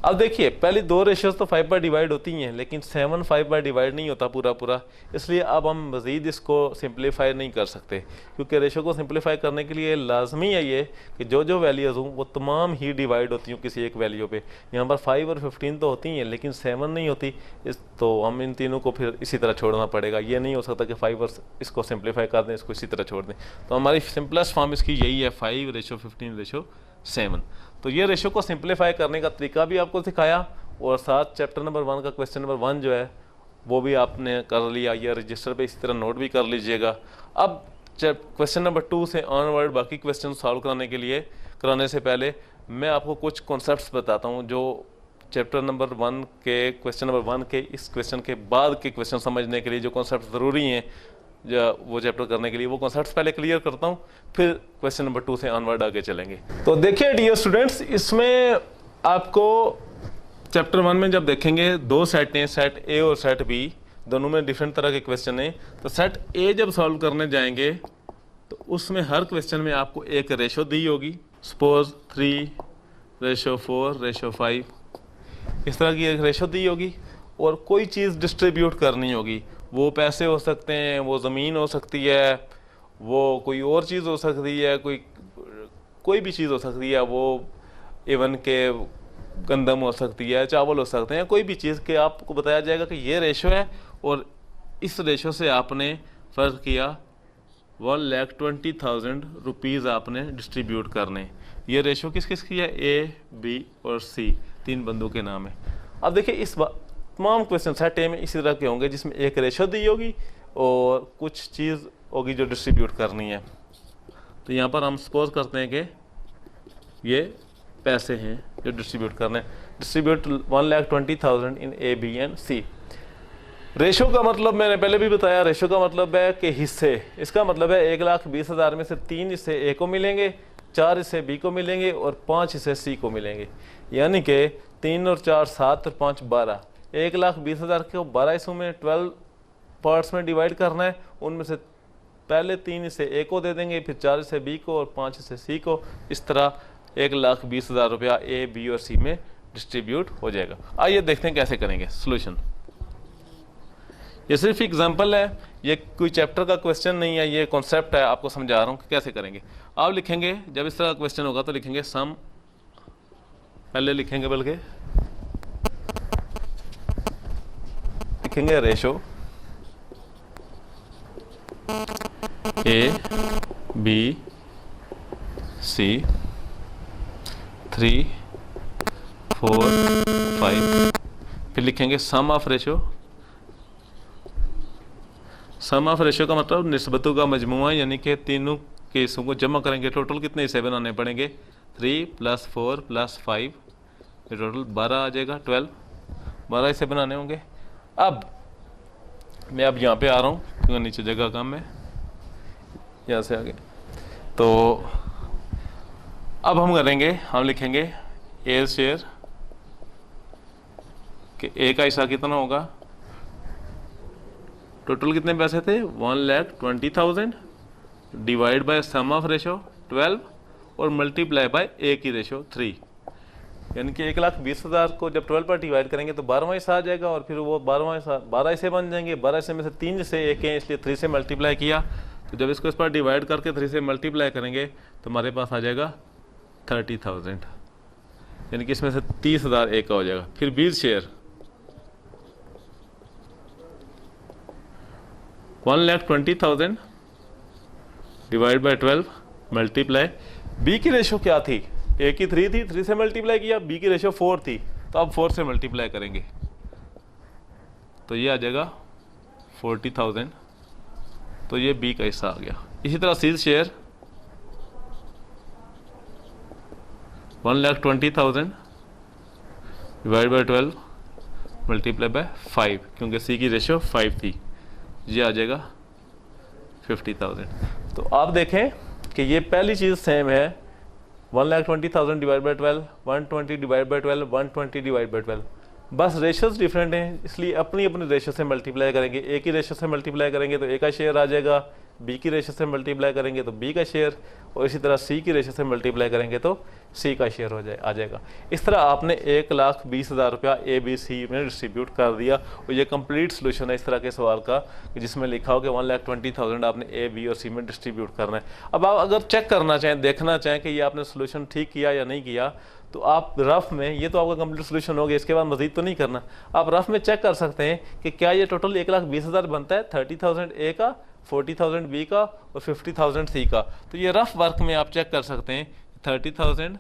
اب دیکھیے پہلی 2 ریشوز تو 5 پر ڈیوائڈ ہوتی ہیں, لیکن 7 5 پر ڈیوائڈ نہیں ہوتا پورا, اس لیے اب ہم مزید اس کو سمپلیفائی نہیں کر سکتے, کیونکہ ریشو کو سمپلیفائی کرنے کے لیے لازمی ہے یہ کہ جو ویلیوز ہوں وہ تمام ہی ڈیوائڈ ہوتی ہوں کسی ایک ویلیو پہ. یہاں پر 5 اور 15 تو ہوتی ہیں, لیکن 7 نہیں ہوتی, تو ہم ان تینوں کو پھر اسی طرح چھوڑنا پڑے گا. یہ نہیں ہو سکتا کہ 5 اور اس کو سمپلیفائی کر دیں, اس کو اسی طرح چھوڑ دیں. تو ہماری سمپلسٹ فارم اس کی یہی ہے 5:15:7. تو یہ ریشو کو سمپلیفائی کرنے کا طریقہ بھی آپ کو سکھایا, اور ساتھ چیپٹر نمبر 1 کا کویسچن نمبر 1 جو ہے وہ بھی آپ نے کر لیا, یہ رجسٹر پہ اسی طرح نوٹ بھی کر لیجئے گا. اب کویسچن نمبر 2 سے آن ورڈ باقی کویسچن سالو کرانے سے پہلے میں آپ کو کچھ کانسیپٹس بتاتا ہوں جو چیپٹر نمبر 1 کے کویسچن نمبر 1 کے اس کویسچن کے بعد کے کویسچن سمجھنے کے لیے جو کانسیپٹ ضروری ہیں وہ چیپٹر کرنے کے لیے, وہ کانسیپٹس پہلے کلیئر کرتا ہوں, پھر کویسچن نمبر 2 سے آن ورڈ آگے چلیں گے. تو دیکھیے ڈیئر اسٹوڈنٹس, اس میں آپ کو چیپٹر 1 میں جب دیکھیں گے 2 سیٹ ہیں, سیٹ اے اور سیٹ بی, دونوں میں ڈیفرنٹ طرح کے کویسچن ہیں. تو سیٹ اے جب سالو کرنے جائیں گے تو اس میں ہر کویسچن میں آپ کو ایک ریشو دی ہوگی, سپوز 3:4:5, اس طرح کی ایک ریشو دی ہوگی, اور کوئی چیز ڈسٹریبیوٹ کرنی ہوگی. وہ پیسے ہو سکتے ہیں, وہ زمین ہو سکتی ہے, وہ کوئی اور چیز ہو سکتی ہے, کوئی بھی چیز ہو سکتی ہے, وہ ایون کہ گندم ہو سکتی ہے, چاول ہو سکتے ہیں, کوئی بھی چیز کہ آپ کو بتایا جائے گا کہ یہ ریشو ہے, اور اس ریشو سے آپ نے فرض کیا 1,20,000 روپیز آپ نے ڈسٹریبیوٹ کرنے. یہ ریشو کس کس کی ہے, اے بی اور سی, 3 بندوں کے نام ہے. اب دیکھیں اس تمام کویسچن سیٹ اے میں اسی طرح کے ہوں گے, جس میں ایک ریشو دی ہوگی اور کچھ چیز ہوگی جو ڈسٹریبیوٹ کرنی ہے. تو یہاں پر ہم سپوز کرتے ہیں کہ یہ پیسے ہیں جو ڈسٹریبیوٹ کرنے ہیں. Distribute 1,20,000 in A B and C. Ratio کا مطلب میں نے پہلے بھی بتایا, ریشو کا مطلب ہے کہ حصے. اس کا مطلب ہے 1,20,000 میں سے 3 حصے اے کو ملیں گے, 4 حصے بی کو ملیں گے اور 5 حصے سی کو ملیں گے. یعنی کہ 3 اور 4 7 اور 5 12. 1,20,000 کو 12 حصوں میں 12 پارٹس میں ڈیوائڈ کرنا ہے. ان میں سے پہلے 3 حصے اے کو دے دیں گے, پھر 4 حصے بی کو اور 5 حصے سی کو. اس طرح 1,20,000 روپیہ اے بی اور سی میں ڈسٹریبیوٹ ہو جائے گا. آئیے دیکھتے ہیں کیسے کریں گے سولوشن. یہ صرف ایگزامپل ہے, یہ کوئی چیپٹر کا کویسچن نہیں ہے, یہ کانسیپٹ ہے, آپ کو سمجھا رہا ہوں کہ کیسے کریں گے. آپ لکھیں گے, جب اس طرح کا کویسچن ہوگا تو لکھیں گے سم, پہلے لکھیں گے بلکہ لکھیں گے ریشو اے بی سی 3 4 5, پھر لکھیں گے sum of ratio. Sum of ratio کا مطلب نسبتوں کا مجموعہ, یعنی کہ تینوں کے حصوں کو جمع کریں گے. ٹوٹل کتنے حصے بنانے پڑیں گے؟ 3 + 4 + 5, یہ ٹوٹل 12 آ جائے گا. 12 حصے بنانے ہوں گے. اب میں یہاں پہ آ رہا ہوں کیونکہ نیچے جگہ کم ہے, یہاں سے آگے. تو اب ہم کریں گے, ہم لکھیں گے اے شیئر کہ اے کا حصہ کتنا ہوگا. ٹوٹل کتنے پیسے تھے؟ 1,20,000 divide by sum of ratio 12 اور ملٹیپلائی بائی اے کی ریشو 3. یعنی کہ 1,20,000 کو جب 12 پر ڈیوائڈ کریں گے تو 12واں حصہ آ جائے گا, اور پھر وہ 12 حصے بن جائیں گے. 12 حصے میں سے 3 حصے اے کے ہیں, اس لیے 3 سے ملٹیپلائی کیا. تو جب اس کو اس پر ڈیوائڈ کر کے 3 سے ملٹیپلائی کریں گے تو ہمارے پاس آ جائے گا 30,000, یعنی کہ اس میں سے 30,000 اے کا ہو جائے گا. پھر B's share 1,20,000 divide by 12 multiply. B کی ریشو کیا تھی؟ اے کی 3 تھی, 3 سے ملٹیپلائی کیا. بی کی ریشو 4 تھی, تو اب 4 سے ملٹیپلائی کریں گے تو یہ آ جائے گا 40,000. تو یہ بی کا حصہ آ گیا. اسی طرح C's share 1,20,000 divide by 12 multiply by 5, کیونکہ سی کی ریشو 5 تھی, یہ آ جائے گا 50,000. تو آپ دیکھیں کہ یہ پہلی چیز سیم ہے. 1,20,000 divide by 12, 120 divide by 12, 120 divide by 12. بس ریشوز ڈفرینٹ ہیں, اس لیے اپنی اپنی ریشو سے ملٹیپلائی کریں گے. اے کی ریشو سے ملٹیپلائی کریں گے تو اے کا شیئر آ جائے گا, بی کی ریشو سے ملٹیپلائی کریں گے تو بی کا شیئر, اور اسی طرح سی کی ریشو سے ملٹیپلائی کریں گے تو سی کا شیئر آ جائے گا. اس طرح آپ نے 1,20,000 روپیہ اے بی سی میں ڈسٹریبیوٹ کر دیا, اور یہ کمپلیٹ سولوشن ہے اس طرح کے سوال کا جس میں لکھا ہو کہ 1,20,000 آپ نے اے بی اور سی میں ڈسٹریبیوٹ کرنا ہے. اب آپ اگر چیک کرنا چاہیں, دیکھنا چاہیں کہ یہ آپ نے سولوشن ٹھیک کیا یا نہیں کیا, تو آپ رف میں, یہ تو آپ کا کمپلیٹ سولوشن ہو گیا, اس کے بعد مزید تو نہیں کرنا, آپ رف میں چیک کر سکتے ہیں کہ کیا یہ ٹوٹل 1,20,000 بنتا ہے. 30,000 اے کا, 40,000 بی کا اور 50,000 سی کا. تو یہ رف ورک میں آپ چیک کر سکتے ہیں 30,000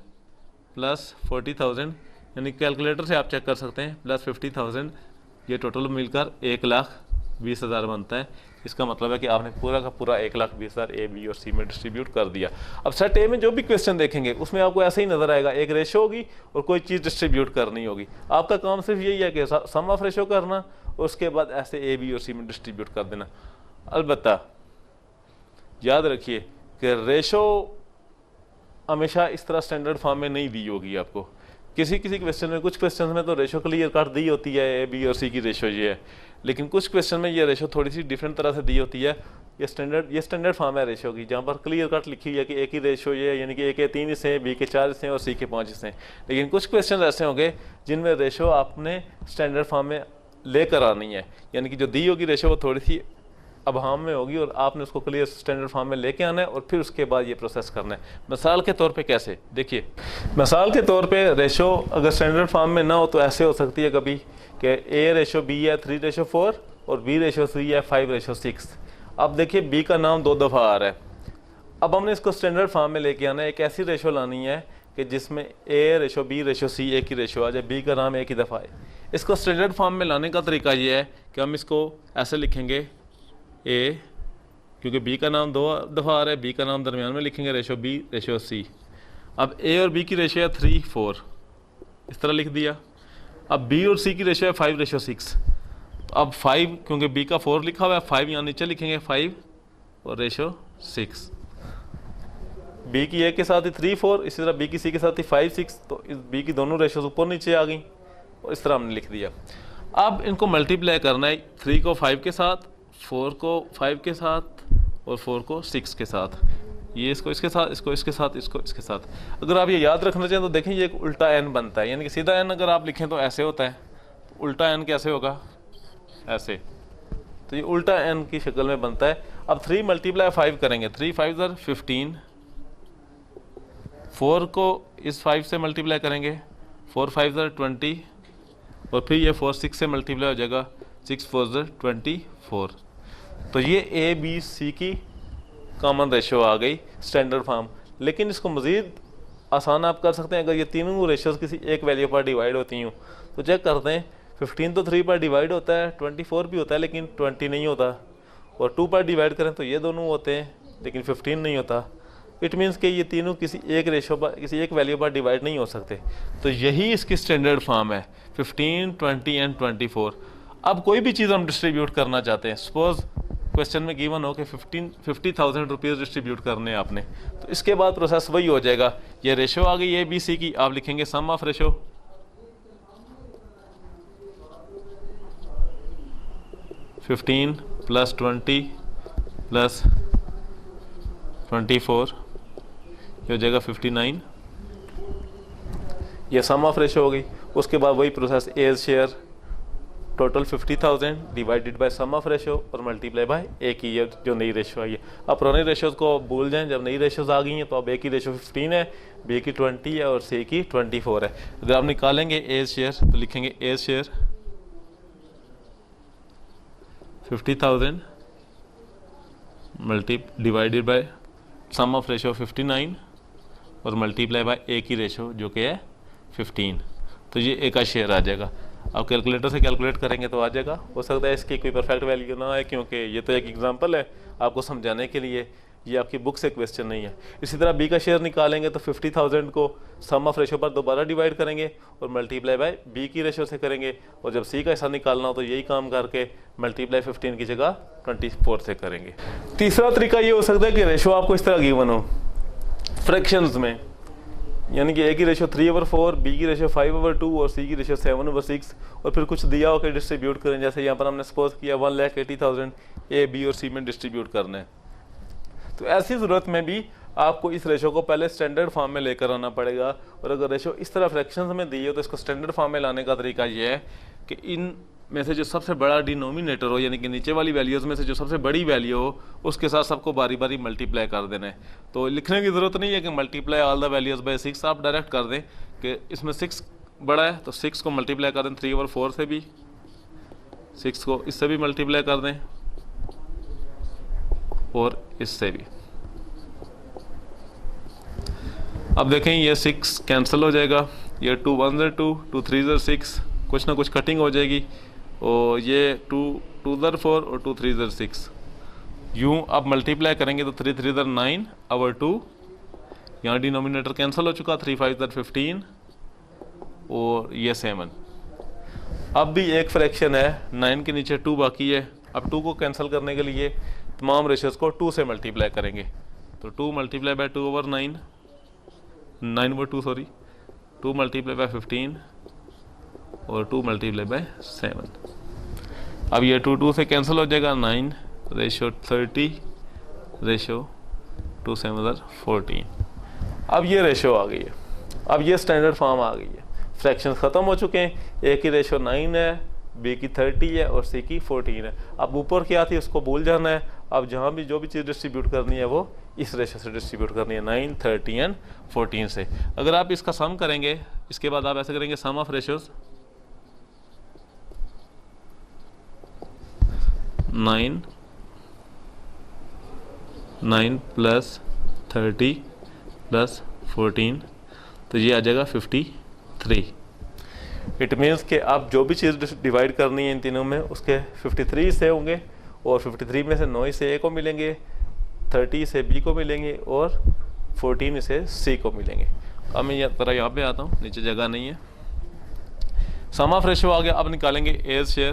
پلس 40,000, یعنی کیلکولیٹر سے آپ چیک کر سکتے ہیں, پلس 50,000, یہ ٹوٹل مل کر 1,20,000 بنتا ہے. اس کا مطلب ہے کہ آپ نے پورا کا پورا 1,20,000 اے بی اور سی میں ڈسٹریبیوٹ کر دیا. اب سیٹ اے میں جو بھی کویسچن دیکھیں گے اس میں آپ کو ایسے ہی نظر آئے گا, ایک ریشو ہوگی اور کوئی چیز ڈسٹریبیوٹ کرنی ہوگی. آپ کا کام صرف یہی ہے کہ سم آف ریشو کرنا اور اس کے بعد ایسے اے بی اور سی میں ڈسٹریبیوٹ کر دینا. البتہ یاد رکھیے کہ ریشو ہمیشہ اس طرح سٹینڈرڈ فارم میں نہیں دی ہوگی آپ کو. کسی کویسچن میں, کچھ کویسچن میں تو ریشو کلیئر کٹ دی ہوتی ہے, اے بی اور سی کی ریشو یہ ہے, لیکن کچھ کویسچن میں یہ ریشو تھوڑی سی ڈفرینٹ طرح سے دی ہوتی ہے. یہ سٹینڈرڈ فارم ہے ریشو کی, جہاں پر کلیئر کٹ لکھی ہے کہ اے کی ریشو یہ ہے, یعنی کہ اے کے 3 حصے ہیں, بی کے 4 حصے ہیں اور سی کے 5 حصے ہیں. لیکن کچھ کویسچن ایسے ہوں گے جن میں ریشو آپ نے سٹینڈرڈ فارم میں لے کر آنی ہے, یعنی کہ جو دی ہوگی ریشو وہ تھوڑی سی ابہام میں ہوگی اور آپ نے اس کو کلیئر سٹینڈرڈ فارم میں لے کے آنا ہے اور پھر اس کے بعد یہ پروسیس کرنا ہے. مثال کے طور پہ کیسے دیکھیے, مثال کے طور پہ ریشو اگر سٹینڈرڈ فارم میں نہ ہو تو ایسے ہو سکتی ہے کبھی کہ اے ریشو بی ہے 3:4 اور بی ریشو سی ہے 5:6. اب دیکھیے بی کا نام 2 دفعہ آ رہا ہے. اب ہم نے اس کو سٹینڈرڈ فارم میں لے کے آنا ہے, ایک ایسی ریشو لانی ہے کہ جس میں اے ریشو بی ریشو سی ایک ہی ریشو آ جائے, بی کا نام ایک ہی دفعہ ہے. اس کو سٹینڈرڈ فارم میں لانے کا طریقہ یہ ہے کہ ہم اس کو ایسے لکھیں گے اے, کیونکہ بی کا نام 2 دفعہ آ رہا ہے, بی کا نام درمیان میں لکھیں گے ریشو بی ریشو سی. اب اے اور بی کی ریشو ہے 3:4, اس طرح لکھ دیا. اب بی اور سی کی ریشو ہے 5:6. اب 5 کیونکہ بی کا 4 لکھا ہوا ہے 5 یہاں نیچے لکھیں گے 5 اور ریشو 6. بی کی اے کے ساتھ ہی 3 4 اسی طرح بی کی سی کے ساتھ ہی 5 6 تو بی کی دونوں ریشوز اوپر نیچے آ گئیں اور اس طرح ہم نے لکھ دیا. اب ان کو ملٹیپلائی کرنا ہے 3 کو 5 کے ساتھ 4 کو 5 کے ساتھ اور 4 کو 6 کے ساتھ. یہ اس کو اس کے ساتھ اس کو اس کے ساتھ اس کو اس کے ساتھ. اگر آپ یہ یاد رکھنا چاہیں تو دیکھیں یہ ایک الٹا n بنتا ہے, یعنی کہ سیدھا n اگر آپ لکھیں تو ایسے ہوتا ہے, الٹا n کیسے ہوگا ایسے, تو یہ الٹا n کی شکل میں بنتا ہے. اب 3 ملٹیپلائی 5 کریں گے 3 5 15, 4 کو اس 5 سے ملٹیپلائی کریں گے 4 5 20 اور پھر یہ 4 6 سے ملٹیپلائی ہو جائے گا 6 4 24. تو یہ اے بی سی کی کامن ریشو آ گئی اسٹینڈرڈ فارم. لیکن اس کو مزید آسان آپ کر سکتے ہیں, اگر یہ تینوں ریشوز کسی ایک ویلیو پر ڈیوائڈ ہوتی ہوں تو چیک کرتے ہیں 15 تو 3 پر ڈیوائڈ ہوتا ہے 24 بھی ہوتا ہے لیکن 20 نہیں ہوتا, اور 2 پر ڈیوائڈ کریں تو یہ دونوں ہوتے ہیں لیکن 15 نہیں ہوتا. اٹ مینس کہ یہ تینوں کسی ایک ریشو پر کسی ایک ویلیو پر ڈیوائڈ نہیں ہو سکتے. تو یہی اس کی اسٹینڈرڈ فارم ہے 15 20 اینڈ 24. اب کوئی بھی چیز ہم ڈسٹریبیوٹ کرنا چاہتے ہیں, سپوز کوشچن میں گیون ہو کہ 50,000 روپیز ڈسٹریبیوٹ کرنے آپ نے, تو اس کے بعد پروسیس وہی ہو جائے گا. یہ ریشو آ گئی اے بی سی کی, آپ لکھیں گے sum of ratio fifteen plus 20 plus 24 یہ ہو جائے گا 59. یہ سم آف ریشو ہو گئی. اس کے بعد وہی process as share total 50,000 divided by sum of ratio اور ملٹیپلائی بائی اے کی یہ جو نئی ریشو آئی ہے. اب پرانے ریشوز کو بھول جائیں, جب نئی ریشوز آ گئی ہیں تو اب اے کی ریشو 15 ہے, بی کی 20 ہے اور سی کی 24 ہے. اگر آپ نکالیں گے ایز شیئر تو لکھیں گے as share 50,000 divided by sum of ratio 59 اور ملٹیپلائی بائی اے کی ریشو جو کہ ہے 15. تو یہ اے کا شیئر آ جائے گا. آپ کیلکولیٹر سے کیلکولیٹ کریں گے تو آ جائے گا. ہو سکتا ہے اس کی کوئی پرفیکٹ ویلیو نہ آئے کیونکہ یہ تو ایک ایگزامپل ہے آپ کو سمجھانے کے لیے, یہ آپ کی بک سے کویسچن نہیں ہے. اسی طرح بی کا شیئر نکالیں گے تو 50,000 کو سم آف ریشو پر دوبارہ ڈیوائڈ کریں گے اور ملٹیپلائی بائی بی کی ریشو سے کریں گے, اور جب سی کا حصہ نکالنا ہو تو یہی کام کر کے ملٹیپلائی 15 کی جگہ 24 سے کریں گے. تیسرا طریقہ یہ ہو سکتا ہے کہ ریشو آپ کو اس طرح گیون ہو فریکشنز میں, یعنی کہ اے کی ریشو 3/4, بی کی ریشو 5/2 اور سی کی ریشو 7/6, اور پھر کچھ دیا ہو کہ ڈسٹریبیوٹ کریں. جیسے یہاں پر ہم نے سپوز کیا 1,80,000 اے بی اور سی میں ڈسٹریبیوٹ کرنا ہے. تو ایسی صورت میں بھی آپ کو اس ریشو کو پہلے اسٹینڈرڈ فارم میں لے کر آنا پڑے گا, اور اگر ریشو اس طرح فریکشنز میں دی ہو تو اس کو اسٹینڈرڈ فارم میں لانے کا طریقہ یہ ہے کہ ان میں سے جو سب سے بڑا ڈینومینیٹر ہو, یعنی کہ نیچے والی ویلیوز میں سے جو سب سے بڑی ویلیو ہو اس کے ساتھ سب کو باری باری ملٹیپلائی کر دینا ہے. تو لکھنے کی ضرورت نہیں ہے کہ multiply all the values by 6, آپ ڈائریکٹ کر دیں کہ اس میں 6 بڑا ہے تو 6 کو ملٹیپلائی کر دیں 3/4 سے بھی, 6 کو اس سے بھی ملٹیپلائی کر دیں اور اس سے بھی. اب دیکھیں یہ 6 کینسل ہو جائے گا, یہ 2 1 2 2 3 6, کچھ نہ کچھ کٹنگ ہو جائے گی, اور یہ 2 2 4 اور 2 3 6 یوں اب ملٹیپلائی کریں گے تو 3 3 9/2, یہاں ڈینومینیٹر کینسل ہو چکا, 3 5 15 اور یہ 7. اب بھی ایک فریکشن ہے 9 کے نیچے 2 باقی ہے. اب 2 کو کینسل کرنے کے لیے تمام ریشوز کو 2 سے ملٹیپلائی کریں گے, تو 2 multiply by 2/9 9/2 sorry 2 multiply by 15 اور 2 ملٹیپلائی بائی 7. اب یہ 2 2 سے کینسل ہو جائے گا, 9 ریشو 30 ریشو 2 7 14. اب یہ ریشو آ گئی ہے, اب یہ اسٹینڈرڈ فارم آ گئی ہے. فریکشن ختم ہو چکے ہیں, اے کی ریشو 9 ہے, بی کی 30 ہے اور سی کی 14 ہے. اب اوپر کیا تھی اس کو بھول جانا ہے. اب جہاں بھی جو بھی چیز ڈسٹریبیوٹ کرنی ہے وہ اس ریشو سے ڈسٹریبیوٹ کرنی ہے 9 30 اینڈ 14 سے. اگر آپ اس کا سم کریں گے, اس کے بعد آپ ایسے کریں گے sum of ratios 9 plus 30 plus 14, تو یہ آ جائے گا 53. اٹ مینس کہ آپ جو بھی چیز ڈیوائڈ کرنی ہے ان تینوں میں اس کے 53 سے ہوں گے, اور 53 میں سے 9 سے اے کو ملیں گے, 30 سے بی کو ملیں گے اور 14 سے سی کو ملیں گے. اب میں ذرا یہاں پہ آتا ہوں, نیچے جگہ نہیں ہے. سم آف ریشو آ گیا. اب نکالیں گے ایز شیئر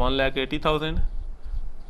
1,80,000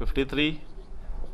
53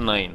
9।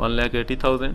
1,80,000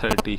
30।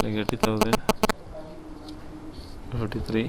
1,80,000 53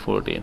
14।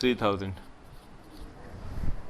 3,000,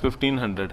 1,500।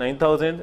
9,000,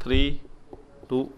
3, 2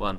1।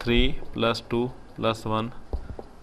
3 + 2 + 1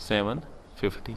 750।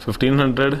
1,500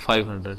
500।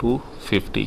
250।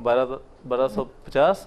1250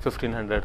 1,500।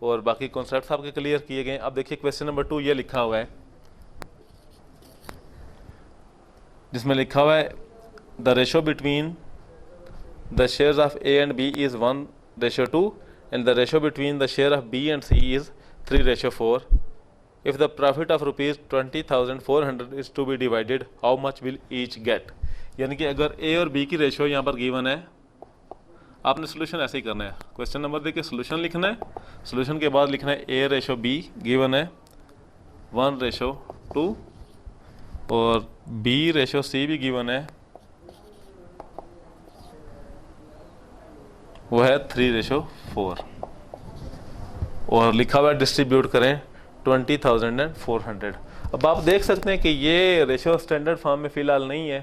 اور باقی کانسیپٹس آپ کے کلیئر کیے گئے. اب دیکھیے کویسچن نمبر 2 یہ لکھا ہوا ہے جس میں لکھا ہوا ہے the ratio between the shares of A and B is 1:2 and the ratio between the share of B and C is 3:4. If the profit of rupees 20,400 is to be divided, how much will each get? یعنی کہ اگر اے اور be کی ratio یہاں پر given ہے, آپ نے solution ایسے ہی کرنا ہے. کویسچن نمبر دیکھیں, سولوشن لکھنا ہے, سولوشن کے بعد لکھنا ہے اے ریشو بی گیون ہے 1:2 اور بی ریشو سی بھی گیون ہے وہ ہے 3:4 اور لکھا ہوا ہے ڈسٹریبیوٹ کریں 20,400. اب آپ دیکھ سکتے ہیں کہ یہ ریشو اسٹینڈرڈ فارم میں فی الحال نہیں ہے,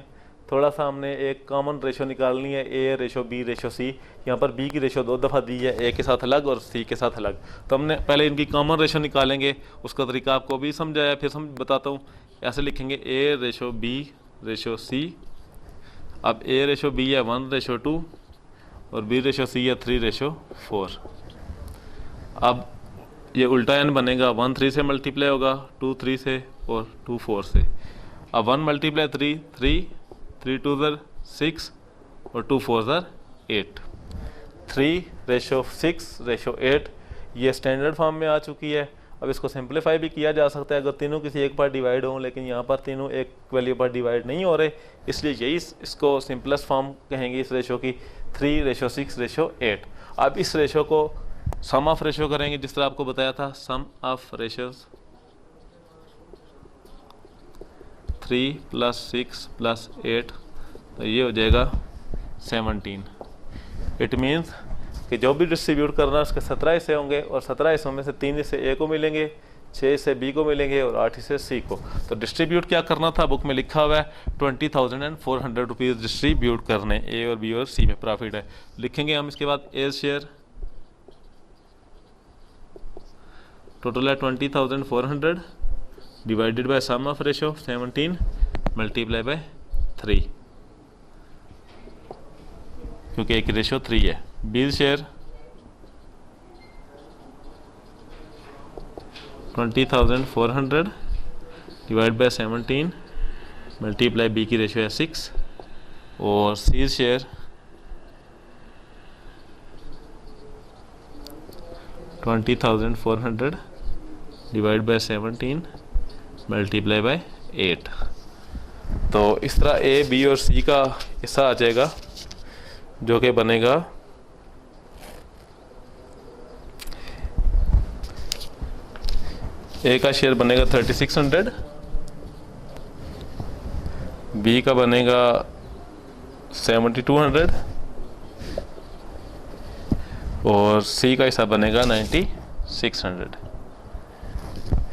تھوڑا سا ہم نے ایک کامن ریشو نکالنی ہے, اے ریشو بی ریشو سی. یہاں پر بی کی ریشو 2 دفعہ دی ہے, اے کے ساتھ الگ اور سی کے ساتھ الگ, تو ہم نے پہلے ان کی کامن ریشو نکالیں گے. اس کا طریقہ آپ کو بھی سمجھایا, پھر بتاتا ہوں. ایسے لکھیں گے اے ریشو بی ریشو سی. اب اے ریشو بی ہے 1:2 اور بی ریشو سی ہے 3:4. اب یہ الٹا n بنے گا, 1 3 سے ملٹیپلائی ہوگا, 2 3 سے اور 2 4 سے. اب 1 × 3 3 3 2 6 اور 2 4 8. 3:6:8 یہ اسٹینڈرڈ فارم میں آ چکی ہے. اب اس کو سمپلیفائی بھی کیا جا سکتا ہے اگر تینوں کسی ایک پر ڈیوائڈ ہوں, لیکن یہاں پر تینوں ایک ویلیو پر ڈیوائڈ نہیں ہو رہے, اس لیے یہی اس کو سمپلسٹ فارم کہیں گے اس ریشو کی 3:6:8. اب اس ریشو کو سم آف ریشو کریں گے جس طرح آپ کو بتایا تھا, سم آف ریشوز 3 + 6 + 8 تو یہ ہو جائے گا 17. اٹ مینس کہ جو بھی ڈسٹریبیوٹ کرنا ہے اس کے 17 حصے ہوں گے اور 17 حصوں میں سے 3 حصے اے کو ملیں گے, 6 حصے بی کو ملیں گے اور 8 حصے سی کو. تو ڈسٹریبیوٹ کیا کرنا تھا, بک میں لکھا ہوا ہے 20,400 روپیز ڈسٹریبیوٹ کرنے, اے اور بی اور سی میں پرافٹ ہے. لکھیں گے ہم اس کے بعد اے شیئر ٹوٹل ہے 20,400 divided by sum of ratio 17 multiply by 3 کیونکہ ایک ریشو 3 ہے. B share 20,400 divide by 17 multiply B کی ریشو ہے 6 اور C share 20,400 divide by 17 multiply by 8. تو اس طرح اے بی اور سی کا حصہ آ جائے گا جو کہ بنے گا اے کا شیئر بنے گا 3,600, بی کا بنے گا 7,200 اور سی کا حصہ بنے گا 9,600.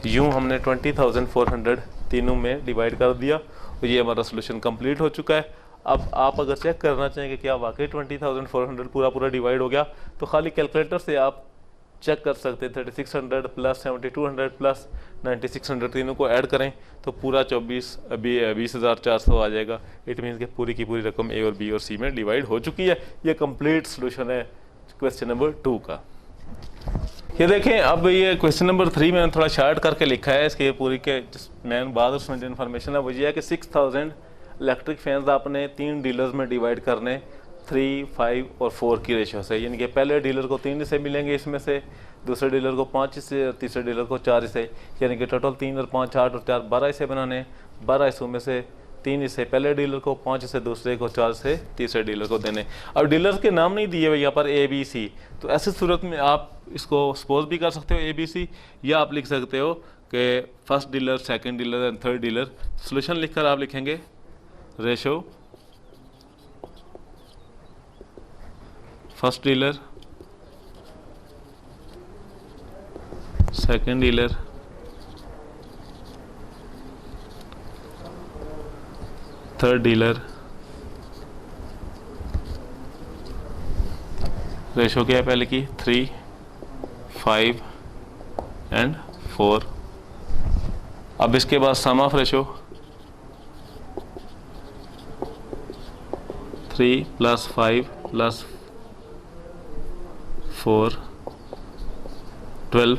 یوں ہم نے 20,400 تینوں میں ڈیوائڈ کر دیا اور یہ ہمارا سولوشن کمپلیٹ ہو چکا ہے. اب آپ اگر چیک کرنا چاہیں کہ کیا واقعی 20,400 پورا ڈیوائڈ ہو گیا تو خالی کیلکولیٹر سے آپ چیک کر سکتے ہیں. 3,600 + 7,200 + 9,600 تینوں کو ایڈ کریں تو پورا 20,400 آ جائے گا. اٹ مینس کہ پوری کی پوری رقم اے اور بی اور سی میں ڈیوائڈ ہو چکی ہے. یہ کمپلیٹ سولوشن ہے کویسچن نمبر 2 کا. یہ دیکھیں, اب یہ کویسچن نمبر 3 میں نے تھوڑا شارٹ کر کے لکھا ہے. اس کے پوری کے مین بعد اس میں جو انفارمیشن ہے وہ یہ ہے کہ 6,000 الیکٹرک فینز آپ نے 3 ڈیلرز میں ڈیوائڈ کرنے 3, 5 اور 4 کی ریشو سے. یعنی کہ پہلے ڈیلر کو 3 حصے ملیں گے اس میں سے, دوسرے ڈیلر کو 5 حصے اور تیسرے ڈیلر کو 4 حصے. یعنی کہ ٹوٹل 3 اور 5 8 اور 4 12 حصے بنانے. 12 حصوں میں سے 3 حصے پہلے ڈیلر کو, 5 حصے دوسرے کو, 4 حصے تیسرے ڈیلر کو دینے. اب ڈیلرز کے نام نہیں دیے ہوئے یہاں پر اے بی سی, تو ایسی صورت میں آپ اس کو سپوز بھی کر سکتے ہو اے بی سی, یا آپ لکھ سکتے ہو کہ first dealer, second dealer and third dealer. Solution لکھ کر آپ لکھیں گے ratio first dealer, second dealer, third dealer. Ratio کیا ہے پہلے کی 3, 5 اینڈ 4. اب اس کے بعد سم of ratio 3 + 5 + 4 12,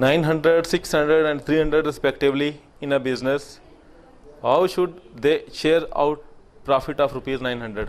₹900, 600 and 300 respectively in a business. How should they share out profit of ₹900?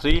3।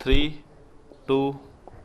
3, 2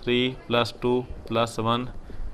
3 + 2 + 1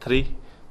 3,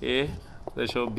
A/B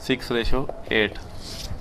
6:8।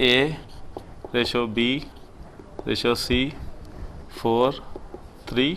A/B/C 4, 3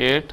8,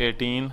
18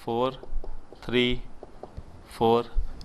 4, 3, 4,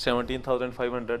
17,500,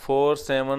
4, 7,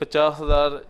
50,000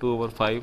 2/5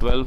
12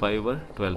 5/12।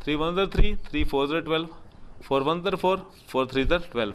3 1 3, 3 4 12, 4 1 4, 4 3 12।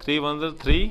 3 1 3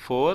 4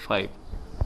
5।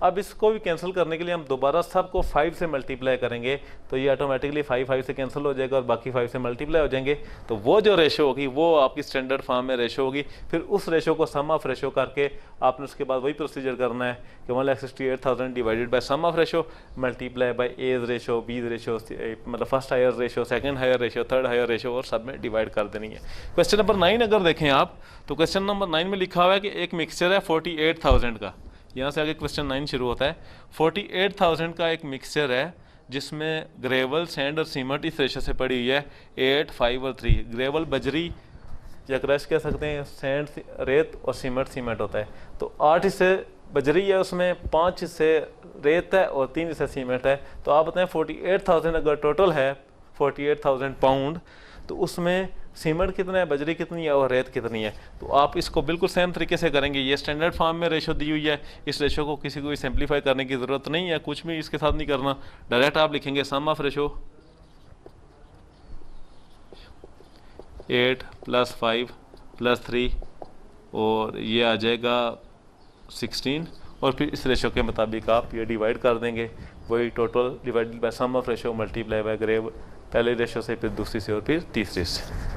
اب اس کو بھی کینسل کرنے کے لیے ہم دوبارہ سب کو 5 سے ملٹیپلائی کریں گے تو یہ آٹومیٹکلی 5 سے کینسل ہو جائے گا اور باقی 5 سے ملٹیپلائی ہو جائیں گے. تو وہ جو ریشو ہوگی وہ آپ کی اسٹینڈرڈ فارم میں ریشو ہوگی. پھر اس ریشو کو سم آف ریشو کر کے آپ نے اس کے بعد وہی پروسیجر کرنا ہے کہ 1,68,000 divided by sum of ratio multiply by A's ratio, B's ratio, مطلب first higher ratio, second higher ratio, third higher ratio, اور سب میں ڈیوائڈ کر دینی ہے. کویسچن نمبر 9 اگر دیکھیں آپ تو کویسچن نمبر 9 میں لکھا ہوا ہے کہ ایک مکسچر ہے 48,000 کا. یہاں سے آگے کویسچن 9 شروع ہوتا ہے. 48,000 کا ایک مکسچر ہے جس میں گریول, سینڈ اور سیمنٹ اس ریشو سے پڑی ہوئی ہے 8, 5 اور 3. گریول بجری یا کرش کہہ سکتے ہیں, سینڈ ریت اور سیمنٹ ہوتا ہے. تو 8 حصے بجری ہے, اس میں 5 حصے ریت ہے اور 3 حصے سیمنٹ ہے. تو آپ بتائیں 48,000 اگر ٹوٹل ہے 48,000 پاؤنڈ تو اس میں سیمنٹ کتنا ہے, بجری کتنی ہے اور ریت کتنی ہے. تو آپ اس کو بالکل سیم طریقے سے کریں گے. یہ اسٹینڈرڈ فارم میں ریشو دی ہوئی ہے, اس ریشو کو کسی کو بھی سمپلیفائی کرنے کی ضرورت نہیں ہے, کچھ بھی اس کے ساتھ نہیں کرنا. ڈائریکٹ آپ لکھیں گے سم آف ریشو 8 + 5 + 3 اور یہ آ جائے گا 16 اور پھر اس ریشو کے مطابق آپ یہ ڈیوائڈ کر دیں گے. وہی total divide by sum of ratio multiply by گریو, پہلے ریشو سے پھر دوسری سے اور پھر تیسری سے.